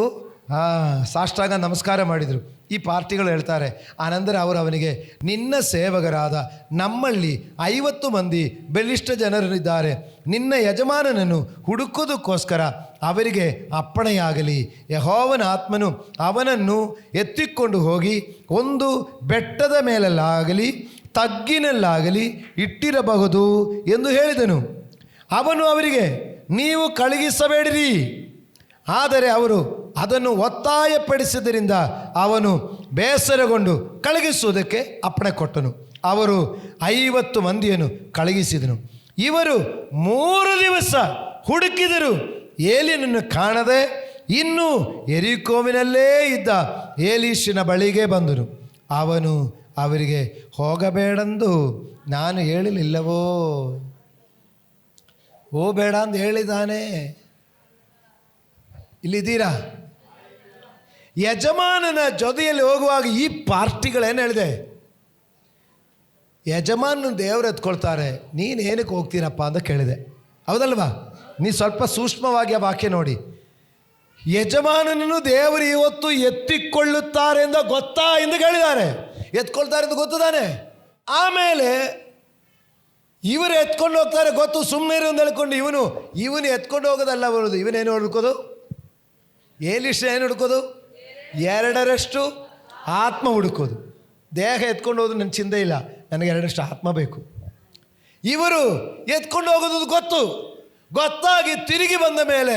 ಸಾಷ್ಟಾಂಗ ನಮಸ್ಕಾರ ಮಾಡಿದರು. ಈ ಪಾರ್ಟಿಗಳು ಹೇಳ್ತಾರೆ, ಆನಂತರ ಅವರು ಅವನಿಗೆ, ನಿನ್ನ ಸೇವಕರಾದ ನಮ್ಮಲ್ಲಿ 50 ಮಂದಿ ಬಲಿಷ್ಠ ಜನರಿದ್ದಾರೆ, ನಿನ್ನ ಯಜಮಾನನನ್ನು ಹುಡುಕೋದಕ್ಕೋಸ್ಕರ ಅವರಿಗೆ ಅಪ್ಪಣೆಯಾಗಲಿ. ಯೆಹೋವನ ಆತ್ಮನು ಅವನನ್ನು ಎತ್ತಿಕೊಂಡು ಹೋಗಿ ಒಂದು ಬೆಟ್ಟದ ಮೇಲಲ್ಲಾಗಲಿ ತಗ್ಗಿನಲ್ಲಾಗಲಿ ಇಟ್ಟಿರಬಹುದು ಎಂದು ಹೇಳಿದನು. ಅವನು ಅವರಿಗೆ, ನೀವು ಕಳುಹಿಸಬೇಡಿರಿ. ಆದರೆ ಅವರು ಅದನ್ನು ಒತ್ತಾಯಪಡಿಸಿದ್ದರಿಂದ ಅವನು ಬೇಸರಗೊಂಡು ಕಳುಹಿಸುವುದಕ್ಕೆ ಅಪ್ಪಣೆ ಕೊಟ್ಟನು. ಅವರು 50 ಮಂದಿಯನ್ನು ಕಳುಹಿಸಿದನು. ಇವರು 3 ದಿವಸ ಹುಡುಕಿದರು, ಏಲಿಯನನ್ನು ಕಾಣದೆ ಇನ್ನೂ ಯೆರಿಕೋವಿನಲ್ಲೇ ಇದ್ದ ಏಲೀಷನ ಬಳಿಗೆ ಬಂದನು. ಅವನು ಅವರಿಗೆ, ಹೋಗಬೇಡೆಂದು ನಾನು ಹೇಳಿಲ್ಲವೋ? ಹೋಗಬೇಡ ಅಂತ ಹೇಳಿದ್ದಾನೆ. ಇಲ್ಲಿದ್ದೀರಾ? ಯಜಮಾನನ ಜೊತೆಯಲ್ಲಿ ಹೋಗುವಾಗ ಈ ಪಾರ್ಟಿಗಳೇನು ಹೇಳಿದೆ, ಯಜಮಾನನ ದೇವರು ಎತ್ಕೊಳ್ತಾರೆ, ನೀನೇನಕ್ಕೆ ಹೋಗ್ತೀರಪ್ಪ ಅಂತ ಕೇಳಿದೆ. ಹೌದಲ್ವಾ? ನೀ ಸ್ವಲ್ಪ ಸೂಕ್ಷ್ಮವಾಗಿ ಆ ವಾಕ್ಯ ನೋಡಿ. ಯಜಮಾನನನ್ನು ದೇವರು ಇವತ್ತು ಎತ್ತಿಕೊಳ್ಳುತ್ತಾರೆ ಅಂತ ಗೊತ್ತಾ ಎಂದು ಹೇಳಿದ್ದಾರೆ. ಎತ್ಕೊಳ್ತಾರೆ ಅಂತ ಗೊತ್ತದಾನೆ. ಆಮೇಲೆ ಇವರು ಎತ್ಕೊಂಡು ಹೋಗ್ತಾರೆ ಗೊತ್ತು, ಸುಮ್ಮನೆ ಇರು ಅಂತ ಹೇಳ್ಕೊಂಡು ಇವನು ಎತ್ಕೊಂಡು ಹೋಗೋದಲ್ಲ ಬರೋದು. ಇವನೇನು ಹುಡುಕೋದು? ಏಲಿಷ ಏನು ಹುಡುಕೋದು? 2ರಷ್ಟು ಆತ್ಮ ಹುಡುಕೋದು. ದೇಹ ಎತ್ಕೊಂಡು ಹೋದ್ರು ನನ್ನ ಚಿಂತೆ ಇಲ್ಲ, ನನಗೆ 2ರಷ್ಟು ಆತ್ಮ ಬೇಕು. ಇವರು ಎತ್ಕೊಂಡು ಹೋಗೋದು ಗೊತ್ತಾಗಿ ತಿರುಗಿ ಬಂದ ಮೇಲೆ,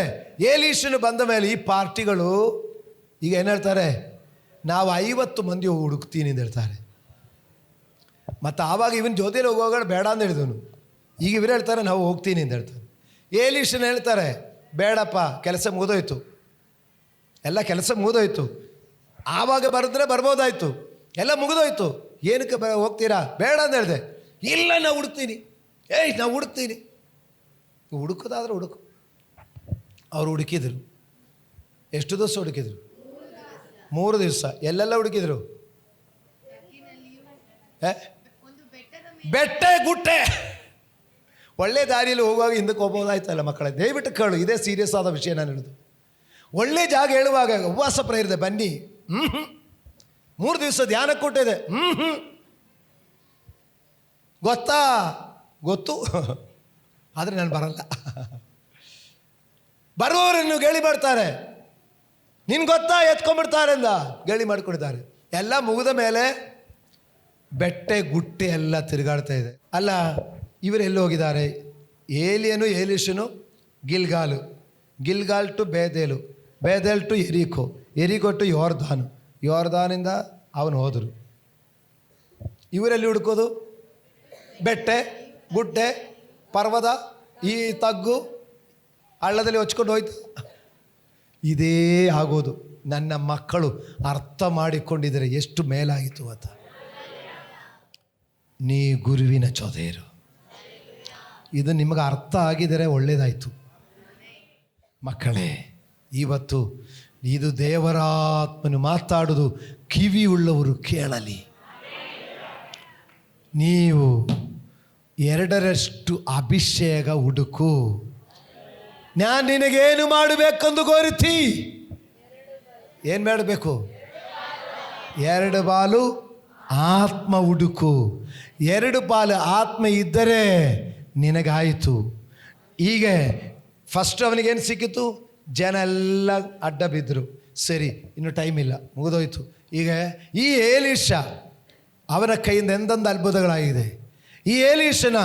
ಏಲೀಷನು ಬಂದ ಮೇಲೆ ಈ ಪಾರ್ಟಿಗಳು ಈಗ ಏನು ಹೇಳ್ತಾರೆ, ನಾವು 50 ಮಂದಿ ಹುಡುಕ್ತೀನಿ ಅಂತ ಹೇಳ್ತಾರೆ. ಮತ್ತು ಆವಾಗ ಇವನ್ ಜೊತೆಲಿ ಹೋಗುವಾಗ ಬೇಡ ಅಂತ ಹೇಳಿದವನು. ಈಗ ಇವರು ಹೇಳ್ತಾರೆ ನಾವು ಹೋಗ್ತೀನಿ ಅಂತ ಹೇಳ್ತಾರೆ. ಏಲೀಷನ ಹೇಳ್ತಾರೆ, ಬೇಡಪ್ಪ, ಕೆಲಸ ಮುಗಿದೋಯ್ತು, ಎಲ್ಲ ಕೆಲಸ ಮುಗಿದೋಯ್ತು, ಆವಾಗ ಬರೆದ್ರೆ ಬರ್ಬೋದಾಯ್ತು, ಎಲ್ಲ ಮುಗಿದೋಯ್ತು, ಏನಕ್ಕೆ ಹೋಗ್ತೀರಾ? ಬೇಡ ಅಂತ ಹೇಳಿದೆ. ಇಲ್ಲ, ನಾವು ಹುಡುಕ್ತೀನಿ. ನಾವು ಹುಡುಕ್ತೀನಿ. ಹುಡುಕೋದಾದ್ರೆ ಹುಡುಕು. ಅವ್ರು ಹುಡುಕಿದ್ರು. ಎಷ್ಟು ದಿವಸ ಹುಡುಕಿದ್ರು? 3 ದಿವಸ. ಎಲ್ಲೆಲ್ಲ ಹುಡುಕಿದ್ರು? ಬೆಟ್ಟ ಗುಟ್ಟೆ. ಒಳ್ಳೆ ದಾರಿಯಲ್ಲಿ ಹೋಗುವಾಗ ಹಿಂದಕ್ಕೆ ಹೋಗ್ಬೋದಾಯ್ತಲ್ಲ ಮಕ್ಕಳೇ. ದಯವಿಟ್ಟು ಕೇಳು, ಇದೇ ಸೀರಿಯಸ್ ಆದ ವಿಷಯ ನಾನು ಹೇಳೋದು. ಒಳ್ಳೆ ಜಾಗ ಹೇಳುವಾಗ ಉಪವಾಸ ಪ್ರೇರಿದೆ ಬನ್ನಿ, 3 ದಿವಸ ಧ್ಯಾನ ಕೊಟ್ಟಿದೆ, ಗೊತ್ತು, ಆದರೆ ನಾನು ಬರಲ್ಲ. ಬರುವವರನ್ನು ಗೇಲಿ ಮಾಡ್ತಾರೆ, ನಿನ್ ಗೊತ್ತಾ ಎತ್ಕೊಂಡ್ಬಿಡ್ತಾರೆ ಅಂದ ಗೇಲಿ ಮಾಡ್ಕೊಂಡಿದ್ದಾರೆ. ಎಲ್ಲ ಮುಗಿದ ಮೇಲೆ ಬೆಟ್ಟೆ ಗುಟ್ಟೆ ಎಲ್ಲ ತಿರುಗಾಡ್ತಾ ಇದೆ. ಅಲ್ಲ, ಇವರೆಲ್ಲಿ ಹೋಗಿದ್ದಾರೆ? ಏಲಿಯನು ಏಲೀಷನು ಗಿಲ್ಗಾಲ್ ಟು ಬೇದೇಲು, ಬೇದೇಲ್ ಟು ಎರಿಕೋ ಟು ಯೋರ್ದಾನಿಂದ ಅವನು ಹೋದರು. ಇವರೆಲ್ಲಿ ಹುಡುಕೋದು? ಬೆಟ್ಟೆ ಗುಡ್ಡೆ ಪರ್ವತ, ಈ ತಗ್ಗು ಹಳ್ಳದಲ್ಲಿ ಹೊಚ್ಕೊಂಡು ಹೋಯ್ತು. ಇದೇ ಆಗೋದು. ನನ್ನ ಮಕ್ಕಳು ಅರ್ಥ ಮಾಡಿಕೊಂಡಿದ್ದರೆ ಎಷ್ಟು ಮೇಲಾಯಿತು ಅಂತ. ನೀ ಗುರುವಿನ ಚೊದೇರು. ಇದು ನಿಮಗೆ ಅರ್ಥ ಆಗಿದರೆ ಒಳ್ಳೆಯದಾಯಿತು ಮಕ್ಕಳೇ. ಇವತ್ತು ಇದು ದೇವರಾತ್ಮನು ಮಾತಾಡೋದು, ಕಿವಿಯುಳ್ಳವರು ಕೇಳಲಿ. ನೀವು 2ರಷ್ಟು ಅಭಿಷೇಕ ಹುಡುಕು. ನಾನು ನಿನಗೇನು ಮಾಡಬೇಕೆಂದು ಕೋರುತ್ತಿ? ಏನು ಮಾಡಬೇಕು? 2 ಪಾಲು ಆತ್ಮ ಹುಡುಕು. 2 ಪಾಲು ಆತ್ಮ ಇದ್ದರೆ ನಿನಗಾಯಿತು. ಈಗ ಫಸ್ಟ್ ಅವನಿಗೇನು ಸಿಕ್ಕಿತು? ಜನ ಎಲ್ಲ ಅಡ್ಡ ಬಿದ್ದರು. ಸರಿ, ಇನ್ನು ಟೈಮ್ ಇಲ್ಲ, ಮುಗಿದೋಯ್ತು. ಈಗ ಈ ಏಲೀಷ ಅವನ ಕೈಯಿಂದ ಎಂದೊಂದು ಅದ್ಭುತಗಳಾಗಿದೆ. ಈ ಏಲೀಷನ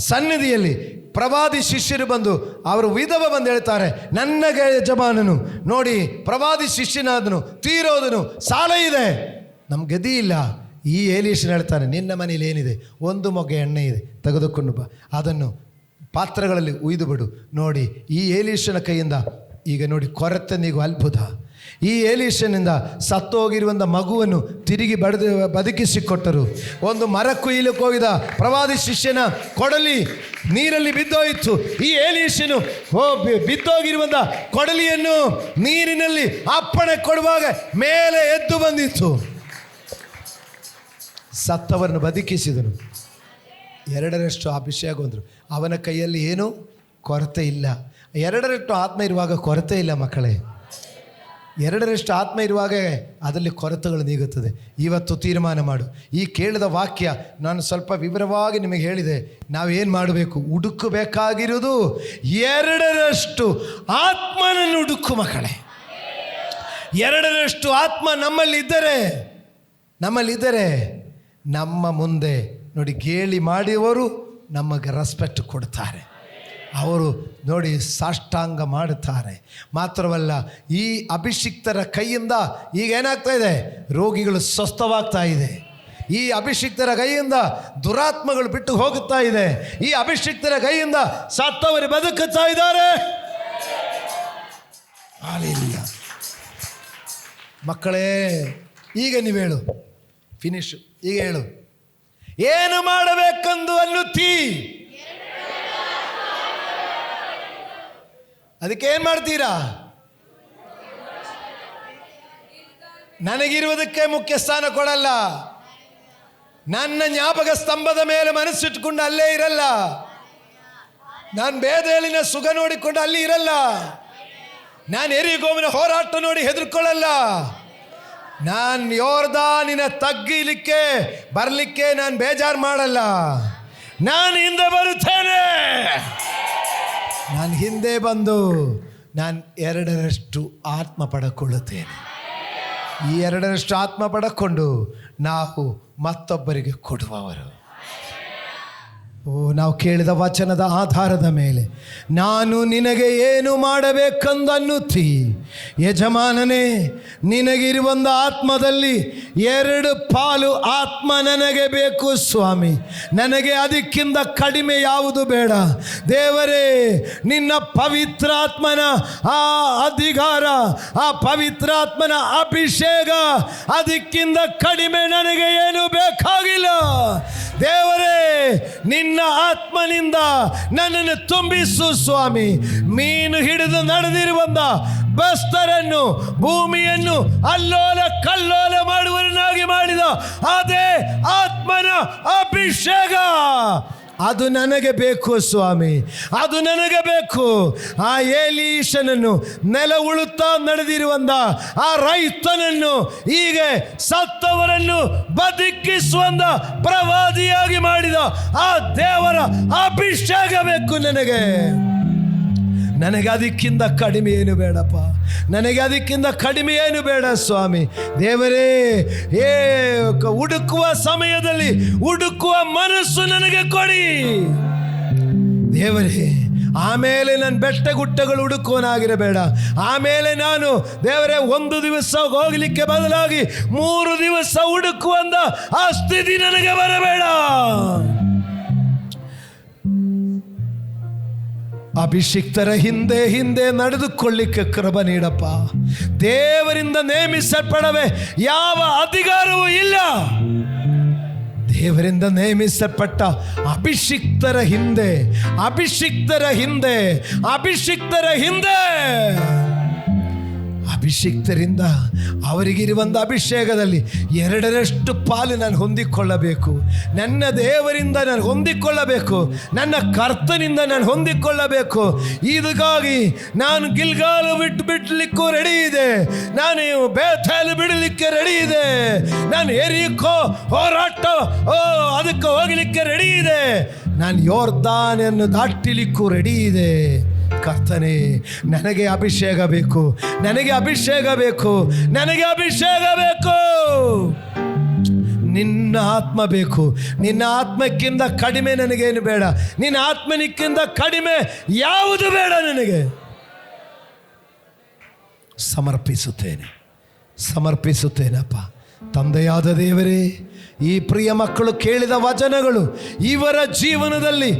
ಸನ್ನಿಧಿಯಲ್ಲಿ ಪ್ರವಾದಿ ಶಿಷ್ಯರು ಬಂದು ಅವರು ವಿಧವ ಬಂದು ಹೇಳ್ತಾರೆ, ನನ್ನ ಯಜಮಾನನು ನೋಡಿ ಪ್ರವಾದಿ ಶಿಷ್ಯನಾದನು, ತೀರೋದನು, ಸಾಲ ಇದೆ, ನಮ್ಮ ಗದಿ ಇಲ್ಲ. ಈ ಏಲೀಷನ ಹೇಳ್ತಾನೆ, ನಿನ್ನ ಮನೇಲಿ ಏನಿದೆ? 1 ಮೊಗ್ಗೆ ಎಣ್ಣೆ ಇದೆ, ತೆಗೆದುಕೊಂಡು ಬಾ, ಅದನ್ನು ಪಾತ್ರಗಳಲ್ಲಿ ಉಯ್ದು ಬಿಡು. ನೋಡಿ, ಈ ಏಲೀಷನ ಕೈಯಿಂದ ಈಗ ನೋಡಿ ಕೊರತೆ ನೀಗು ಅದ್ಭುತ. ಈ ಎಲೀಷನಿಂದ ಸತ್ತು ಹೋಗಿರುವಂಥ ಮಗುವನ್ನು ತಿರುಗಿ ಬದುಕಿಸಿಕೊಟ್ಟರು. ಒಂದು ಮರ ಕೊಯ್ಲಿಕ್ಕೆ ಹೋಗಿದ ಪ್ರವಾದಿ ಶಿಷ್ಯನ ಕೊಡಲಿ ನೀರಲ್ಲಿ ಬಿದ್ದೋಯಿತು. ಈ ಎಲೀಷನು ಬಿದ್ದೋಗಿರುವಂಥ ಕೊಡಲಿಯನ್ನು ನೀರಿನಲ್ಲಿ ಅಪ್ಪಣೆ ಕೊಡುವಾಗ ಮೇಲೆ ಎದ್ದು ಬಂದಿತ್ತು. ಸತ್ತವರನ್ನು ಬದುಕಿಸಿದನು. 2ರಷ್ಟು ಅಭಿಷೇಕ ಹೊಂದರು. ಅವನ ಕೈಯಲ್ಲಿ ಏನೂ ಕೊರತೆ ಇಲ್ಲ. 2ರಷ್ಟು ಆತ್ಮ ಇರುವಾಗ ಕೊರತೆ ಇಲ್ಲ ಮಕ್ಕಳೇ. 2ರಷ್ಟು ಆತ್ಮ ಇರುವಾಗ ಅದರಲ್ಲಿ ಕೊರತೆಗಳು ನೀಗುತ್ತದೆ. ಇವತ್ತು ತೀರ್ಮಾನ ಮಾಡು. ಈ ಕೇಳಿದ ವಾಕ್ಯ ನಾನು ಸ್ವಲ್ಪ ವಿವರವಾಗಿ ನಿಮಗೆ ಹೇಳಿದೆ. ನಾವೇನು ಮಾಡಬೇಕು? ಹುಡುಕಬೇಕಾಗಿರುವುದು 2ರಷ್ಟು ಆತ್ಮನನ್ನು ಹುಡುಕು ಮಕ್ಕಳೇ. 2ರಷ್ಟು ಆತ್ಮ ನಮ್ಮಲ್ಲಿದ್ದರೆ ನಮ್ಮ ಮುಂದೆ ನೋಡಿ ಗೇಲಿ ಮಾಡುವವರು ನಮಗೆ ರೆಸ್ಪೆಕ್ಟ್ ಕೊಡ್ತಾರೆ. ಅವರು ನೋಡಿ ಸಾಷ್ಟಾಂಗ ಮಾಡುತ್ತಾರೆ. ಮಾತ್ರವಲ್ಲ, ಈ ಅಭಿಷಿಕ್ತರ ಕೈಯಿಂದ ಈಗ ಏನಾಗ್ತಾ ಇದೆ? ರೋಗಿಗಳು ಸ್ವಸ್ಥವಾಗ್ತಾ ಇದೆ. ಈ ಅಭಿಷಿಕ್ತರ ಕೈಯಿಂದ ದುರಾತ್ಮಗಳು ಬಿಟ್ಟು ಹೋಗುತ್ತಾ ಇದೆ. ಈ ಅಭಿಷಿಕ್ತರ ಕೈಯಿಂದ ಸತ್ತವರು ಬದುಕುತ್ತಾ ಇದ್ದಾರೆ. ಹಾಲೆಲೂಯ. ಮಕ್ಕಳೇ, ಈಗ ನೀವು ಹೇಳು, ಫಿನಿಶ್. ಈಗ ಹೇಳು, ಏನು ಮಾಡಬೇಕೆಂದು ಅನ್ನುತ್ತೀ? ಅದಕ್ಕೆ ಏನು ಮಾಡ್ತೀರಾ? ನನಗಿರುವುದಕ್ಕೆ ಮುಖ್ಯ ಸ್ಥಾನ ಕೊಡಲ್ಲ. ನನ್ನ ಜ್ಞಾಪಕ ಸ್ತಂಭದ ಮೇಲೆ ಮನಸ್ಸಿಟ್ಕೊಂಡು ಅಲ್ಲೇ ಇರಲ್ಲ. ನಾನು ಬೇದೇಳಿನ ಸುಖ ನೋಡಿಕೊಂಡು ಅಲ್ಲಿ ಇರಲ್ಲ. ನಾನು ಎರಿಗೋವಿನ ಹೋರಾಟ ನೋಡಿ ಹೆದರ್ಕೊಳ್ಳಲ್ಲ. ನಾನು ಯೋರ್ದಾನಿನ ತಗ್ಗಿಲಿಕ್ಕೆ ಬರಲಿಕ್ಕೆ ನಾನು ಬೇಜಾರು ಮಾಡಲ್ಲ. ನಾನು ಹಿಂದೆ ಬರುತ್ತೇನೆ. ನಾನು ಹಿಂದೆ ಬಂದು ನಾನು 2ರಷ್ಟು ಆತ್ಮ ಪಡಕೊಳ್ಳುತ್ತೇನೆ. ಈ 2ರಷ್ಟು ಆತ್ಮ ಪಡಕೊಂಡು ನಾವು ಮತ್ತೊಬ್ಬರಿಗೆ ಕೊಡುವವರು. ನಾವು ಕೇಳಿದ ವಚನದ ಆಧಾರದ ಮೇಲೆ ನಾನು ನಿನಗೆ ಏನು ಮಾಡಬೇಕೆಂದನ್ನುತ್ತೀ? ಯಜಮಾನನೇ, ನಿನಗಿರುವಂಥ ಆತ್ಮದಲ್ಲಿ 2 ಪಾಲು ಆತ್ಮ ನನಗೆ ಬೇಕು ಸ್ವಾಮಿ. ನನಗೆ ಅದಕ್ಕಿಂತ ಕಡಿಮೆ ಯಾವುದು ಬೇಡ. ದೇವರೇ, ನಿನ್ನ ಪವಿತ್ರಾತ್ಮನ ಆ ಅಧಿಕಾರ, ಆ ಪವಿತ್ರಾತ್ಮನ ಅಭಿಷೇಕ, ಅದಕ್ಕಿಂತ ಕಡಿಮೆ ನನಗೆ ಏನು ಬೇಕಾಗಿಲ್ಲ. ದೇವರೇ, ನಿನ್ನ ಆತ್ಮನಿಂದ ನನ್ನನ್ನು ತುಂಬಿಸು ಸ್ವಾಮಿ. ಮೀನು ಹಿಡಿದು ನಡೆದಿರುವಂತ ಬಸ್ತರನ್ನು, ಭೂಮಿಯನ್ನು ಅಲ್ಲೋಲ ಕಲ್ಲೋಲ ಮಾಡುವವರನ್ನಾಗಿ ಮಾಡಿದ ಅದೇ ಆತ್ಮನ ಅಭಿಷೇಕ ಅದು ನನಗೆ ಬೇಕು ಸ್ವಾಮಿ. ಅದು ನನಗೆ ಬೇಕು. ಆ ಎಲೀಷನನ್ನು ನೆಲ ಉಳುತ್ತಾ ನಡೆದಿರುವಂತ ಆ ರೈತನನ್ನು, ಹೀಗೆ ಸತ್ತವರನ್ನು ಬದುಕಿಸುವಂತ ಪ್ರವಾದಿಯಾಗಿ ಮಾಡಿದ ಆ ದೇವರ ಅಭಿಷೇಕ ಬೇಕು ನನಗೆ. ನನಗೆ ಅದಕ್ಕಿಂತ ಕಡಿಮೆ ಏನು ಬೇಡಪ್ಪ. ನನಗೆ ಅದಕ್ಕಿಂತ ಕಡಿಮೆ ಏನು ಬೇಡ ಸ್ವಾಮಿ. ದೇವರೇ, ಹುಡುಕುವ ಸಮಯದಲ್ಲಿ ಹುಡುಕುವ ಮನಸ್ಸು ನನಗೆ ಕೊಡಿ ದೇವರೇ. ಆಮೇಲೆ ನಾನು ಬೆಟ್ಟ ಗುಟ್ಟಗಳು ಹುಡುಕುವನಾಗಿರಬೇಡ. ಆಮೇಲೆ ನಾನು ದೇವರೇ 1 ದಿವಸ ಹೋಗಲಿಕ್ಕೆ ಬದಲಾಗಿ 3 ದಿವಸ ಹುಡುಕುವಂತ ಆ ಸ್ಥಿತಿ ನನಗೆ ಬರಬೇಡ. ಅಭಿಷಿಕ್ತರ ಹಿಂದೆ ಹಿಂದೆ ನಡೆದುಕೊಳ್ಳಿಕ್ಕೆ ಕೃಪೆ ನೀಡಪ್ಪ. ದೇವರಿಂದ ನೇಮಿಸಲ್ಪಡವೆ ಯಾವ ಅಧಿಕಾರವೂ ಇಲ್ಲ. ದೇವರಿಂದ ನೇಮಿಸಲ್ಪಟ್ಟ ಅಭಿಷಿಕ್ತರ ಹಿಂದೆ, ಅಭಿಷಿಕ್ತರ ಹಿಂದೆ, ಅಭಿಷಿಕ್ತರ ಹಿಂದೆ, ಅಭಿಷಿಕ್ತರಿಂದ ಅವರಿಗಿರುವಂಥ ಅಭಿಷೇಕದಲ್ಲಿ 2ರಷ್ಟು ಪಾಲು ನಾನು ಹೊಂದಿಕೊಳ್ಳಬೇಕು. ನನ್ನ ದೇವರಿಂದ ನಾನು ಹೊಂದಿಕೊಳ್ಳಬೇಕು. ನನ್ನ ಕರ್ತನಿಂದ ನಾನು ಹೊಂದಿಕೊಳ್ಳಬೇಕು. ಇದಕ್ಕಾಗಿ ನಾನು ಗಿಲ್ಗಾಲು ಬಿಡಲಿಕ್ಕೂ ರೆಡಿ ಇದೆ. ನಾನು ಬೇಥೇಲ್ ಬಿಡಲಿಕ್ಕೆ ರೆಡಿ ಇದೆ. ನಾನು ಎರಿಕೋ ಹೋರಾಟ ಅದಕ್ಕೆ ಹೋಗಲಿಕ್ಕೆ ರೆಡಿ ಇದೆ. ನಾನು ಯೋರ್ದಾನನ್ನು ದಾಟಲಿಕ್ಕೂ ರೆಡಿ ಇದೆ. ಕರ್ತನೇ, ನನಗೆ ಅಭಿಷೇಕ ಬೇಕು, ನನಗೆ ಅಭಿಷೇಕ ಬೇಕು, ನನಗೆ ಅಭಿಷೇಕ ಬೇಕು. ನಿನ್ನ ಆತ್ಮ ಬೇಕು. ನಿನ್ನ ಆತ್ಮಕ್ಕಿಂತ ಕಡಿಮೆ ನನಗೇನು ಬೇಡ. ನಿನ್ನ ಆತ್ಮನಿಕ್ಕಿಂತ ಕಡಿಮೆ ಯಾವುದು ಬೇಡ ನನಗೆ. ಸಮರ್ಪಿಸುತ್ತೇನಪ್ಪ. ತಂದೆಯಾದ ದೇವರೇ, ಈ ಪ್ರಿಯ ಮಕ್ಕಳು ಕೇಳಿದ ವಚನಗಳು ಇವರ ಜೀವನದಲ್ಲಿ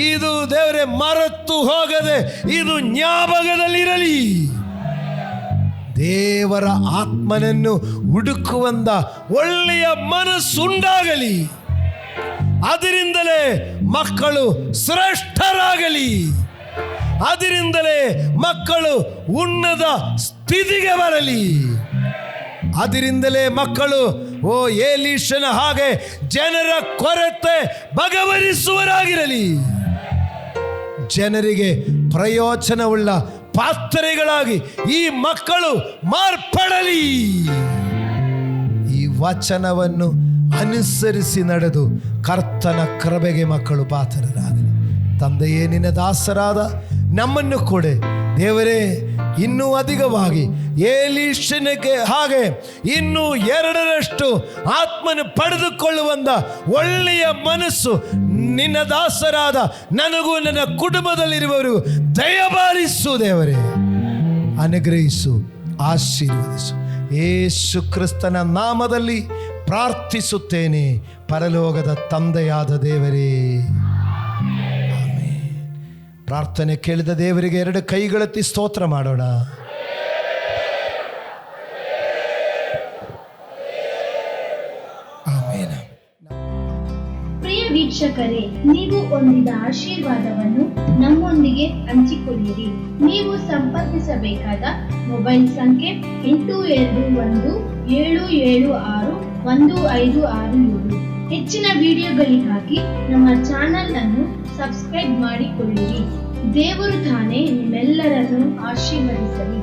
ಇದು ದೇವರೇ ಮರೆತು ಹೋಗದೆ ಇದು ಜ್ಞಾಪಕದಲ್ಲಿರಲಿ. ದೇವರ ಆತ್ಮನನ್ನು ಹುಡುಕುವಂತ ಒಳ್ಳೆಯ ಮನಸ್ಸುಂಟಾಗಲಿ. ಅದರಿಂದಲೇ ಮಕ್ಕಳು ಶ್ರೇಷ್ಠರಾಗಲಿ. ಅದರಿಂದಲೇ ಮಕ್ಕಳು ಉನ್ನತ ಸ್ಥಿತಿಗೆ ಬರಲಿ. ಅದರಿಂದಲೇ ಮಕ್ಕಳು ಎಲೀಷನ ಹಾಗೆ ಜನರ ಕೊರತೆ ಬಗೆಹರಿಸುವರಾಗಿರಲಿ. ಜನರಿಗೆ ಪ್ರಯೋಜನವುಳ್ಳ ಪಾತ್ರೆಗಳಾಗಿ ಈ ಮಕ್ಕಳು ಮಾರ್ಪಡಲಿ. ಈ ವಚನವನ್ನು ಅನುಸರಿಸಿ ನಡೆದು ಕರ್ತನ ಕೃಪೆಗೆ ಮಕ್ಕಳು ಪಾತ್ರರಾಗಲಿ. ತಂದೆಯೇ, ನಿನ್ನ ದಾಸರಾದ ನಮ್ಮನ್ನು ಕೊಡೆ ದೇವರೇ. ಇನ್ನೂ ಅಧಿಕವಾಗಿ ಎಲೀಷನಿಗೆ ಹಾಗೆ ಇನ್ನೂ 2ರಷ್ಟು ಆತ್ಮನು ಪಡೆದುಕೊಳ್ಳುವಂತ ಒಳ್ಳೆಯ ಮನಸ್ಸು ನಿನ್ನ ದಾಸರಾದ ನನಗೂ ನನ್ನ ಕುಟುಂಬದಲ್ಲಿರುವವರು ದಯಪಾಲಿಸು ದೇವರೇ. ಅನುಗ್ರಹಿಸು, ಆಶೀರ್ವದಿಸು. ಯೇಸು ಕ್ರಿಸ್ತನ ನಾಮದಲ್ಲಿ ಪ್ರಾರ್ಥಿಸುತ್ತೇನೆ, ಪರಲೋಕದ ತಂದೆಯಾದ ದೇವರೇ. ಪ್ರಾರ್ಥನೆ ಕೇಳಿದ ದೇವರಿಗೆ 2 ಕೈಗಳೆತ್ತಿ ಸ್ತೋತ್ರ ಮಾಡೋಣ. ಆಮೆನ್. ಪ್ರಿಯ ವೀಕ್ಷಕರೇ, ನೀವು ಹೊಂದಿದ ಆಶೀರ್ವಾದವನ್ನು ನಮ್ಮೊಂದಿಗೆ ಹಂಚಿಕೊಳ್ಳಿರಿ. ನೀವು ಸಂಪರ್ಕಿಸಬೇಕಾದ ಮೊಬೈಲ್ ಸಂಖ್ಯೆ 8217761567. ಹೆಚ್ಚಿನ ವಿಡಿಯೋಗಳಿಗಾಗಿ ನಮ್ಮ ಚಾನೆಲ್ ಅನ್ನು ಸಬ್ಸ್ಕ್ರೈಬ್ ಮಾಡಿಕೊಳ್ಳಿರಿ. ದೇವರು ತಾನೇ ನಿಮ್ಮೆಲ್ಲರನ್ನು ಆಶೀರ್ವದಿಸಲಿ.